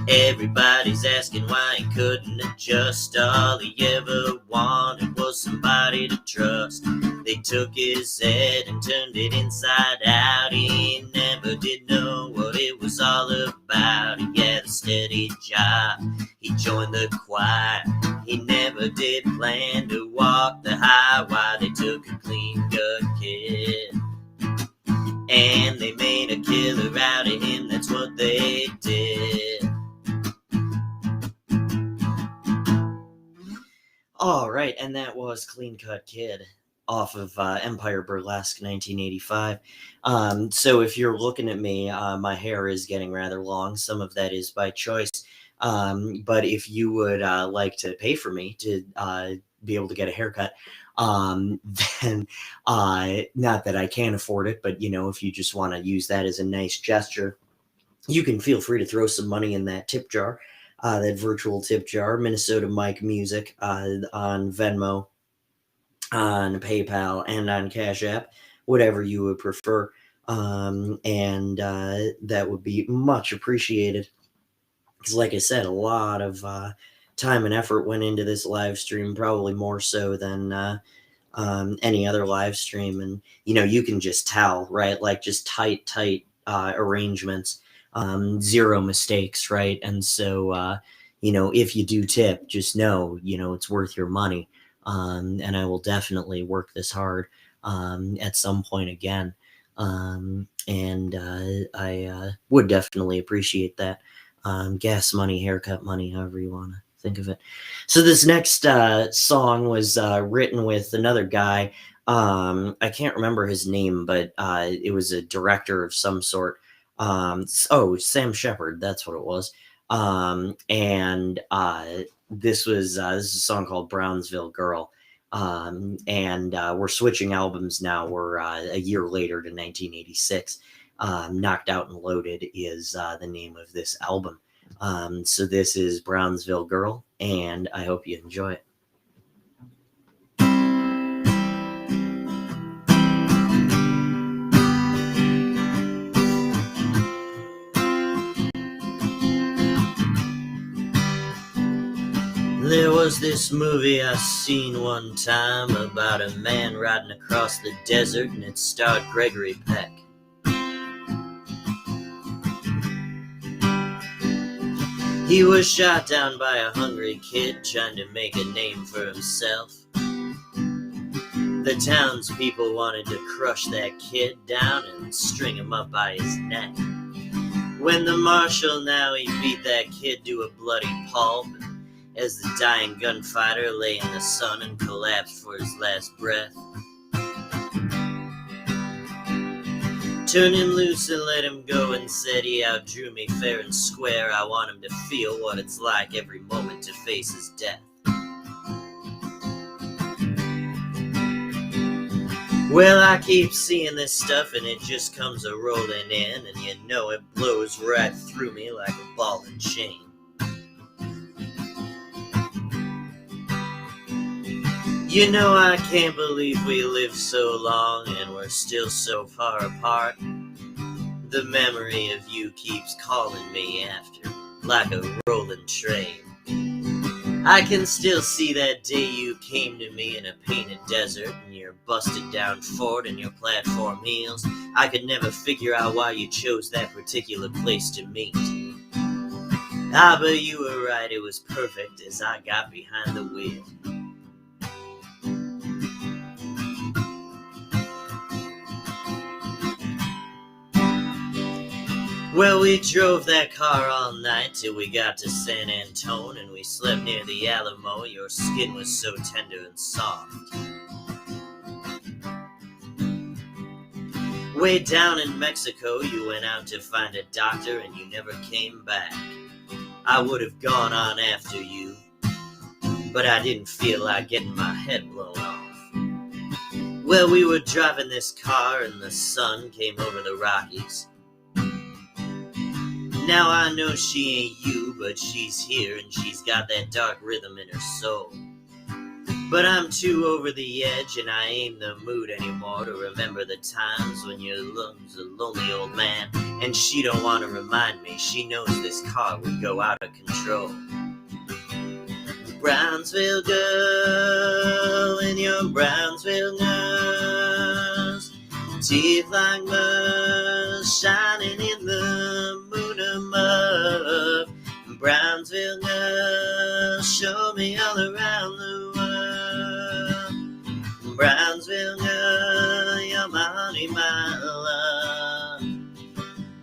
Everybody's asking why he couldn't adjust. All he ever wanted was somebody to trust. They took his head and turned it inside out. He never did know what it was all about. He had a steady job. He joined the choir. He never did plan to walk the high wire. They took a clean gut kid, and they made a killer out of him. That's what they did. All right, and that was Clean Cut Kid off of Empire Burlesque 1985. So if you're looking at me, my hair is getting rather long. Some of that is by choice. But if you would like to pay for me to be able to get a haircut, then not that I can afford it, but if you just want to use that as a nice gesture, you can feel free to throw some money in that tip jar. That virtual tip jar, Minnesota Mike Music, on Venmo, on PayPal, and on Cash App, whatever you would prefer. And that would be much appreciated. Because like I said, a lot of time and effort went into this live stream, probably more so than any other live stream. And, you can just tell, right? Like just tight arrangements. Zero mistakes, right? And so, if you do tip, just know, it's worth your money. And I will definitely work this hard at some point again. And I would definitely appreciate that. Gas money, haircut money, however you want to think of it. So this next song was written with another guy. I can't remember his name, but it was a director of some sort. Sam Shepard, that's what it was. And this is a song called Brownsville Girl. And we're switching albums now. We're a year later to 1986. Knocked Out and Loaded is the name of this album. So this is Brownsville Girl, and I hope you enjoy it. There was this movie I seen one time about a man riding across the desert, and it starred Gregory Peck. He was shot down by a hungry kid trying to make a name for himself. The townspeople wanted to crush that kid down and string him up by his neck. When the marshal now he beat that kid to a bloody pulp, as the dying gunfighter lay in the sun and collapsed for his last breath. Turned him loose and let him go and said he outdrew me fair and square. I want him to feel what it's like every moment to face his death. Well, I keep seeing this stuff and it just comes a-rolling in, and you know it blows right through me like a ball and chain. You know, I can't believe we lived so long and we're still so far apart. The memory of you keeps calling me after, like a rolling train. I can still see that day you came to me in a painted desert, and your busted down Ford and your platform heels. I could never figure out why you chose that particular place to meet. Ah, but you were right, it was perfect as I got behind the wheel. Well, we drove that car all night till we got to San Antone, and we slept near the Alamo. Your skin was so tender and soft. Way down in Mexico, you went out to find a doctor and you never came back. I would have gone on after you, but I didn't feel like getting my head blown off. Well, we were driving this car and the sun came over the Rockies. Now I know she ain't you, but she's here and she's got that dark rhythm in her soul. But I'm too over the edge and I ain't in the mood anymore to remember the times when your lungs a lonely old man, and she don't want to remind me. She knows this car would go out of control. Brownsville girl in your Brownsville nose, teeth like must shining in the moon above. Brownsville girl, show me all around the world. Brownsville girl, you're my honey, my love.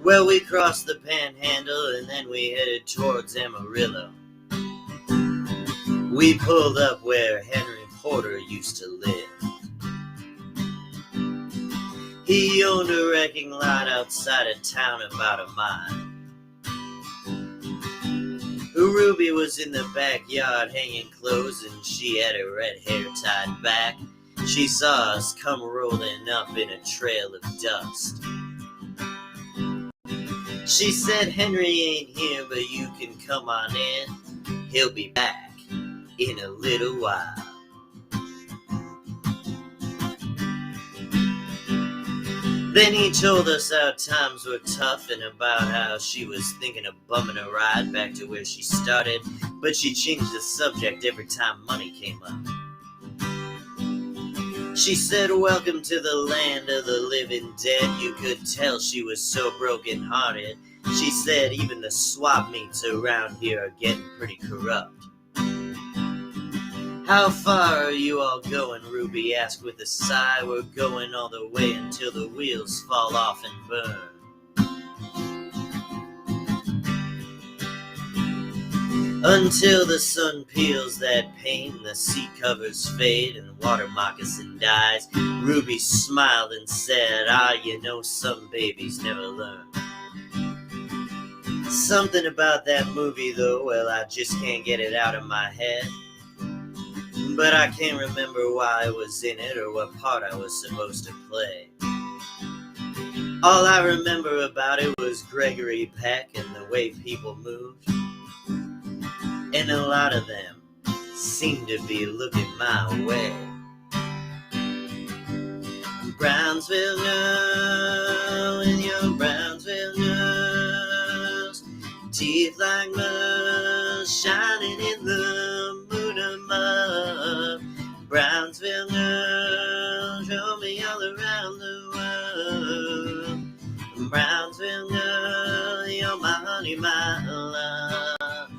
Well, we crossed the Panhandle and then we headed towards Amarillo. We pulled up where Henry Porter used to live. He owned a wrecking lot outside of town about a mile. Ruby was in the backyard hanging clothes, and she had her red hair tied back. She saw us come rolling up in a trail of dust. She said, Henry ain't here, but you can come on in. He'll be back in a little while. Then he told us how times were tough and about how she was thinking of bumming a ride back to where she started, but she changed the subject every time money came up. She said, welcome to the land of the living dead. You could tell she was so broken-hearted. She said, even the swap meets around here are getting pretty corrupt. How far are you all going? Ruby asked with a sigh. We're going all the way until the wheels fall off and burn. Until the sun peels that paint, the seat covers fade, and water moccasin dies. Ruby smiled and said, you know some babies never learn. Something about that movie though, well, I just can't get it out of my head. But I can't remember why I was in it or what part I was supposed to play. All I remember about it was Gregory Peck and the way people moved. And a lot of them seemed to be looking my way. Brownsville girl, with your Brownsville girls, teeth like mud, shining in the moon of mud. Brownsville girl, show me all around the world. Brownsville girl, you're my honey, my love.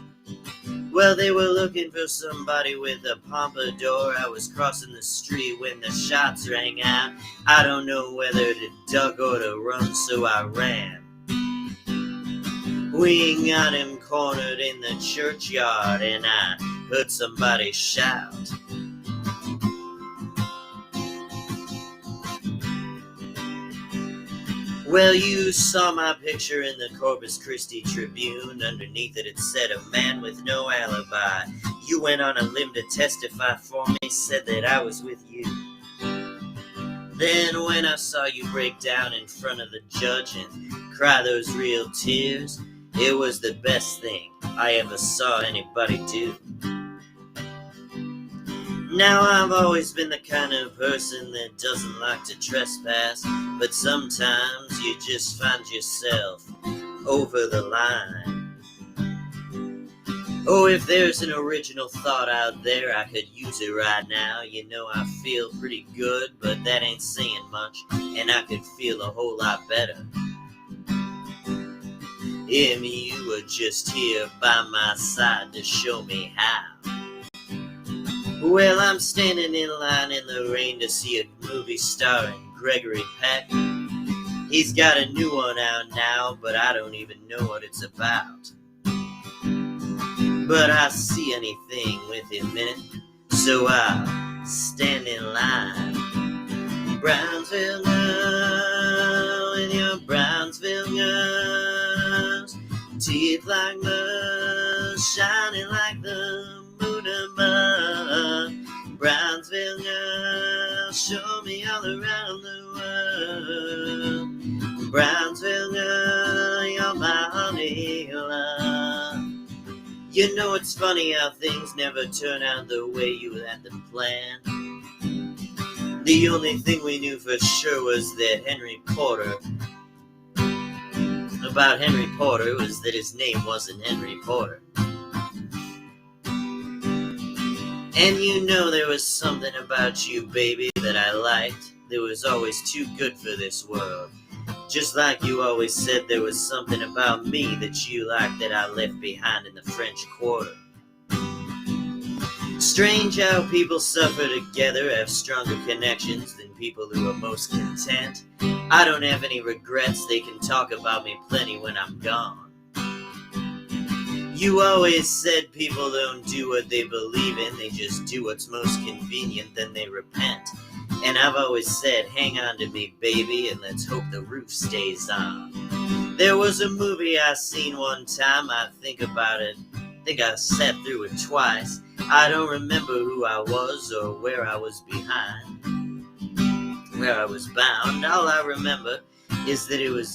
Well, they were looking for somebody with a pompadour. I was crossing the street when the shots rang out. I don't know whether to duck or to run, so I ran. We got him cornered in the churchyard, and I heard somebody shout. Well, you saw my picture in the Corpus Christi Tribune. Underneath it said a man with no alibi. You went on a limb to testify for me, said that I was with you. Then when I saw you break down in front of the judge and cry those real tears, it was the best thing I ever saw anybody do. Now, I've always been the kind of person that doesn't like to trespass, but sometimes you just find yourself over the line. Oh, if there's an original thought out there, I could use it right now. You know, I feel pretty good, but that ain't saying much, and I could feel a whole lot better if you were just here by my side to show me how. Well, I'm standing in line in the rain to see a movie starring Gregory Peck. He's got a new one out now, but I don't even know what it's about. But I see anything with him in it, so I'll stand in line. Brownsville girl, with your Brownsville girls, teeth like mud, shining like the moon of mud. Brownsville girl, show me all around the world. Brownsville girl, you're my honey love. You know, it's funny how things never turn out the way you had them planned. The only thing we knew for sure was that about Henry Porter was that his name wasn't Henry Porter. And you know, there was something about you, baby, that I liked. That was always too good for this world. Just like you always said there was something about me that you liked that I left behind in the French Quarter. Strange how people suffer together, have stronger connections than people who are most content. I don't have any regrets, they can talk about me plenty when I'm gone. You always said people don't do what they believe in, they just do what's most convenient, then they repent. And I've always said, hang on to me, baby, and let's hope the roof stays on. There was a movie I seen one time, I think about it, think I sat through it twice. I don't remember who I was or where I was bound. All I remember is that it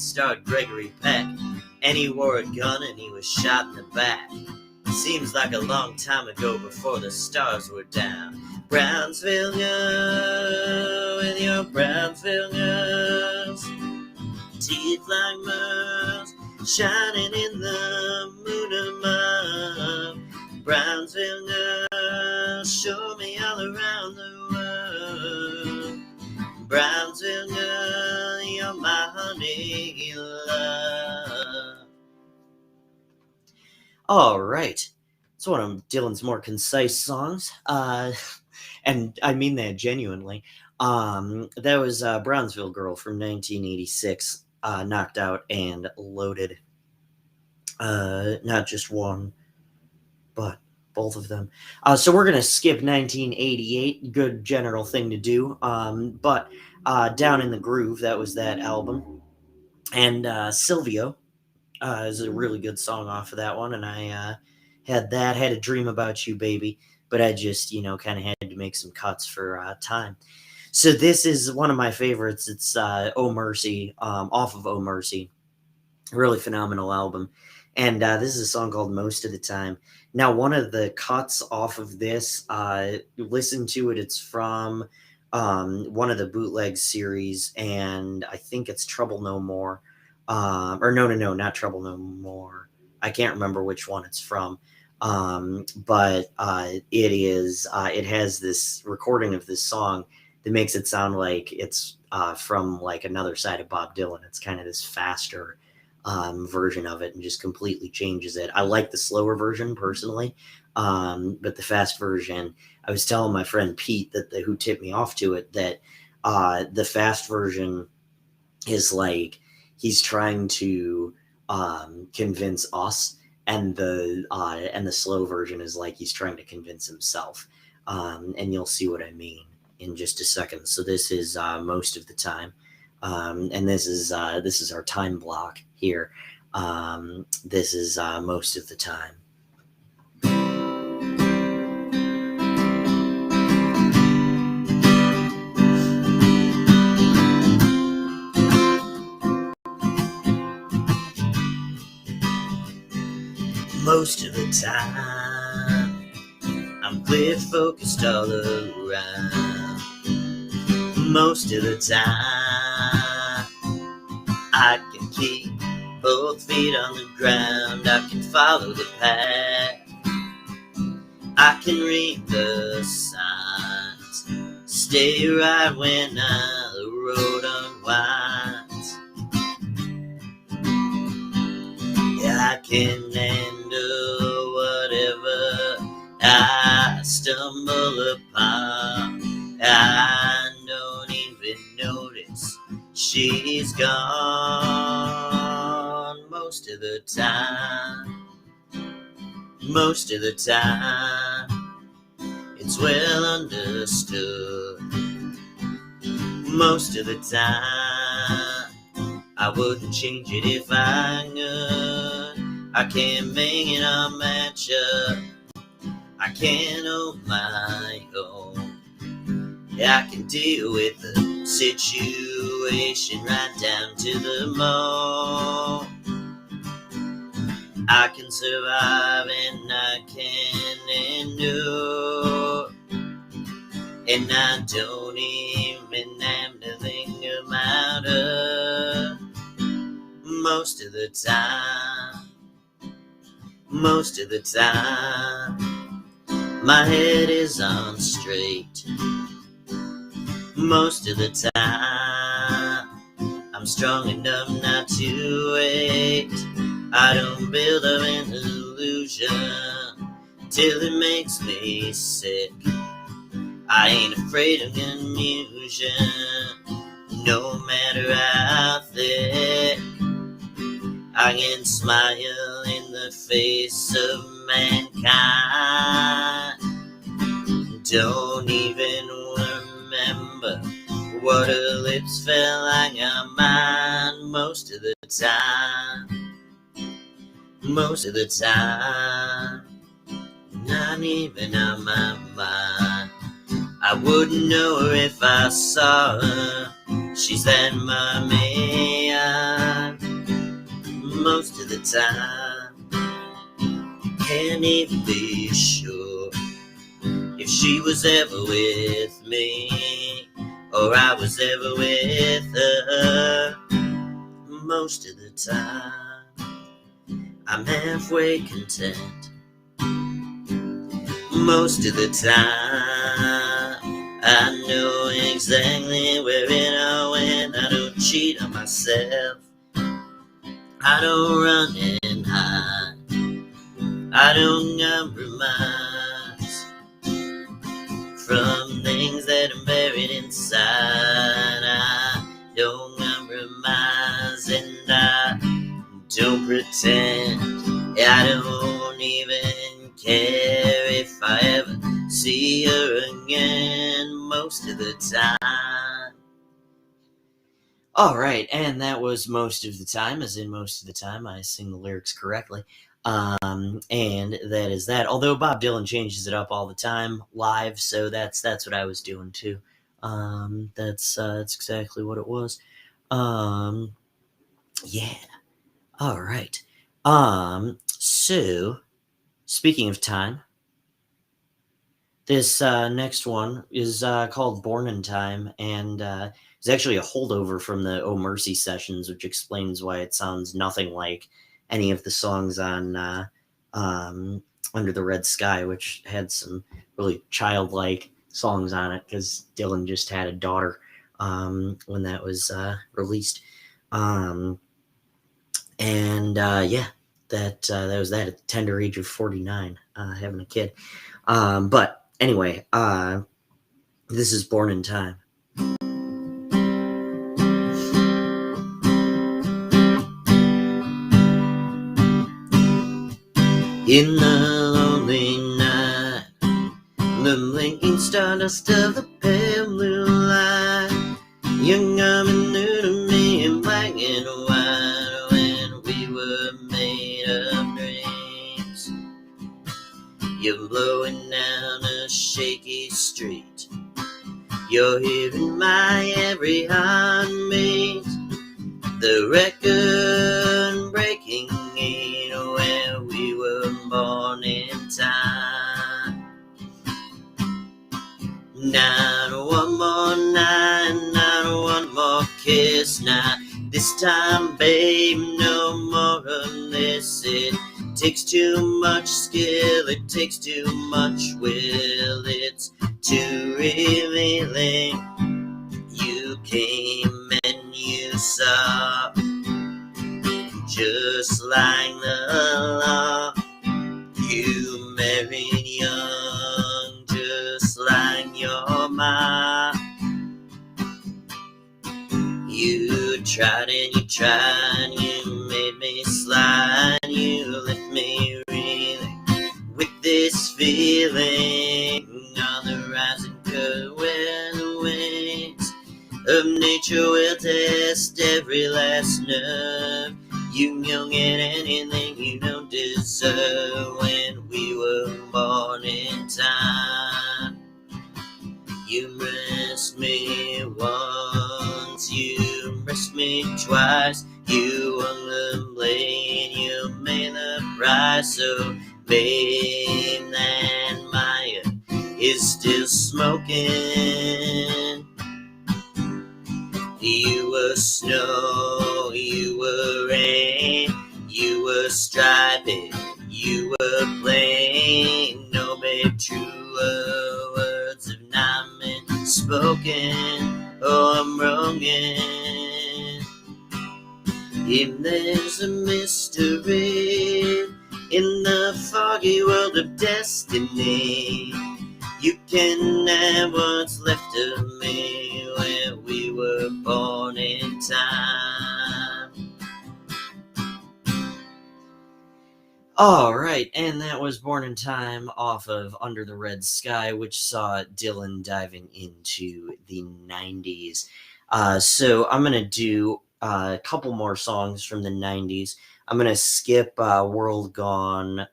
starred Gregory Peck, and he wore a gun and he was shot in the back. Seems like a long time ago before the stars were down. Brownsville girl, with your Brownsville girls, teeth like murs, shining in the moon of mud. Brownsville girl, show me all around the world. Brownsville girl, you're my honey love. All right, it's one of Dylan's more concise songs, and I mean that genuinely. That was Brownsville Girl from 1986, Knocked Out and Loaded. Not just one, but both of them. So we're going to skip 1988, good general thing to do, but Down in the Groove, that was that album. And Silvio is a really good song off of that one, and I had a dream about you, baby, but I just, kind of had to make some cuts for time. So this is one of my favorites. It's Oh Mercy, off of Oh Mercy. Really phenomenal album. And this is a song called Most of the Time. Now, one of the cuts off of this, listen to it. It's from one of the bootleg series, and I think it's Trouble No More. Or no, no, no, not Trouble No More. I can't remember which one it's from. But it has this recording of this song that makes it sound like it's from like another side of Bob Dylan. It's kind of this faster version of it and just completely changes it. I like the slower version personally, but the fast version, I was telling my friend Pete who tipped me off to it, that the fast version is like he's trying to convince us, and the slow version is like he's trying to convince himself. And you'll see what I mean in just a second. So this is Most of the Time. And this is our time block here. This is Most of the Time. Most of the time, I'm clear focused all around. Most of the time, I can keep both feet on the ground. I can follow the path. I can read the signs. Stay right when the road unwinds. Yeah, I can handle whatever I stumble upon. I don't even notice she's gone. Most of the time, most of the time, it's well understood. Most of the time, I wouldn't change it if I could. I can't make it all match up. I can't hold my own. I can deal with the situation right down to the bone. I can survive and I can endure. And I don't even have to think about her. Most of the time, most of the time, my head is on straight. Most of the time, I'm strong enough not to wait. I don't build up an illusion till it makes me sick. I ain't afraid of confusion, no matter how thick. I can smile in the face of mankind. Don't even remember what her lips felt like on mine. Most of the time, most of the time, not even on my mind. I wouldn't know her if I saw her. She's that my man. Most of the time, can't even be sure if she was ever with me or I was ever with her. Most of the time, I'm halfway content. Most of the time, I know exactly where it all went. I don't cheat on myself. I don't run and hide. I don't compromise from things that are buried inside. I don't compromise and I don't pretend. I don't even care if I ever see her again. Most of the time. All right, and that was Most of the Time, as in most of the time I sing the lyrics correctly. And that is that. Although Bob Dylan changes it up all the time live, so that's what I was doing too. That's exactly what it was. Yeah. All right. So speaking of time, this next one is called "Born in Time," and it's actually a holdover from the "Oh Mercy" sessions, which explains why it sounds nothing like any of the songs on um, "Under the Red Sky," which had some really childlike songs on it because Dylan just had a daughter when that was released. Um, and yeah, that was that at the tender age of 49, having a kid. But anyway, this is Born in Time. In the lonely night, the blinking stardust of the pale blue light, young arm and new to me in black and white, when we were made of dreams. You're blowing down a shaky street, you're hearing my every heartbeat, the record breaking in where we were born in time. Not one more night, not one more kiss, not this time, babe, no more of this. It takes too much skill, it takes too much will, it's too revealing. You came and you saw, just like the law. You married young, just like your ma. You tried and you tried, you made me slide, you left me reeling with this feeling on the rising curve where the wings of nature will test every last nerve. You young and anything you don't deserve. When we were born in time, you pressed me once, you pressed me twice, you hung the blade, you made the price. So babe, that fire is still smoking. You were snow, you were rain, you were striped, you were plain. No, babe, truer words have not been spoken. Oh, I'm broken. If there's a mystery in the foggy world of destiny, you can have what's left of me where we were born in time. All right, and that was Born in Time off of Under the Red Sky, which saw Dylan diving into the 90s. So I'm going to do a couple more songs from the 90s. I'm going to skip World Gone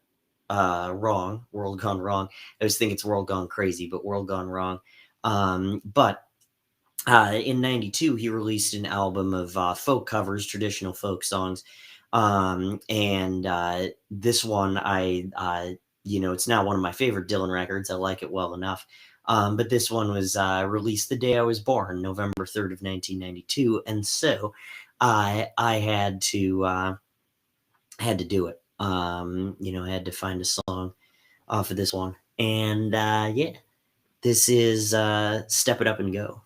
Wrong. World Gone Wrong. I always think it's World Gone Crazy, but World Gone Wrong. But in 92, he released an album of folk covers, traditional folk songs. And this one, it's not one of my favorite Dylan records. I like it well enough. But this one was released the day I was born, November 3rd of 1992. And so I had to do it. I had to find a song off of this one. And yeah, this is Step It Up and Go.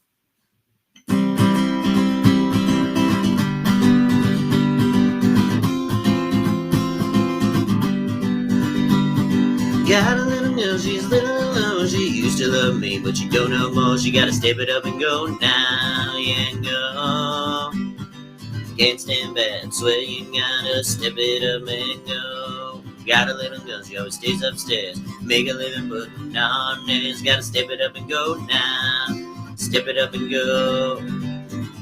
Got a little girl, she's little alone. She used to love me, but she don't know more. She gotta step it up and go now, yeah, go. Can't stand bad, swear you gotta step it up and go. Got a little girl, she always stays upstairs. Make a living, but on days. Gotta step it up and go now. Step it up and go.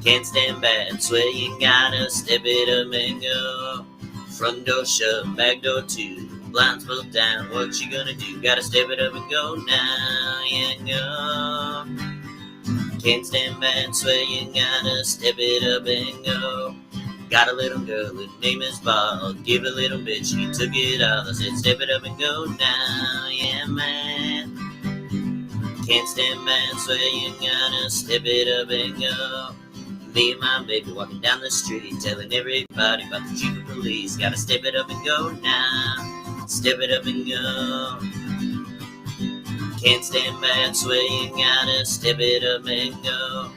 Can't stand bad, swear you gotta step it up and go. Front door shut, back door too. Blinds pulled down, what you gonna do? Gotta step it up and go now, yeah, go. Can't stand bad, swear you gotta step it up and go. Got a little girl, her name is Bob. Give a little bitch, she took it all. I said, step it up and go now, yeah, man. Can't stand man, swear you gotta step it up and go. Me and my baby walking down the street, telling everybody about the chief of police. Gotta step it up and go now. Step it up and go. Can't stand bad, swear you gotta step it up and go.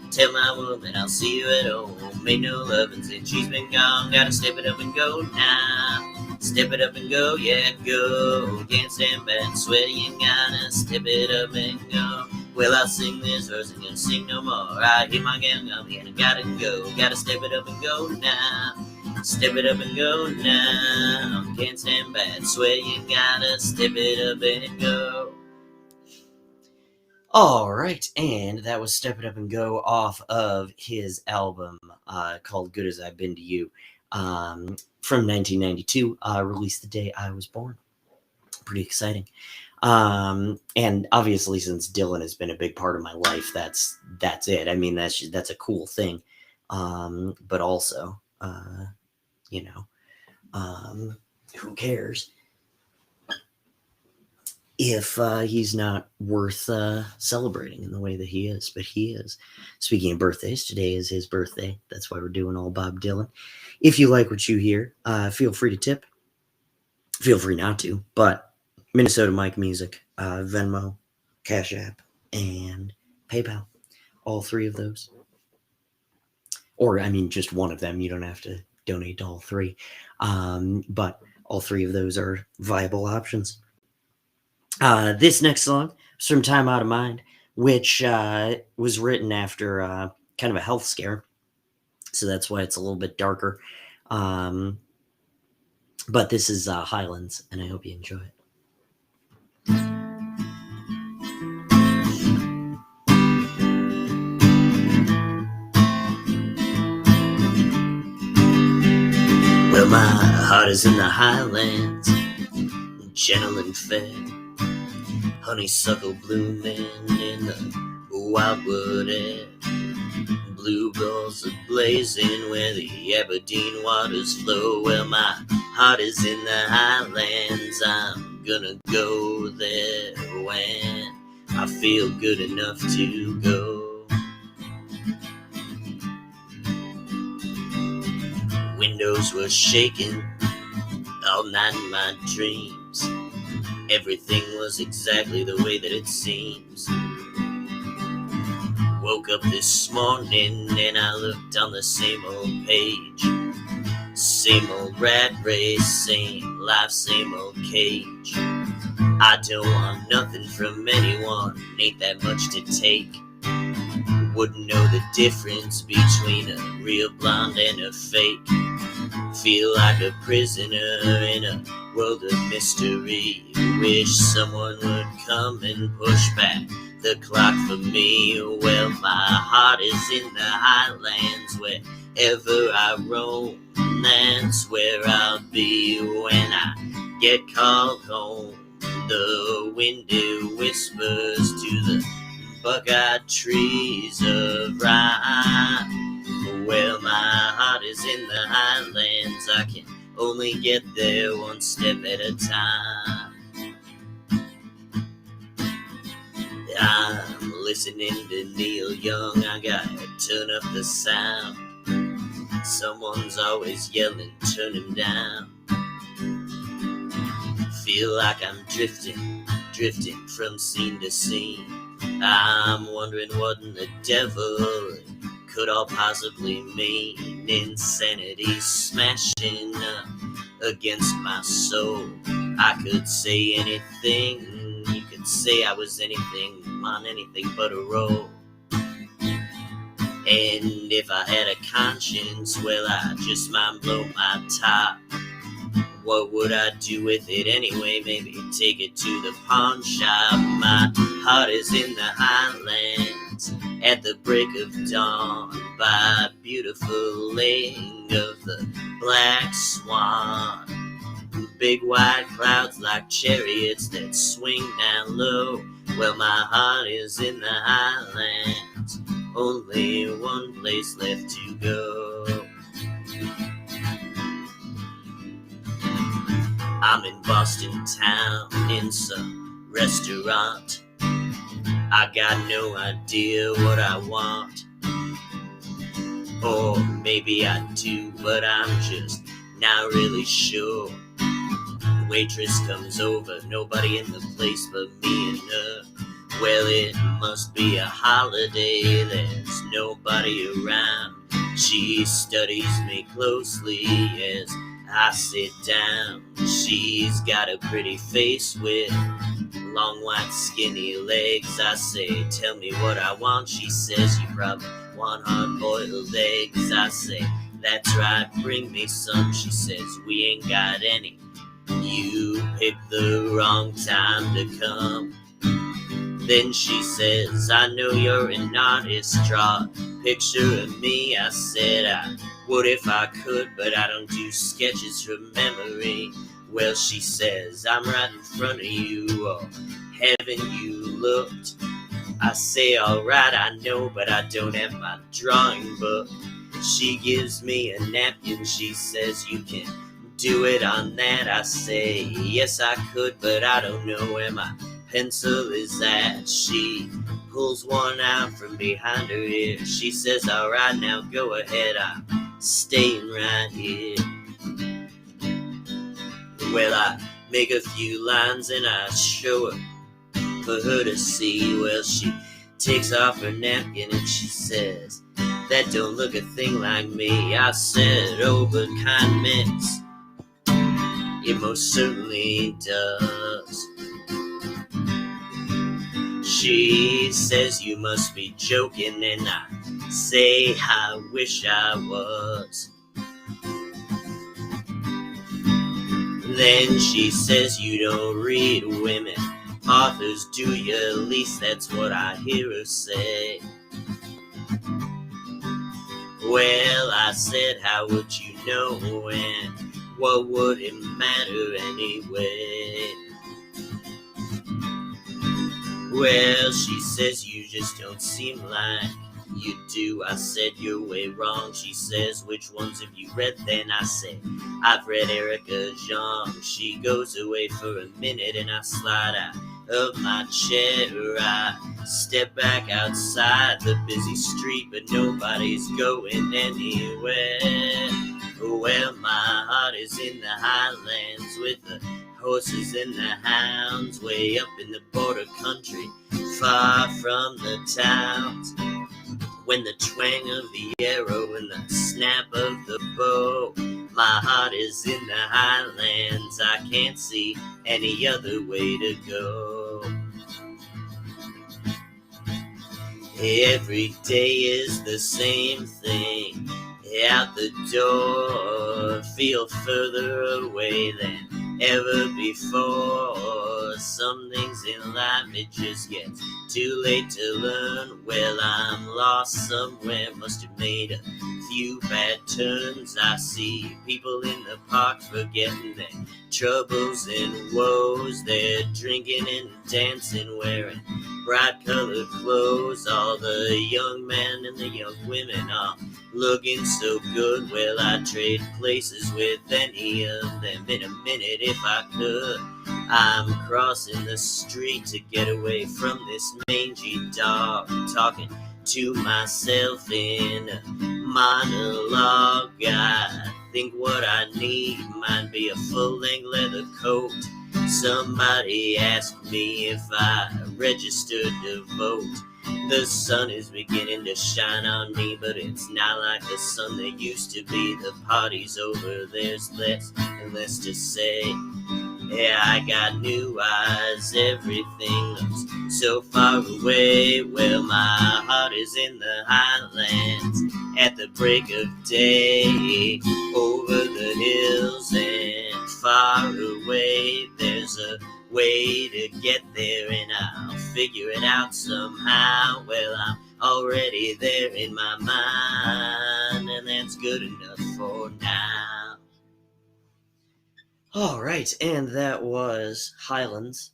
Tell my woman I'll see you at home. Made no lovin' since she's been gone. Gotta step it up and go now. Step it up and go, yeah, go. Can't stand bad, swear you gotta step it up and go. Well, I'll sing this verse and gonna sing no more. I hear my gal coming and I gotta go. Gotta step it up and go now. Step it up and go now. Can't stand bad, swear you gotta step it up and go. All right, and that was Step It Up and Go off of his album called Good As I've Been to You from 1992, released the day I was born. Pretty exciting. And obviously, since Dylan has been a big part of my life, that's it. I mean, that's a cool thing. But also, who cares if he's not worth celebrating in the way that he is? But he is. Speaking of birthdays, today is his birthday. That's why we're doing all Bob Dylan. If you like what you hear, feel free to tip. Feel free not to, but Minnesota Mike Music, Venmo, Cash App, and PayPal. All three of those. Or, I mean, just one of them. You don't have to donate to all three. But all three of those are viable options. This next song is from Time Out of Mind, which was written after kind of a health scare. So that's why it's a little bit darker. But this is Highlands, and I hope you enjoy it. Well, my heart is in the Highlands, gentle and fair, honeysuckle blooming in the wildwood air, bluebells are blazing where the Aberdeen waters flow. Well, my heart is in the Highlands, I'm gonna go there when I feel good enough to go. Windows were shaking all night in my dreams. Everything was exactly the way that it seems. Woke up this morning and I looked on the same old page. Same old rat race, same life, same old cage. I don't want nothing from anyone, ain't that much to take. Wouldn't know the difference between a real blonde and a fake. Feel like a prisoner in a world of mystery. Wish someone would come and push back the clock for me. Well, my heart is in the Highlands, wherever I roam. That's where I'll be when I get called home. The wind it whispers to the buckeye trees of rye. Well, my heart is in the Highlands, I can only get there one step at a time. I'm listening to Neil Young, I gotta turn up the sound. Someone's always yelling, turn him down. Feel like I'm drifting from scene to scene. I'm wondering what in the devil could all possibly mean. Insanity smashing up against my soul. I could say anything, you could say I was anything, on anything but a roll. And if I had a conscience, well, I just might blow my top. What would I do with it anyway? Maybe take it to the pawn shop. My heart is in the Highlands at the break of dawn by a beautiful lake of the Black Swan. Big white clouds like chariots that swing down low. Well, my heart is in the Highlands only one place left to go. I'm in Boston town in some restaurant. I got no idea what I want. Or maybe I do, but I'm just not really sure. The waitress comes over, nobody in the place but me and her. Well, it must be a holiday, there's nobody around. She studies me closely as I sit down. She's got a pretty face with long, white, skinny legs. I say, tell me what I want. She says, you probably want hard-boiled eggs. I say, that's right, bring me some. She says, we ain't got any. You picked the wrong time to come. Then she says, I know you're an artist, draw a picture of me. I said I would if I could, but I don't do sketches from memory. Well, she says, I'm right in front of you, oh, haven't you looked? I say, alright, I know, but I don't have my drawing book. She gives me a napkin, she says, you can do it on that. I say, yes I could, but I don't know where my pencil is at. She pulls one out from behind her ear. She says, alright, now go ahead, I'm staying right here. Well, I make a few lines and I show her for her to see. Well, she takes off her napkin and she says, that don't look a thing like me. I said, oh, but kind miss, it most certainly does. She says, you must be joking, and I say, I wish I was. Then she says, you don't read women authors, do you? At least that's what I hear her say. Well, I said, how would you know, and what would it matter anyway? Well, she says, you just don't seem like you do. I said, you're way wrong. She says, which ones have you read then? I say, I've read Erica Jong. She goes away for a minute and I slide out of my chair. I step back outside the busy street, but nobody's going anywhere. Well, my heart is in the highlands with the horses and the hounds, way up in the border country, far from the towns. When the twang of the arrow and the snap of the bow, my heart is in the highlands. I can't see any other way to go. Every day is the same thing. Out the door, feel further away than ever before. Some things in life, it just gets too late to learn. Well, I'm lost somewhere, must have made a few bad turns. I see people in the park forgetting their troubles and woes. They're drinking and dancing, wearing bright colored clothes. All the young men and the young women are looking so good. Well, I'd trade places with any of them in a minute if I could. I'm crossing the street to get away from this mangy dog, talking to myself in a monologue. I think what I need might be a full-length leather coat. Somebody asked me if I registered to vote. The sun is beginning to shine on me, but it's not like the sun that used to be. The party's over, there's less and less to say. Yeah, I got new eyes, everything looks so far away. Well, my heart is in the highlands at the break of day. Over the hills and far away, there's a way to get there, and I'll figure it out somehow. Well, I'm already there in my mind, and that's good enough for now. All right, and that was Highlands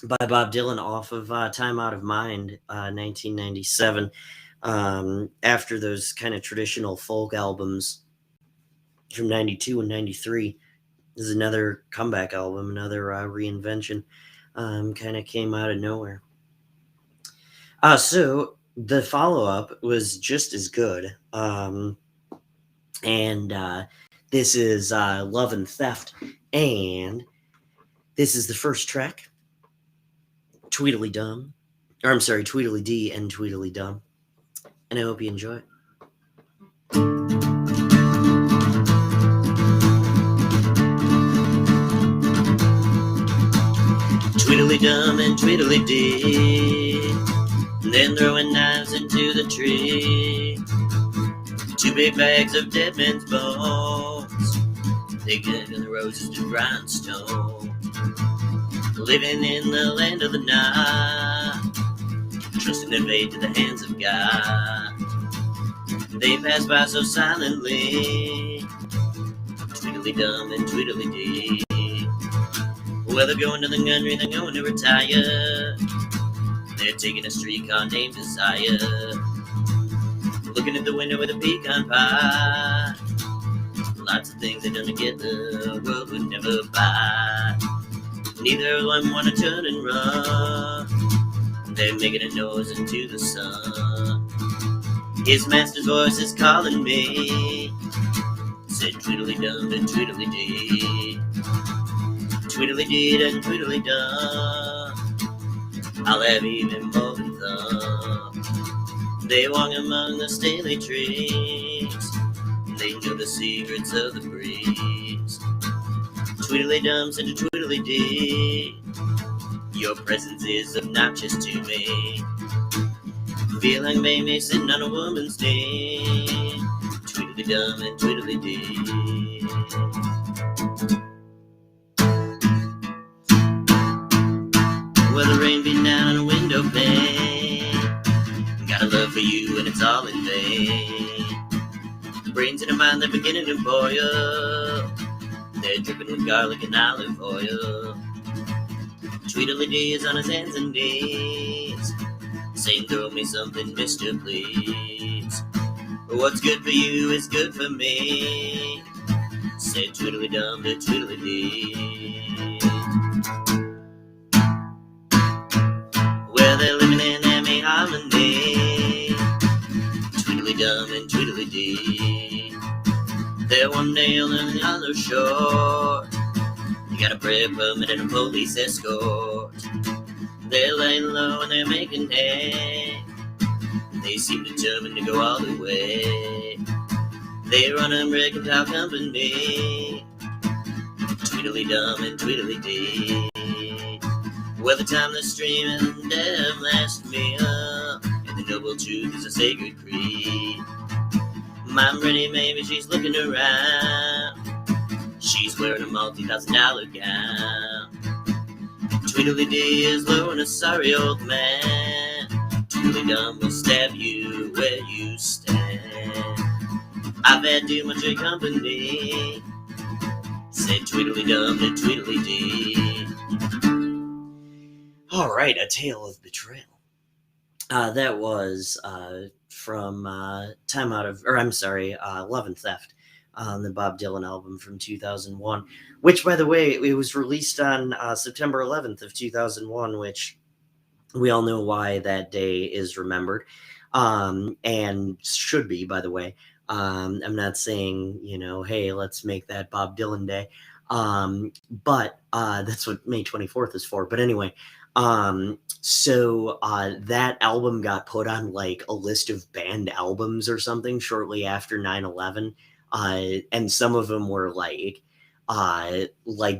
by Bob Dylan off of Time Out of Mind, 1997. After those kind of traditional folk albums from 92 and 93. This is another comeback album, another reinvention. Kind of came out of nowhere. So the follow-up was just as good. And this is Love and Theft. And this is the first track, Tweedledum. Or I'm sorry, Tweedledee and Tweedledum. And I hope you enjoy it. Tweedledum and Tweedledee, then throwing knives into the tree. 2 big bags of dead men's bones, digging the roses to grindstone. Living in the land of the night, trusting their fate to the hands of God. They pass by so silently, Tweedledum and Tweedledee. Well, they're going to the country, they're going to retire. They're taking a streetcar named Desire. Looking at the window with a pecan pie. Lots of things they done to get the world would never buy. Neither of them want to turn and run. They're making a noise into the sun. His master's voice is calling me, said Tweedledum and Tweedledee. Tweedledee and Tweedledum, I'll have even more than thumb. They walk among the stately trees, they know the secrets of the breeze. Tweedledum said to Tweedledee, your presence is obnoxious to me. Feel like baby sitting on a woman's knee. Tweedledum and Tweedledee. Well, the rain beat down on a window pane. Got a love for you and it's all in vain. The brains in her mind, they're beginning to boil. They're dripping with garlic and olive oil. Tweedledee is on his hands and knees, saying, throw me something, mister, please. What's good for you is good for me, said Tweedledum to Tweedledee. Well, they're living in happy harmony, Tweedledum and Tweedledee. They're one day on the other shore. You got a prayer permit and a police escort. They're laying low and they're making hay. They seem determined to go all the way. They run a mercantile company, Tweedledum and Tweedledee. Well, the time the stream and death last me up, and the noble truth is a sacred creed. My pretty baby, she's looking around. She's wearing a multi-$1,000 gown. Tweedledee is low and a sorry old man. Tweedledum will stab you where you stand. I've had too much of company, said Tweedledum to Tweedledee. All right, A Tale of Betrayal. That was from Love and Theft, the Bob Dylan album from 2001, which, by the way, it was released on September 11th of 2001, which we all know why that day is remembered, and should be, by the way. I'm not saying, hey, let's make that Bob Dylan Day, but that's what May 24th is for. But anyway, so that album got put on like a list of banned albums or something shortly after 9/11. And some of them were like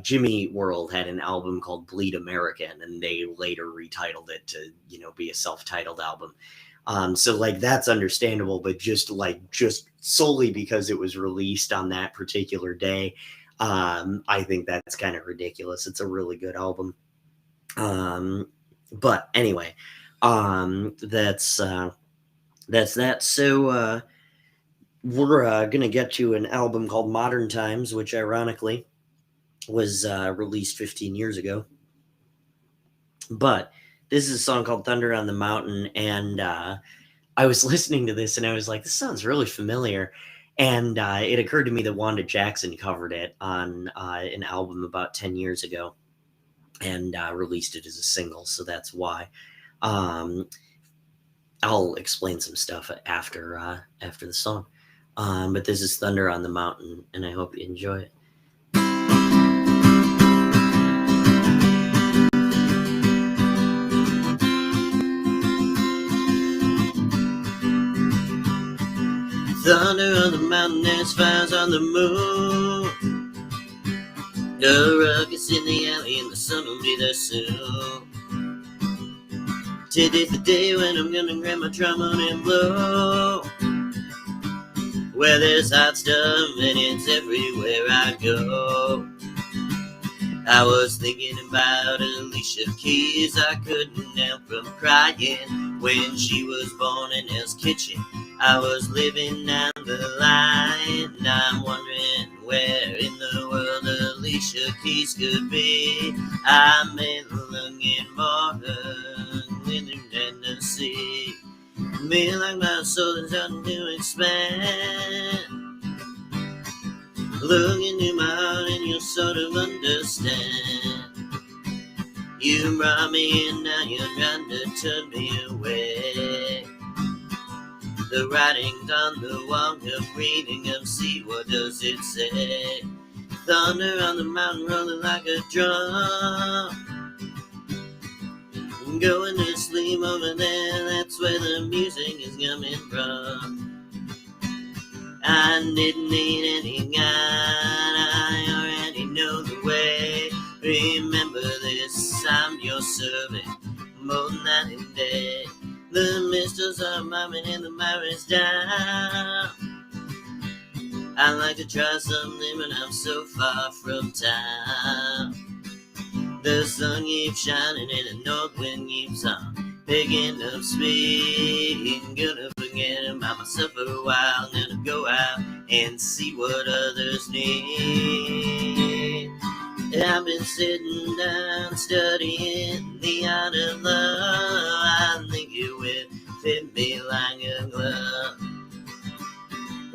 Jimmy Eat World had an album called Bleed American, and they later retitled it to, be a self-titled album. So like that's understandable, but just solely because it was released on that particular day, I think that's kind of ridiculous. It's a really good album. But anyway, that's that. So we're gonna get to an album called Modern Times, which ironically was released 15 years ago. But this is a song called Thunder on the Mountain, and I was listening to this and I was like, this sounds really familiar. And it occurred to me that Wanda Jackson covered it on an album about 10 years ago and released it as a single. So that's why. Um, I'll explain some stuff after the song. But this is Thunder on the Mountain, and I hope you enjoy it. Thunder on the mountain, there's fires on the moon. The ruckus in the alley, and the sun will be there soon. Today's the day when I'm gonna grab my trombone and blow. Where there's hot stuff and it's everywhere I go. I was thinking about Alicia Keys. I couldn't help from crying when she was born in Hell's Kitchen. I was living down the line. I'm wondering where in the world Alicia Keys could be. I'm looking for her in Tennessee. Me like my soul is starting to expand. Look into my heart and you'll sort of understand. You brought me in, now you're trying to turn me away. The writing's on the wall, I'm reading them, see what does it say. Thunder on the mountain rolling like a drum. Going to sleep over there, that's where the music is coming from. I didn't need any guide, I already know the way. Remember this, I'm your servant, both night and day. The mistrels are miming and the mirror's down. I like to try something but I'm so far from town. The sun keeps shining and the north wind keeps on picking up speed. Gonna forget about myself for a while. Gonna go out and see what others need. I've been sitting down studying the art of love. I think it would fit me like a glove.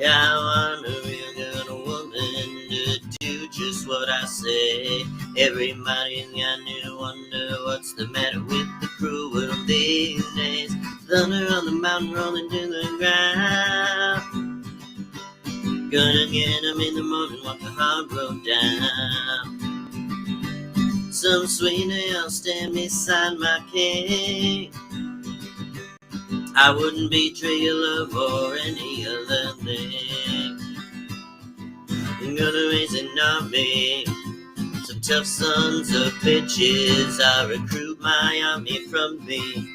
I want a real good woman to do just what I say. Everybody got to wonder what's the matter with the cruel world these days. Thunder on the mountain rolling to the ground. Gonna get them in the morning, walk the hard road down. Some sweet day I'll stand beside my king. I wouldn't betray your love or any other thing. I'm gonna raise an army, some tough sons of bitches. I recruit my army from the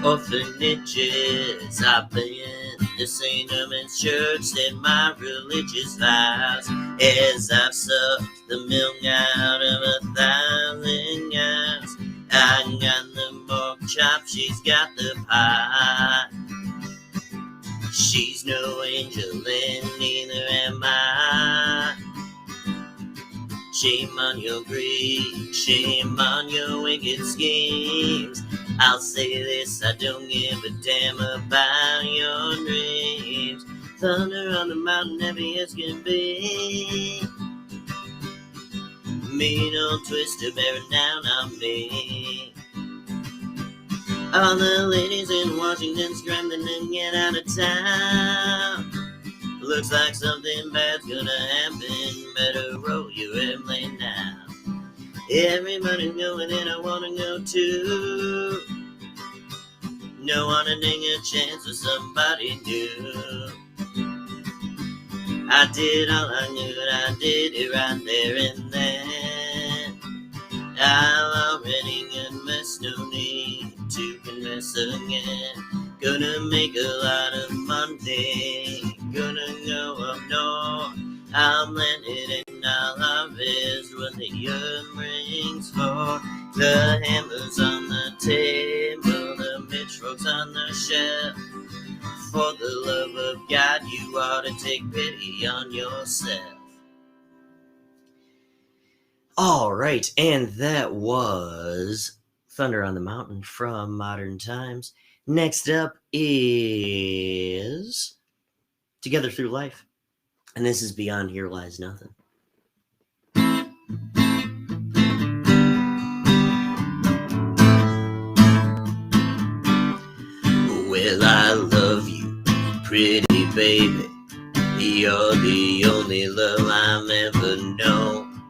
orphanages. I've been to St. Herman's Church, said my religious vows as I've sucked the milk out of 1,000 cows. I got the pork chop, she's got the pie. She's no angel and neither am I. Shame on your greed, shame on your wicked schemes. I'll say this, I don't give a damn about your dreams. Thunder on the mountain, heavy as can be. Mean old twister bearing down on me. All the ladies in Washington scrambling to get out of town. Looks like something bad's gonna happen. Better roll your airplane now. Everybody's going and I wanna go too. No wanna take a chance with somebody new. I did all I knew, I did it right there and then. I've already confessed, no need to confess again. Gonna make a lot of money, gonna go up north. I'm landed and I'll harvest what the earth brings forth. The hammer's on the table, the pitchfork's on the shelf. For the love of God, you ought to take pity on yourself. All right, and that was Thunder on the Mountain from Modern Times. Next up is Together Through Life, and this is Beyond Here Lies Nothing. Well, I love you, pretty baby. You're the only love I'm ever known.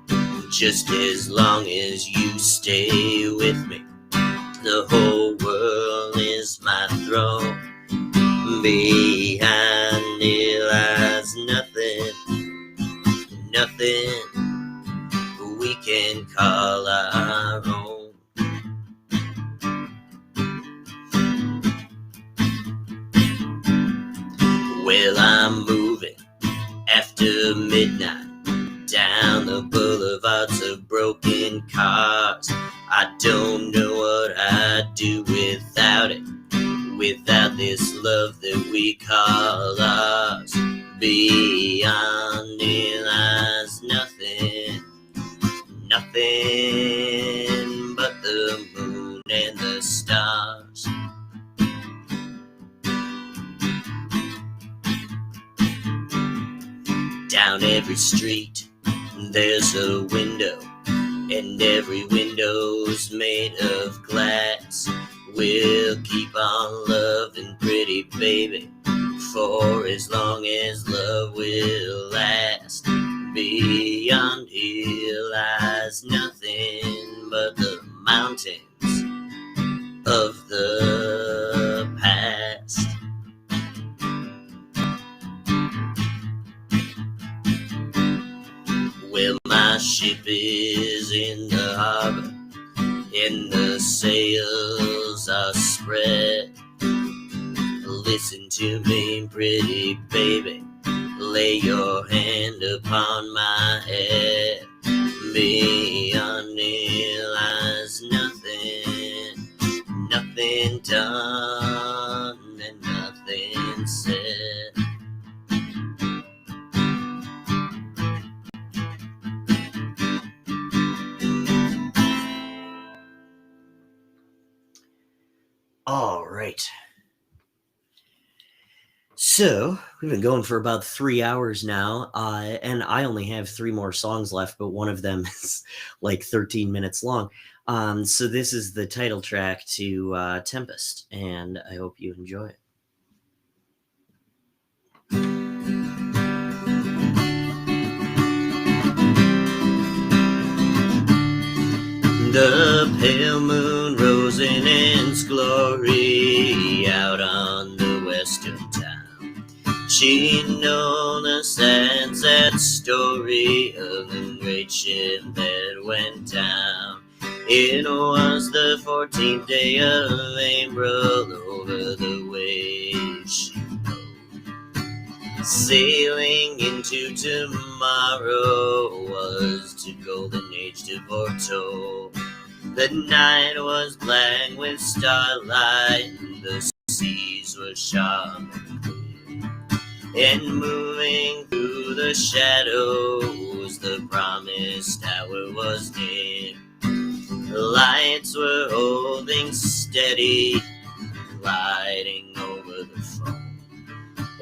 Just as long as you stay with me, the whole world is my throne. Behind it lies nothing, nothing we can call our own. Well, I'm moving after midnight down the boulevards of broken cars. I don't know what I'd do without it, without this love that we call ours. Beyond it lies nothing, nothing but the moon and the stars. Down every street there's a window, and every window's made of glass. We'll keep on loving, pretty baby, for as long as love will last. Beyond here lies nothing but the mountains of the past. Well, my ship is in the harbor, and the sails are spread. Listen to me, pretty baby, lay your hand upon my head. Beyond it lies nothing, nothing done and nothing said. All right. So we've been going for about 3 hours now, and I only have 3 more songs left, but one of them is like 13 minutes long. So this is the title track to Tempest, and I hope you enjoy it. The pale moon rose in its glory out on the western town. She known the sad, sad story of the great ship that went down. It was the 14th day of April, over the waves she rode. Sailing into tomorrow was to golden age to foretold. The night was black with starlight, and the seas were sharp and clear. And moving through the shadows, the promised hour was near. The lights were holding steady, lighting over the foam.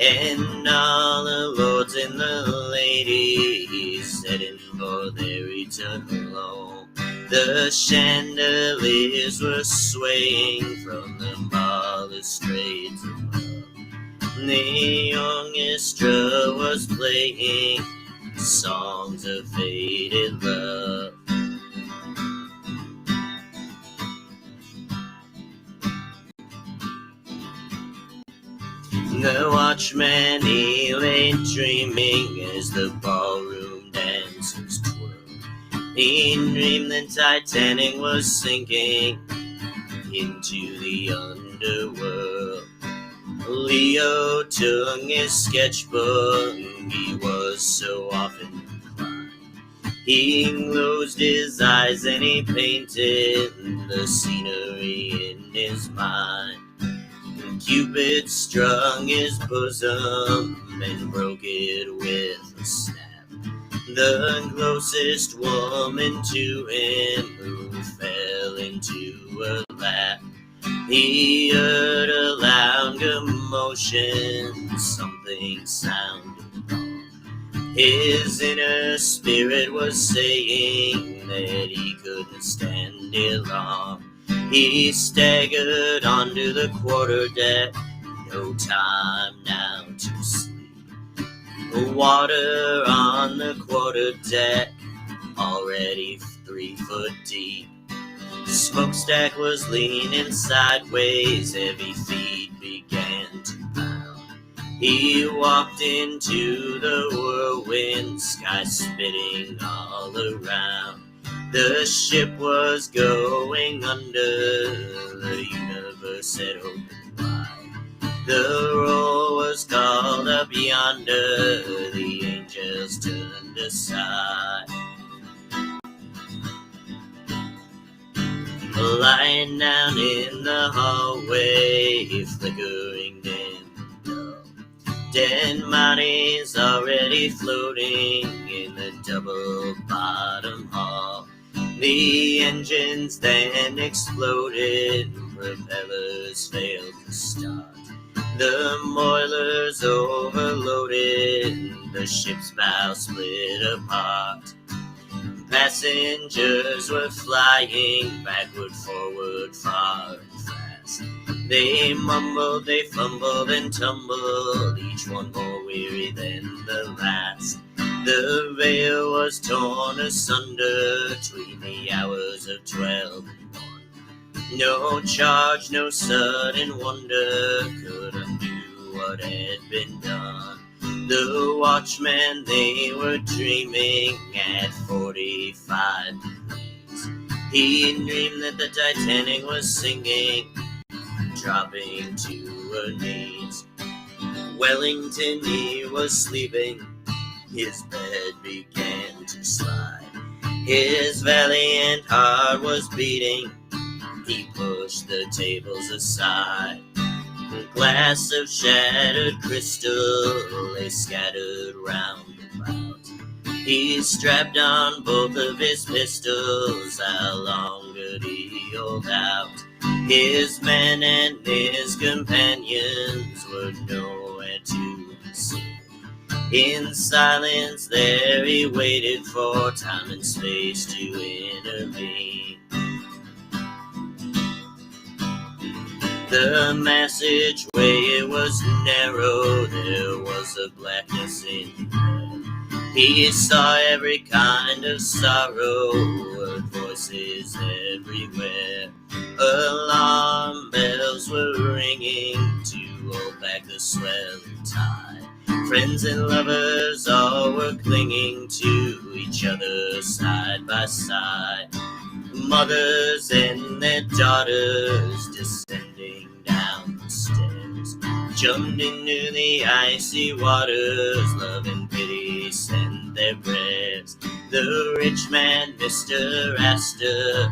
And all the lords and the ladies heading for their eternal home. The chandeliers were swaying from the balustrades above. The orchestra was playing songs of faded love. The watchman, he lay dreaming as the ballroom dancers twirled. He dreamed the Titanic was sinking into the underworld. Leo took his sketchbook, he was so often inclined. He closed his eyes and he painted the scenery in his mind. Cupid strung his bosom and broke it with a snap. The closest woman to him who fell into her lap. He heard a loud commotion, something sounded wrong. His inner spirit was saying that he couldn't stand it long. He staggered onto the quarterdeck, no time now to sleep. Water on the quarterdeck, already 3 foot deep. Smokestack was leaning sideways, heavy feet began to pound. He walked into the whirlwind, sky spitting all around. The ship was going under, the universe had opened wide. The roll was called up yonder, the angels turned aside. Lying down in the hallway, flickering dim and dull. Dead bodies already floating in the double-bottom hall. The engines then exploded, propellers failed to start. The boilers overloaded, the ship's bow split apart. Passengers were flying backward, forward, far and fast. They mumbled, they fumbled and tumbled, each one more weary than the last. The veil was torn asunder between the hours of 12 and 1. No charge, no sudden wonder could undo what had been done. The watchmen, they were dreaming at 45 degrees. He dreamed that the Titanic was sinking, dropping to her knees. Wellington, he was sleeping, his bed began to slide. His valiant heart was beating, he pushed the tables aside. A glass of shattered crystal lay scattered round about. He strapped on both of his pistols, how long could he hold out? His men and his companions were nowhere to be seen. In silence there he waited for time and space to intervene. The passageway, it was narrow, there was a blackness in bed. He saw every kind of sorrow, heard voices everywhere. Alarm bells were ringing to hold back the swelling tide. Friends and lovers all were clinging to each other side by side. Mothers and their daughters descending down the stairs, jumped into the icy waters, love and pity sent their prayers. The rich man, Mr. Astor,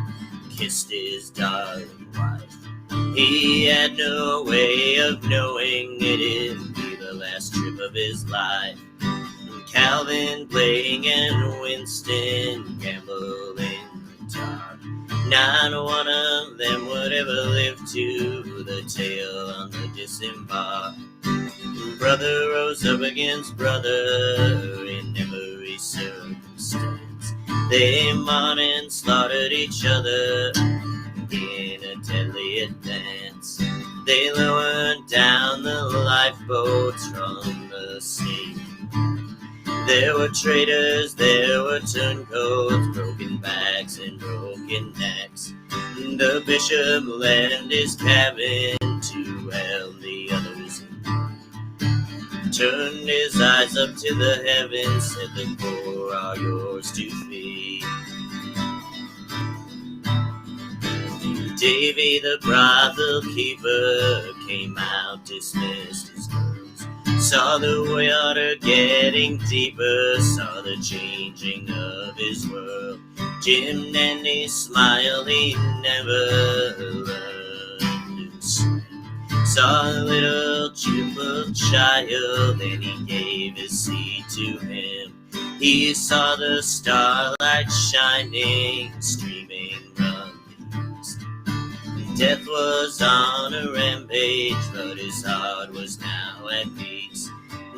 kissed his darling wife. He had no way of knowing it'd be the last trip of his life. Calvin playing and Winston gambling in the dark. Not one of them would ever live to the tale on the disembark. Brother rose up against brother in every circumstance. They mocked and slaughtered each other in a deadly advance. They lowered down the lifeboats from the sea. There were traitors, there were turncoats, broken backs and broken necks. The bishop left his cabin to help the others in. Turned his eyes up to the heavens, said the poor are yours to feed. Davy the brothel keeper came out, dismissed his girls. Saw the water getting deeper, saw the changing of his world. Jim Dandy smiled, he never learned to swim. Saw a little jewel child, and he gave his seed to him. He saw the starlight shining, streaming from the east. Death was on a rampage, but his heart was now at peace.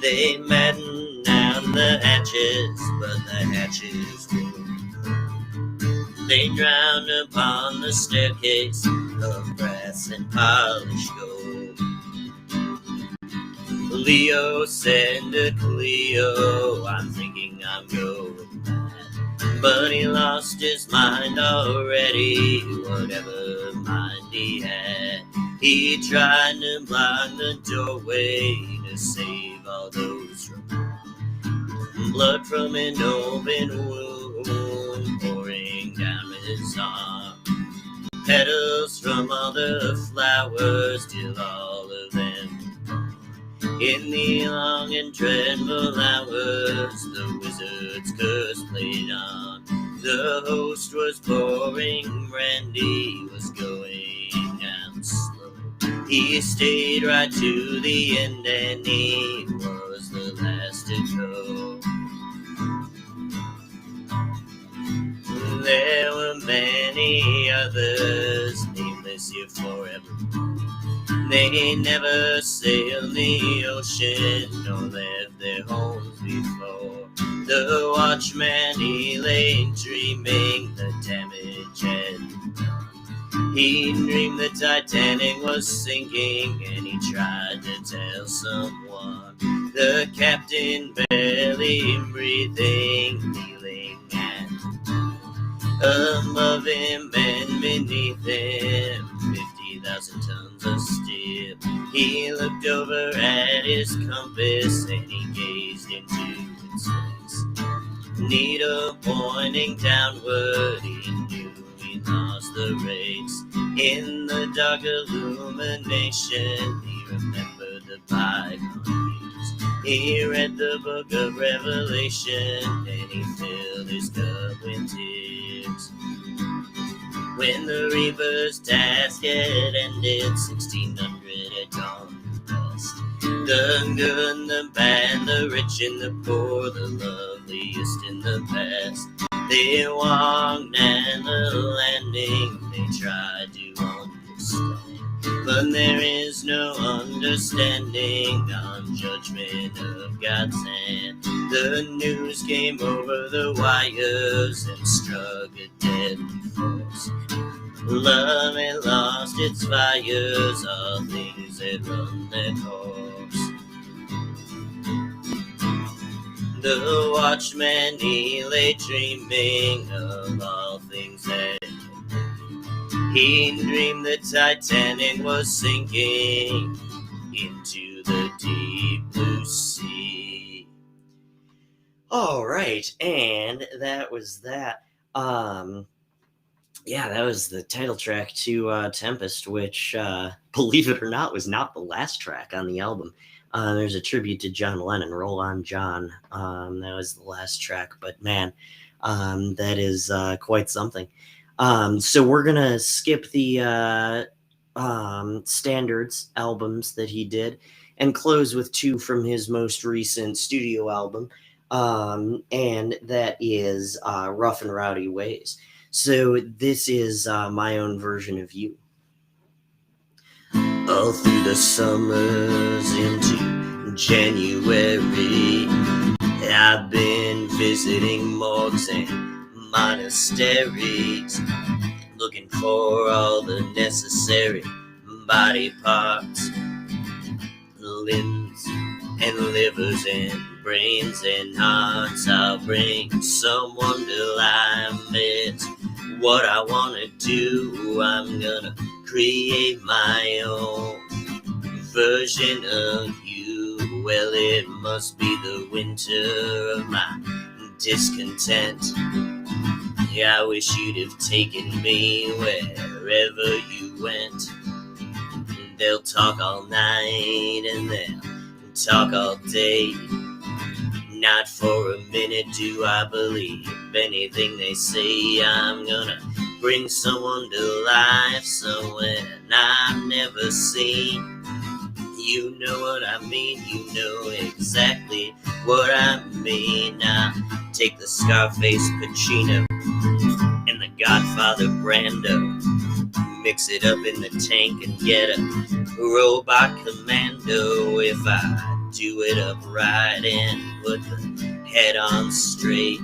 They maddened down the hatches, but the hatches were. They drowned upon the staircase of brass and polished gold. Leo said to Cleo, I'm thinking I'm going mad. But he lost his mind already, whatever mind he had. He tried to block the doorway to save all those from blood from an open wound pouring down his arm. Petals from all the flowers till all of them. In the long and dreadful hours, the wizard's curse played on. The host was pouring brandy, was going down slow. He stayed right to the end, and he was the last to go. There were many others, nameless here forever. They never sailed the ocean, nor left their homes before. The watchman, he lay dreaming the damage had been done. He dreamed the Titanic was sinking, and he tried to tell someone. The captain barely breathing, kneeling and above him and beneath him, 50,000 tons of steel. He looked over at his compass and he gazed into its face. Needle pointing downward, he knew he lost the race. In the dark illumination, he remembered the bygones. He read the book of Revelation and he filled his cup with tears. When the reaper's task had ended, 1600 had gone to dust. The good, the bad, the rich and the poor, the loveliest and the best. They walked at the landing, they tried to understand. But there is no understanding on judgment of God's hand. The news came over the wires and struck a deadly force. Love had lost its fires, all things had run their course. The watchman, he lay dreaming of all things that he dreamed the Titanic was sinking into the deep blue sea. All right, and that was that. Yeah, that was the title track to Tempest, which, believe it or not, was not the last track on the album. There's a tribute to John Lennon, Roll On John. That was the last track, but man, that is quite something. So we're going to skip the standards albums that he did and close with two from his most recent studio album, and that is Rough and Rowdy Ways. So this is my own version of You. All through the summers into January, I've been visiting morgues and monasteries, looking for all the necessary body parts, limbs and livers and brains and hearts. I'll bring someone till I met what I want to do. I'm gonna create my own version of you. Well, it must be the winter of my discontent. Yeah, I wish you'd have taken me wherever you went. They'll talk all night and they'll talk all day. Not for a minute do I believe anything they say. I'm gonna bring someone to life somewhere I've never seen. You know what I mean, you know exactly what I mean. Now take the Scarface Pacino and the Godfather Brando. mix it up in the tank and get a robot commando. If I do it upright and put the head on straight,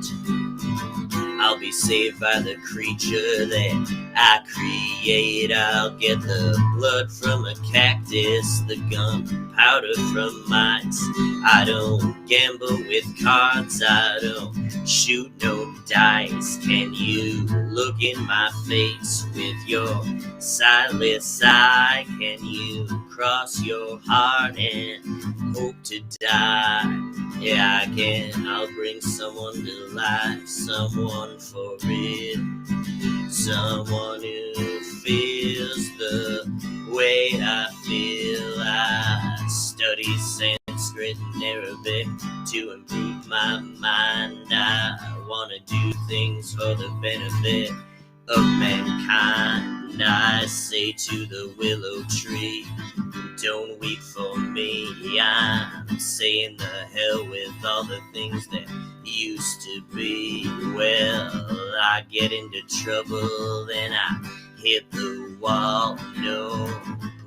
I'll be saved by the creature that I create. I'll get the blood from a cactus, the gunpowder from mines. I don't gamble with cards, I don't shoot no dice. Can you look in my face with your sightless eye? Can you cross your heart and hope to die? Yeah, I can. I'll bring someone to life, someone for it, someone who feels the way I feel. I study Sanskrit and Arabic to improve my mind. I want to do things for the benefit of mankind. I say to the willow tree, don't weep for me. I'm saying the hell with all the things that used to be. Well, I get into trouble, then I hit the wall. No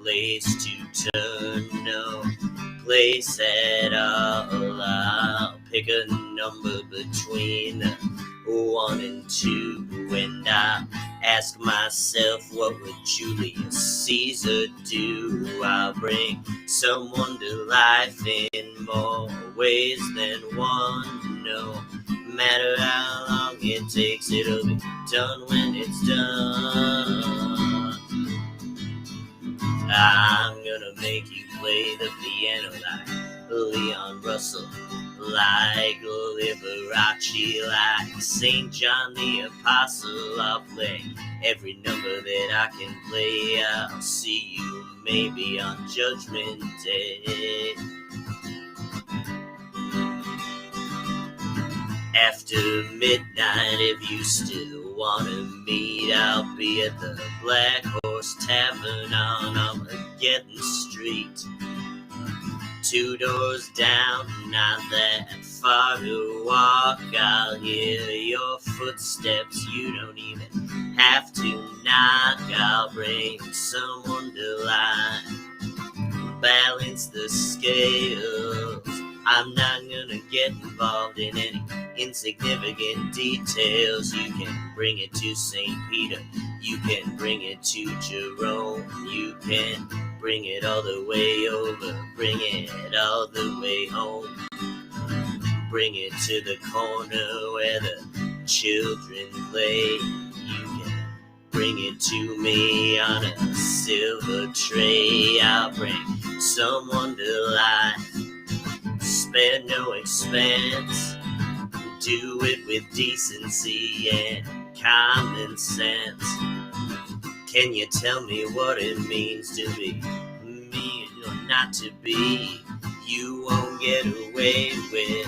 place to turn, no place at all. I'll pick a number between 1 and 2, and I ask myself, what would Julius Caesar do? I'll bring someone to life in more ways than one. No matter how long it takes, it'll be done when it's done. I'm gonna make you play the piano like Leon Russell, like Liberace, like St. John the Apostle. I'll play every number that I can play. I'll see you maybe on Judgment Day. After midnight, if you still wanna meet, I'll be at the Black Horse Tavern on Armageddon Street. 2 doors down, not that far to walk. I'll hear your footsteps, you don't even have to knock. I'll bring someone to life, balance the scales. I'm not gonna get involved in any insignificant details. You can bring it to St. Peter, you can bring it to Jerome, you can bring it all the way over, bring it all the way home. Bring it to the corner where the children play. You can bring it to me on a silver tray. I'll bring someone to life, spare no expense. Do it with decency and common sense. Can you tell me what it means to be me or not to be? You won't get away with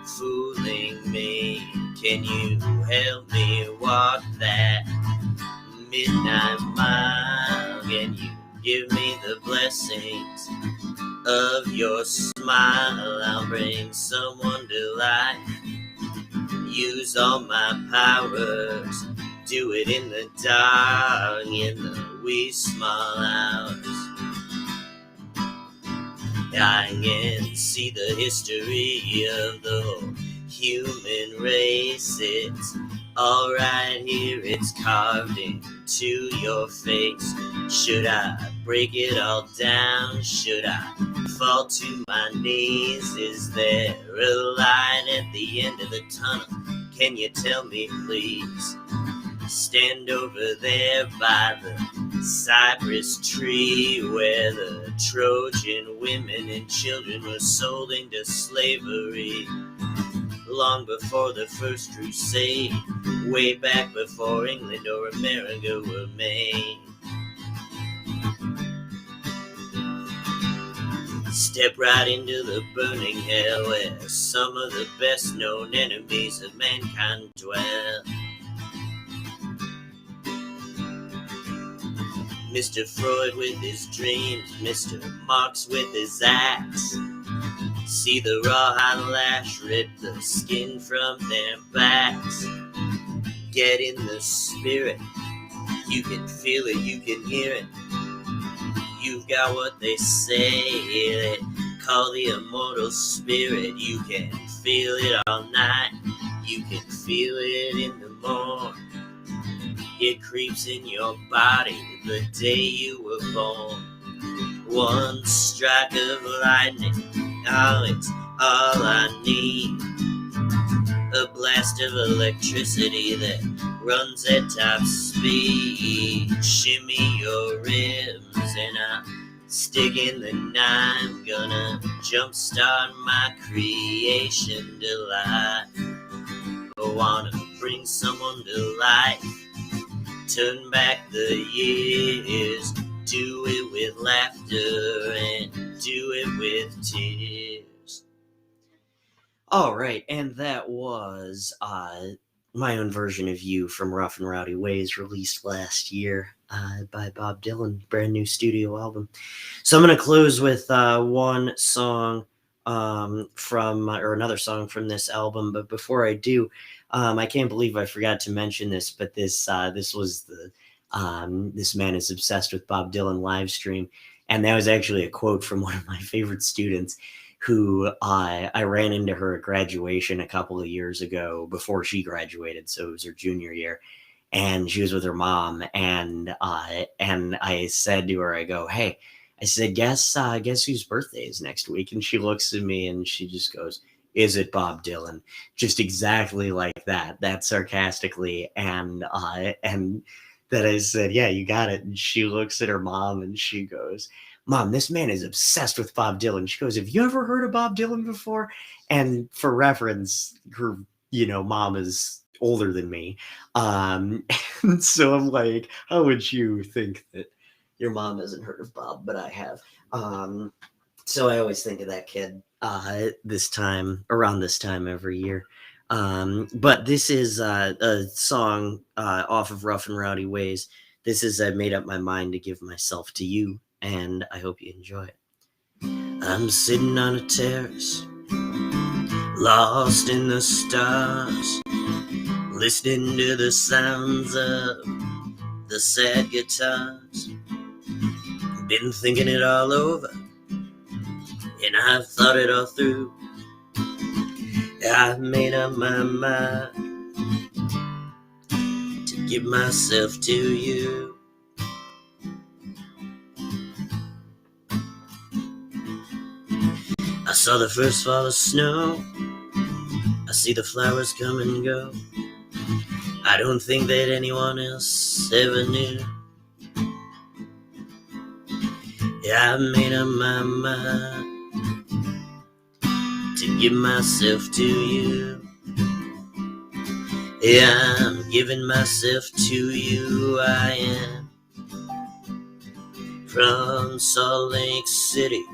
fooling me. Can you help me walk that midnight mile? Can you give me the blessings of your smile? I'll bring someone to life, use all my powers, do it in the dark, in the wee small hours. I can see the history of the whole human race. It's all right here, it's carved into your face. Should I break it all down? Should I fall to my knees? Is there a light at the end of the tunnel? Can you tell me, please? Stand over there by the cypress tree where the Trojan women and children were sold into slavery. Long before the first crusade, way back before England or America were made. Step right into the burning hell where some of the best known enemies of mankind dwell. Mr. Freud with his dreams, Mr. Marx with his axe. See the rawhide lash rip the skin from their backs. Get in the spirit, You can feel it, you can hear it. You've got what they say, they call the immortal spirit. You can feel it all night, you can feel it in the morning. It creeps in your body the day you were born. One strike of lightning, oh, it's all I need. A blast of electricity that runs at top speed. Shimmy your ribs and I'll stick in the knife. I'm gonna jumpstart my creation to life. I wanna bring someone to life. Turn back the years. Do it with laughter and do it with tears. All right, and that was my own version of You from Rough and Rowdy Ways, released last year by Bob Dylan, brand new studio album. So I'm going to close with one song or another song from this album. But before I do, I can't believe I forgot to mention this, but this was the This Man is Obsessed with Bob Dylan live stream. And that was actually a quote from one of my favorite students who I ran into her at graduation a couple of years ago before she graduated. So it was her junior year. And she was with her mom. And I said to her, I go, hey, I said, guess whose birthday is next week? And she looks at me and she just goes, is it Bob Dylan? Just exactly like that sarcastically. And that I said, yeah, you got it. And she looks at her mom and she goes, Mom, this man is obsessed with Bob Dylan. She goes, have you ever heard of Bob Dylan before? And for reference, her, mom is older than me. And so I'm like, how would you think that your mom hasn't heard of Bob, but I have? So I always think of that kid around this time every year. But this is a song off of Rough and Rowdy Ways. This is I Made Up My Mind to Give Myself to You, and I hope you enjoy it. I'm sitting on a terrace, lost in the stars, listening to the sounds of the sad guitars. Been thinking it all over, and I've thought it all through. I've made up my mind to give myself to you. I saw the first fall of snow, I see the flowers come and go. I don't think that anyone else ever knew. Yeah, I made up my mind to give myself to you. Yeah, I'm giving myself to you. I am from Salt Lake City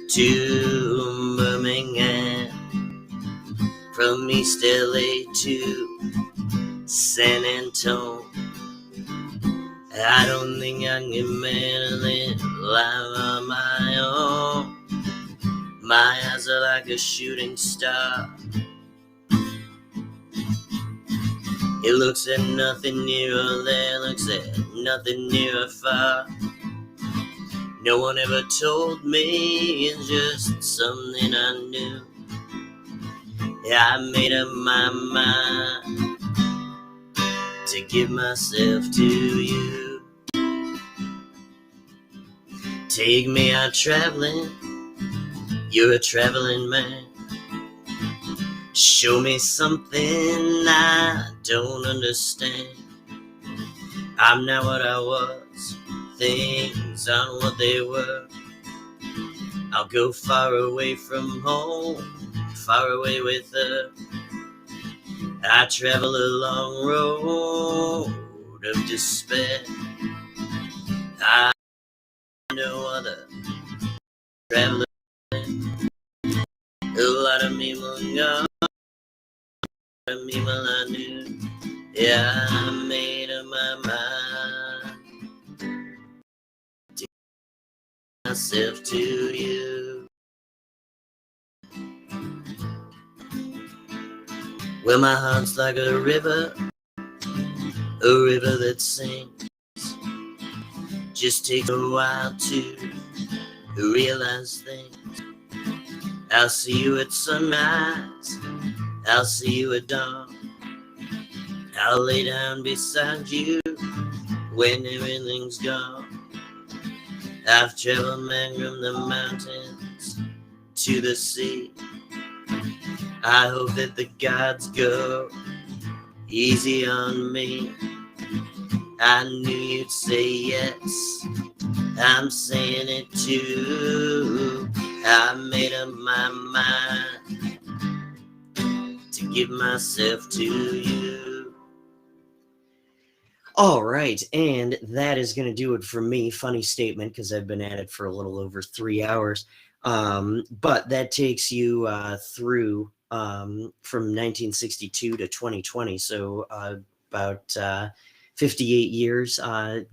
to Birmingham, from East LA to San Antonio. I don't think I can manage life on my own. My eyes are like a shooting star. It looks at nothing near or there, looks at nothing near or far. No one ever told me, it's just something I knew. Yeah, I made up my mind to give myself to you. Take me out traveling, you're a traveling man. Show me something I don't understand. I'm not what I was, things aren't what they were. I'll go far away from home, far away with her. I travel a long road of despair. I know other travelers. A lot of people go, a lot of people I knew. Yeah, I made up my mind to give myself to you. Well, my heart's like a river that sings just takes a while to realize things. I'll see you at sunrise, I'll see you at dawn. I'll lay down beside you when everything's gone. I've traveled man from the mountains to the sea. I hope that the gods go easy on me. I knew you'd say yes, I'm saying it too. I made up my mind to give myself to you. All right, and that is going to do it for me. Funny statement, because I've been at it for a little over 3 hours. But that takes you through from 1962 to 2020, so about 58 years,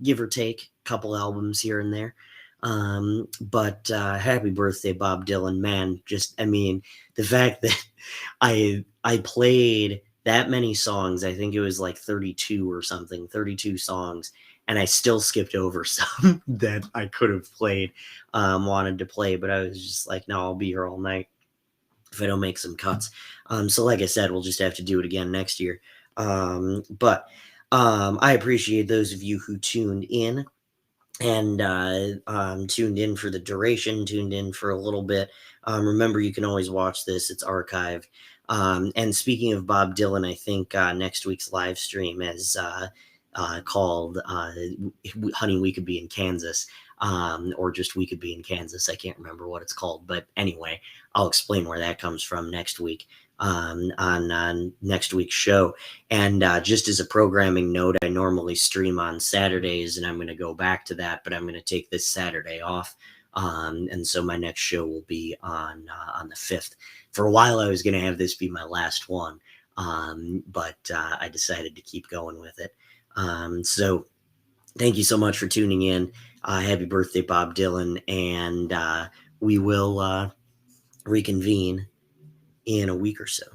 give or take, a couple albums here and there. But happy birthday, Bob Dylan, man. Just, I mean, the fact that I played that many songs, I think it was like 32 or something, 32 songs, and I still skipped over some that I could have played, wanted to play, but I was just like, no, I'll be here all night if I don't make some cuts. So like I said, we'll just have to do it again next year. But I appreciate those of you who tuned in and tuned in for the duration, tuned in for a little bit. Remember, you can always watch this. It's archived. And speaking of Bob Dylan, I think next week's live stream is called Honey, We Could Be in Kansas, or just We Could Be in Kansas. I can't remember what it's called. But anyway, I'll explain where that comes from next week. On next week's show. And just as a programming note, I normally stream on Saturdays, and I'm going to go back to that, but I'm going to take this Saturday off. And so my next show will be on the 5th. For a while, I was going to have this be my last one, but I decided to keep going with it. So thank you so much for tuning in. Happy birthday, Bob Dylan, and we will reconvene in a week or so.